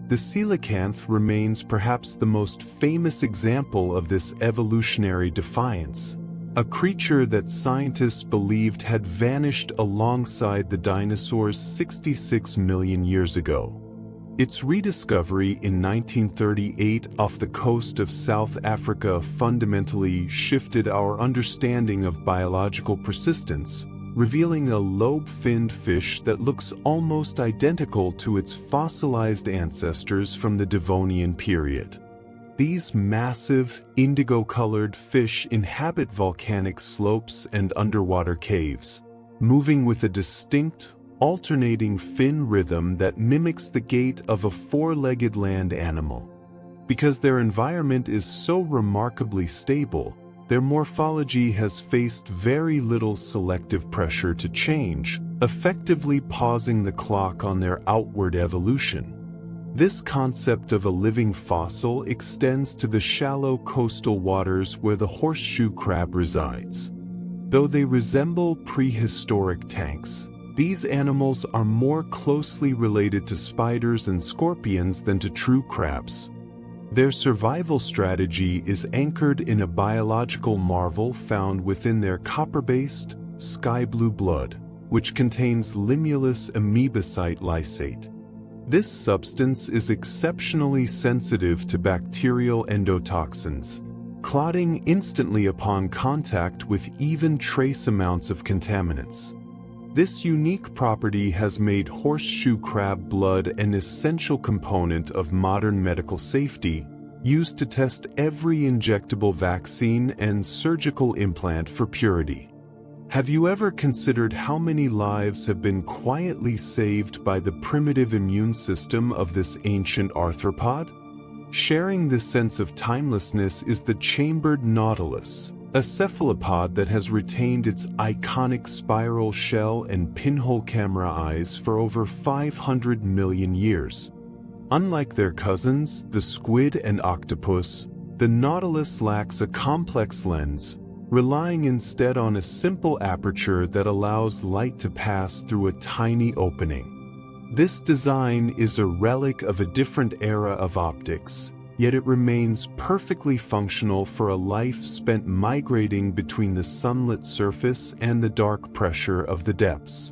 [SPEAKER 1] The coelacanth remains perhaps the most famous example of this evolutionary defiance, a creature that scientists believed had vanished alongside the dinosaurs 66 million years ago. Its rediscovery in 1938 off the coast of South Africa fundamentally shifted our understanding of biological persistence, revealing a lobe-finned fish that looks almost identical to its fossilized ancestors from the Devonian period. These massive, indigo-colored fish inhabit volcanic slopes and underwater caves, moving with a distinct, alternating fin rhythm that mimics the gait of a 4-legged land animal. Because their environment is so remarkably stable, their morphology has faced very little selective pressure to change, effectively pausing the clock on their outward evolution. This concept of a living fossil extends to the shallow coastal waters where the horseshoe crab resides. Though they resemble prehistoric tanks, these animals are more closely related to spiders and scorpions than to true crabs. Their survival strategy is anchored in a biological marvel found within their copper-based, sky-blue blood, which contains limulus amoebocyte lysate. This substance is exceptionally sensitive to bacterial endotoxins, clotting instantly upon contact with even trace amounts of contaminants. This unique property has made horseshoe crab blood an essential component of modern medical safety, used to test every injectable vaccine and surgical implant for purity. Have you ever considered how many lives have been quietly saved by the primitive immune system of this ancient arthropod? Sharing this sense of timelessness is the chambered nautilus, a cephalopod that has retained its iconic spiral shell and pinhole camera eyes for over 500 million years. Unlike their cousins, the squid and octopus, the nautilus lacks a complex lens, relying instead on a simple aperture that allows light to pass through a tiny opening. This design is a relic of a different era of optics, yet it remains perfectly functional for a life spent migrating between the sunlit surface and the dark pressure of the depths.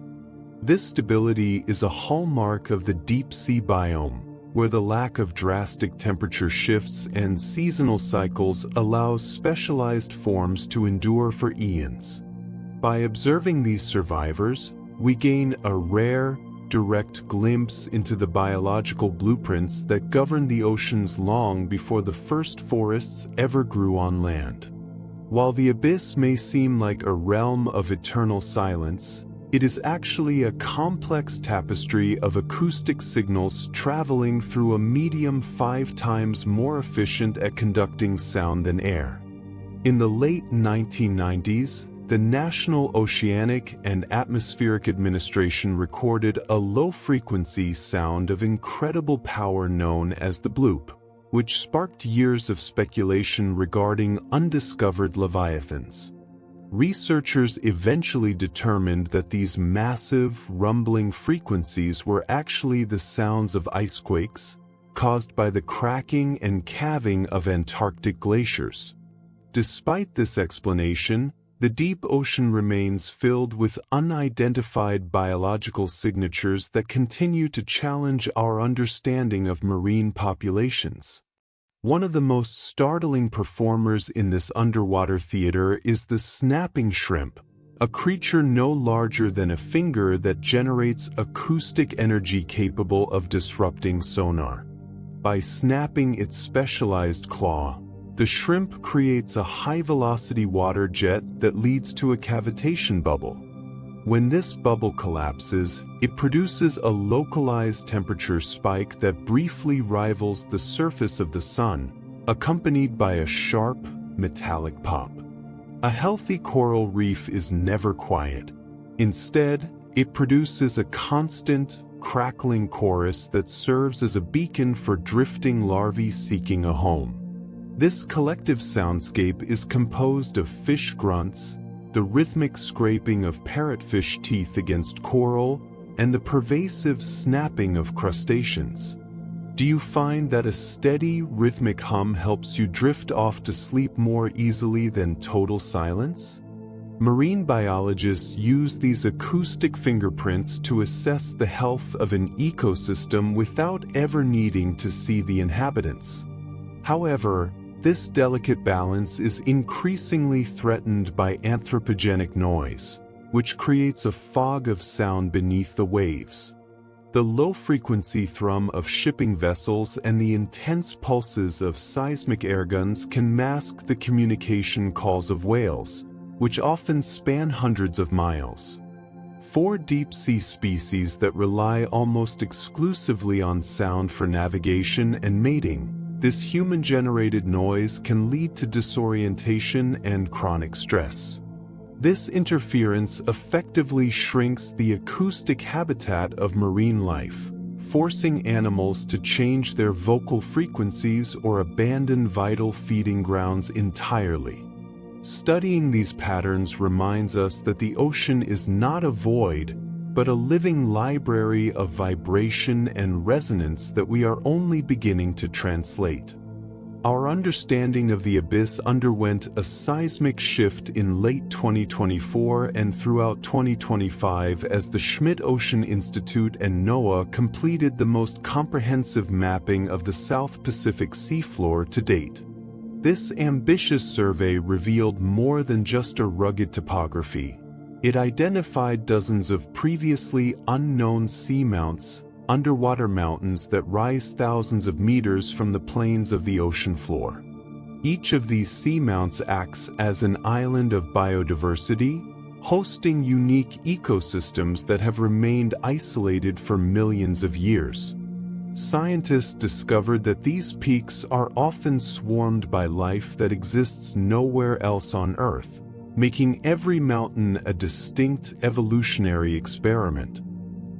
[SPEAKER 1] This stability is a hallmark of the deep-sea biome, where the lack of drastic temperature shifts and seasonal cycles allows specialized forms to endure for eons. By observing these survivors, we gain a rare, direct glimpse into the biological blueprints that govern the oceans long before the first forests ever grew on land. While the abyss may seem like a realm of eternal silence, it is actually a complex tapestry of acoustic signals traveling through a medium 5 times more efficient at conducting sound than air. In the late 1990s, the National Oceanic and Atmospheric Administration recorded a low-frequency sound of incredible power known as the bloop, which sparked years of speculation regarding undiscovered leviathans. Researchers eventually determined that these massive, rumbling frequencies were actually the sounds of icequakes, caused by the cracking and calving of Antarctic glaciers. Despite this explanation, the deep ocean remains filled with unidentified biological signatures that continue to challenge our understanding of marine populations. One of the most startling performers in this underwater theater is the snapping shrimp, a creature no larger than a finger that generates acoustic energy capable of disrupting sonar. By snapping its specialized claw, the shrimp creates a high-velocity water jet that leads to a cavitation bubble. When this bubble collapses, it produces a localized temperature spike that briefly rivals the surface of the sun, accompanied by a sharp, metallic pop. A healthy coral reef is never quiet. Instead, it produces a constant, crackling chorus that serves as a beacon for drifting larvae seeking a home. This collective soundscape is composed of fish grunts, the rhythmic scraping of parrotfish teeth against coral, and the pervasive snapping of crustaceans. Do you find that a steady, rhythmic hum helps you drift off to sleep more easily than total silence? Marine biologists use these acoustic fingerprints to assess the health of an ecosystem without ever needing to see the inhabitants. However, this delicate balance is increasingly threatened by anthropogenic noise, which creates a fog of sound beneath the waves. The low-frequency thrum of shipping vessels and the intense pulses of seismic airguns can mask the communication calls of whales, which often span hundreds of miles. For deep-sea species that rely almost exclusively on sound for navigation and mating, this human-generated noise can lead to disorientation and chronic stress. This interference effectively shrinks the acoustic habitat of marine life, forcing animals to change their vocal frequencies or abandon vital feeding grounds entirely. Studying these patterns reminds us that the ocean is not a void, but a living library of vibration and resonance that we are only beginning to translate. Our understanding of the abyss underwent a seismic shift in late 2024 and throughout 2025 as the Schmidt Ocean Institute and NOAA completed the most comprehensive mapping of the South Pacific seafloor to date. This ambitious survey revealed more than just a rugged topography. It identified dozens of previously unknown seamounts, underwater mountains that rise thousands of meters from the plains of the ocean floor. Each of these seamounts acts as an island of biodiversity, hosting unique ecosystems that have remained isolated for millions of years. Scientists discovered that these peaks are often swarmed by life that exists nowhere else on Earth, making every mountain a distinct evolutionary experiment.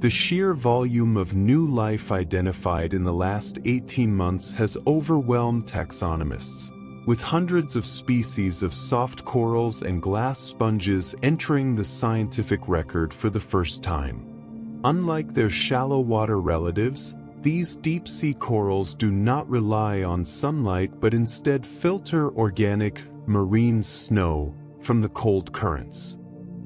[SPEAKER 1] The sheer volume of new life identified in the last 18 months has overwhelmed taxonomists, with hundreds of species of soft corals and glass sponges entering the scientific record for the first time. Unlike their shallow water relatives, these deep-sea corals do not rely on sunlight but instead filter organic, marine snow from the cold currents.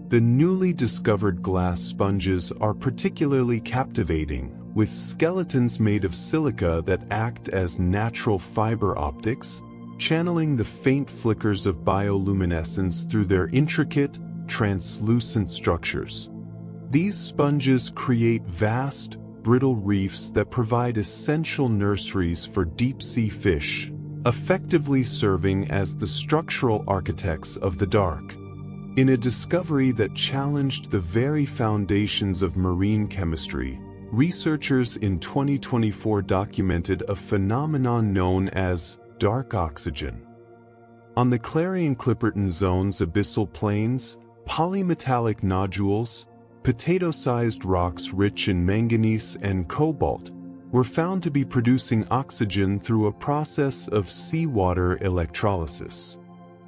[SPEAKER 1] The newly discovered glass sponges are particularly captivating, with skeletons made of silica that act as natural fiber optics, channeling the faint flickers of bioluminescence through their intricate, translucent structures. These sponges create vast, brittle reefs that provide essential nurseries for deep-sea fish, effectively serving as the structural architects of the dark. In a discovery that challenged the very foundations of marine chemistry, researchers in 2024 documented a phenomenon known as dark oxygen. On the Clarion-Clipperton Zone's abyssal plains, polymetallic nodules, potato-sized rocks rich in manganese and cobalt, were found to be producing oxygen through a process of seawater electrolysis.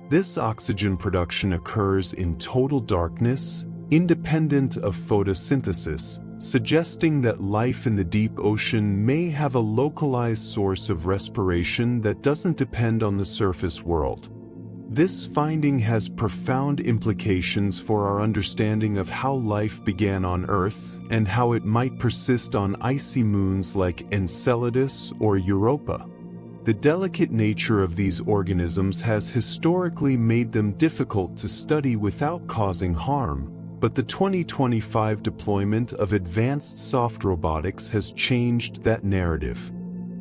[SPEAKER 1] This oxygen production occurs in total darkness, independent of photosynthesis, suggesting that life in the deep ocean may have a localized source of respiration that doesn't depend on the surface world. This finding has profound implications for our understanding of how life began on Earth and how it might persist on icy moons like Enceladus or Europa. The delicate nature of these organisms has historically made them difficult to study without causing harm, but the 2025 deployment of advanced soft robotics has changed that narrative.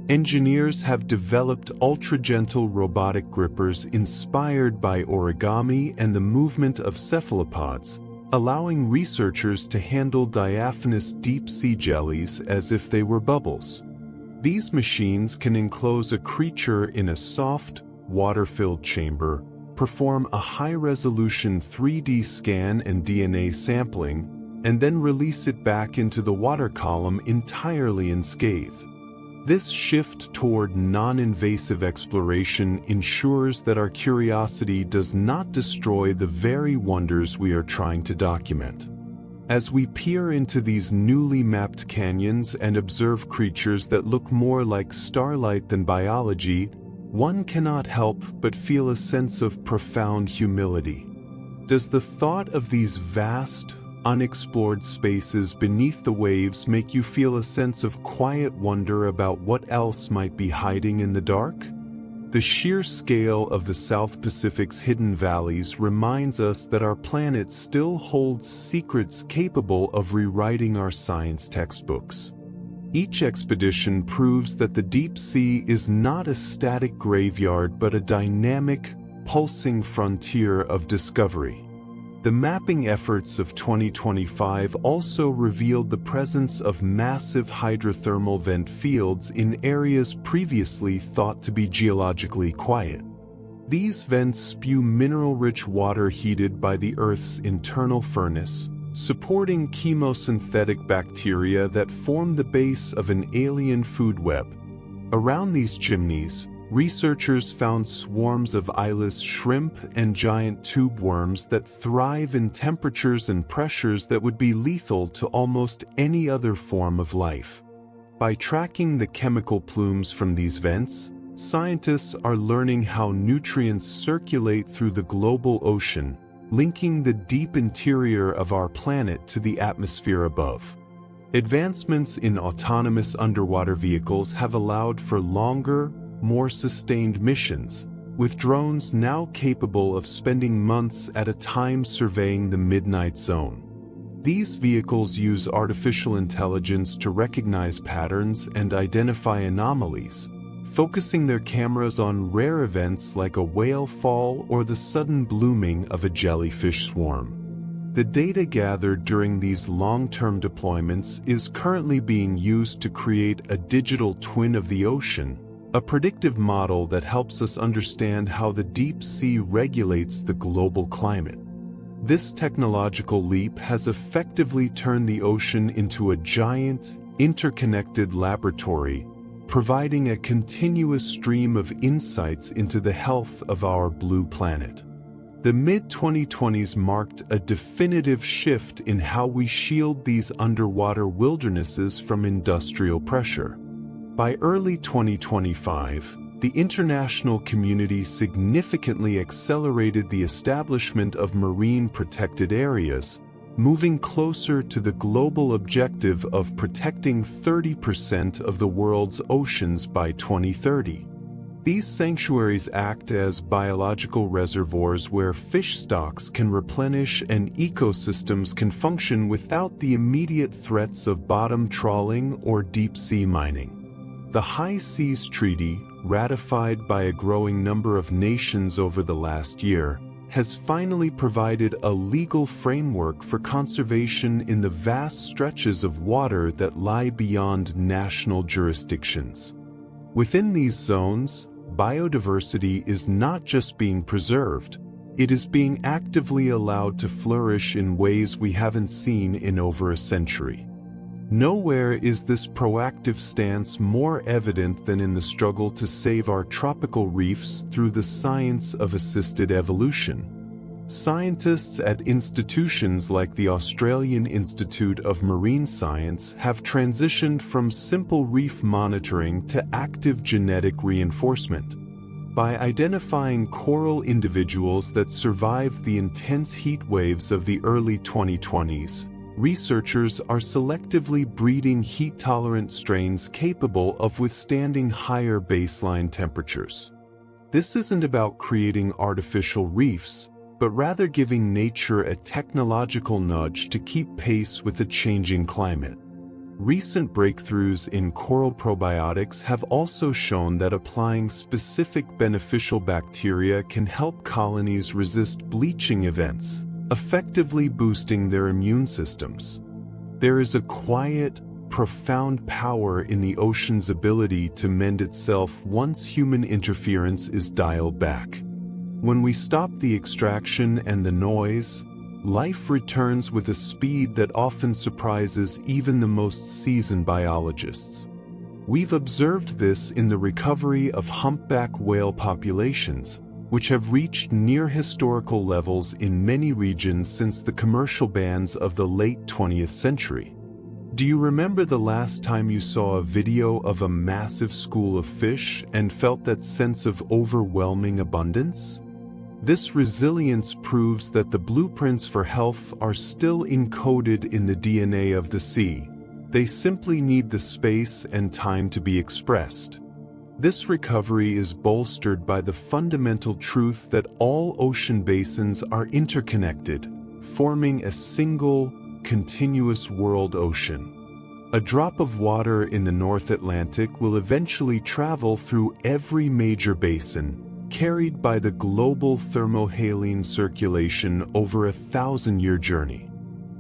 [SPEAKER 1] Engineers have developed ultra-gentle robotic grippers inspired by origami and the movement of cephalopods, allowing researchers to handle diaphanous deep-sea jellies as if they were bubbles. These machines can enclose a creature in a soft, water-filled chamber, perform a high-resolution 3D scan and DNA sampling, and then release it back into the water column entirely unscathed. This shift toward non-invasive exploration ensures that our curiosity does not destroy the very wonders we are trying to document. As we peer into these newly mapped canyons and observe creatures that look more like starlight than biology, one cannot help but feel a sense of profound humility. Does the thought of these vast, unexplored spaces beneath the waves make you feel a sense of quiet wonder about what else might be hiding in the dark? The sheer scale of the South Pacific's hidden valleys reminds us that our planet still holds secrets capable of rewriting our science textbooks. Each expedition proves that the deep sea is not a static graveyard but a dynamic, pulsing frontier of discovery. The mapping efforts of 2025 also revealed the presence of massive hydrothermal vent fields in areas previously thought to be geologically quiet. These vents spew mineral-rich water heated by the Earth's internal furnace, supporting chemosynthetic bacteria that form the base of an alien food web. Around these chimneys, researchers found swarms of eyeless shrimp and giant tube worms that thrive in temperatures and pressures that would be lethal to almost any other form of life. By tracking the chemical plumes from these vents, scientists are learning how nutrients circulate through the global ocean, linking the deep interior of our planet to the atmosphere above. Advancements in autonomous underwater vehicles have allowed for longer, more sustained missions, with drones now capable of spending months at a time surveying the midnight zone. These vehicles use artificial intelligence to recognize patterns and identify anomalies, focusing their cameras on rare events like a whale fall or the sudden blooming of a jellyfish swarm. The data gathered during these long-term deployments is currently being used to create a digital twin of the ocean, a predictive model that helps us understand how the deep sea regulates the global climate. This technological leap has effectively turned the ocean into a giant, interconnected laboratory, providing a continuous stream of insights into the health of our blue planet. The mid-2020s marked a definitive shift in how we shield these underwater wildernesses from industrial pressure. By early 2025, the international community significantly accelerated the establishment of marine protected areas, moving closer to the global objective of protecting 30% of the world's oceans by 2030. These sanctuaries act as biological reservoirs where fish stocks can replenish and ecosystems can function without the immediate threats of bottom trawling or deep-sea mining. The High Seas Treaty, ratified by a growing number of nations over the last year, has finally provided a legal framework for conservation in the vast stretches of water that lie beyond national jurisdictions. Within these zones, biodiversity is not just being preserved, it is being actively allowed to flourish in ways we haven't seen in over a century. Nowhere is this proactive stance more evident than in the struggle to save our tropical reefs through the science of assisted evolution. Scientists at institutions like the Australian Institute of Marine Science have transitioned from simple reef monitoring to active genetic reinforcement. By identifying coral individuals that survived the intense heat waves of the early 2020s, researchers are selectively breeding heat-tolerant strains capable of withstanding higher baseline temperatures. This isn't about creating artificial reefs, but rather giving nature a technological nudge to keep pace with the changing climate. Recent breakthroughs in coral probiotics have also shown that applying specific beneficial bacteria can help colonies resist bleaching events, effectively boosting their immune systems. There is a quiet, profound power in the ocean's ability to mend itself once human interference is dialed back. When we stop the extraction and the noise, life returns with a speed that often surprises even the most seasoned biologists. We've observed this in the recovery of humpback whale populations, which have reached near historical levels in many regions since the commercial bans of the late 20th century. Do you remember the last time you saw a video of a massive school of fish and felt that sense of overwhelming abundance? This resilience proves that the blueprints for health are still encoded in the DNA of the sea. They simply need the space and time to be expressed. This recovery is bolstered by the fundamental truth that all ocean basins are interconnected, forming a single, continuous world ocean. A drop of water in the North Atlantic will eventually travel through every major basin, carried by the global thermohaline circulation over a 1,000-year journey.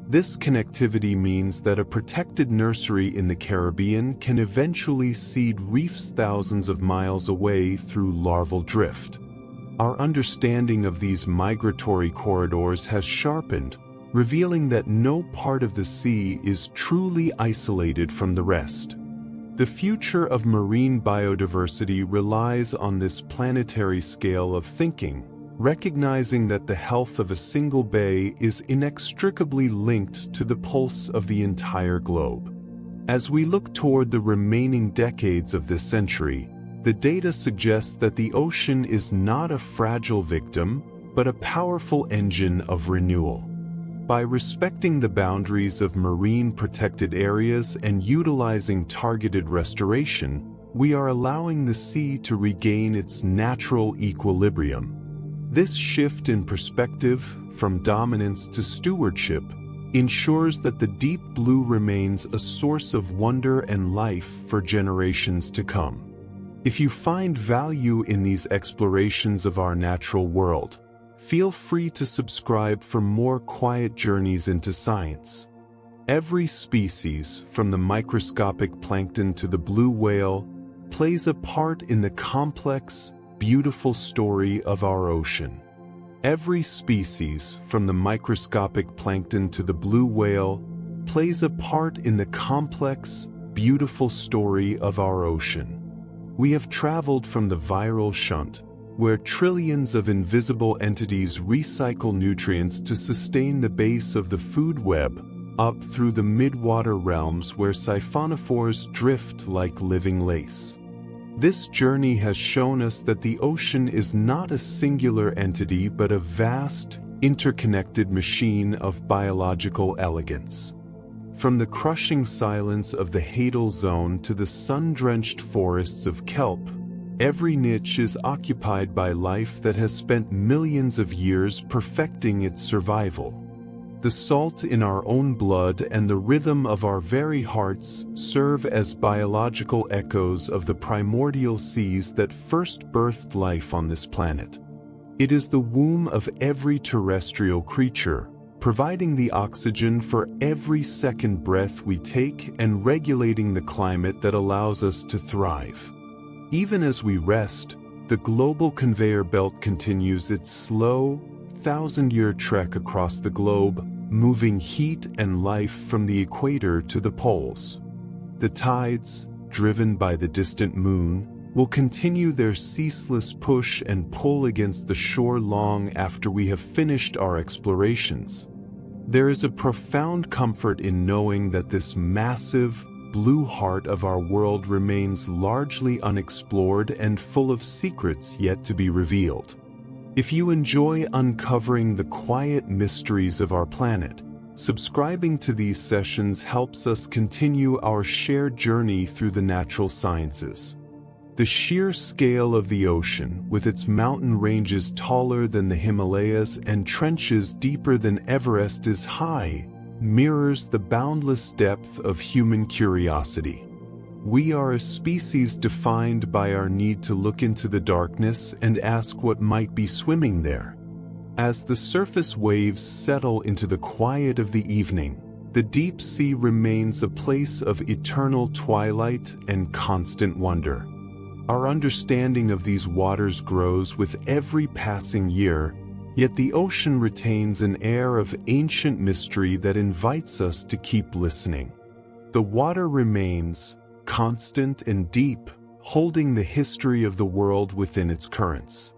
[SPEAKER 1] This connectivity means that a protected nursery in the Caribbean can eventually seed reefs thousands of miles away through larval drift. Our understanding of these migratory corridors has sharpened, revealing that no part of the sea is truly isolated from the rest. The future of marine biodiversity relies on this planetary scale of thinking, recognizing that the health of a single bay is inextricably linked to the pulse of the entire globe. As we look toward the remaining decades of this century, the data suggests that the ocean is not a fragile victim, but a powerful engine of renewal. By respecting the boundaries of marine protected areas and utilizing targeted restoration, we are allowing the sea to regain its natural equilibrium. This shift in perspective, from dominance to stewardship, ensures that the deep blue remains a source of wonder and life for generations to come. If you find value in these explorations of our natural world, Feel free to subscribe for more quiet journeys into science. Every species, from the microscopic plankton to the blue whale, plays a part in the complex, beautiful story of our ocean. Every species, from the microscopic plankton to the blue whale, plays a part in the complex, beautiful story of our ocean. We have traveled from the viral shunt, where trillions of invisible entities recycle nutrients to sustain the base of the food web, up through the mid-water realms where siphonophores drift like living lace. This journey has shown us that the ocean is not a singular entity but a vast, interconnected machine of biological elegance. From the crushing silence of the Hadal Zone to the sun-drenched forests of kelp, every niche is occupied by life that has spent millions of years perfecting its survival. The salt in our own blood and the rhythm of our very hearts serve as biological echoes of the primordial seas that first birthed life on this planet. It is the womb of every terrestrial creature, providing the oxygen for every second breath we take and regulating the climate that allows us to thrive. Even as we rest, the global conveyor belt continues its slow, thousand-year trek across the globe, moving heat and life from the equator to the poles. The tides, driven by the distant moon, will continue their ceaseless push and pull against the shore long after we have finished our explorations. There is a profound comfort in knowing that this massive, blue heart of our world remains largely unexplored and full of secrets yet to be revealed. If you enjoy uncovering the quiet mysteries of our planet, subscribing to these sessions helps us continue our shared journey through the natural sciences. The sheer scale of the ocean, with its mountain ranges taller than the Himalayas and trenches deeper than Everest is high, mirrors the boundless depth of human curiosity. We are a species defined by our need to look into the darkness and ask what might be swimming there. As the surface waves settle into the quiet of the evening, the deep sea remains a place of eternal twilight and constant wonder. Our understanding of these waters grows with every passing year, yet the ocean retains an air of ancient mystery that invites us to keep listening. The water remains, constant and deep, holding the history of the world within its currents.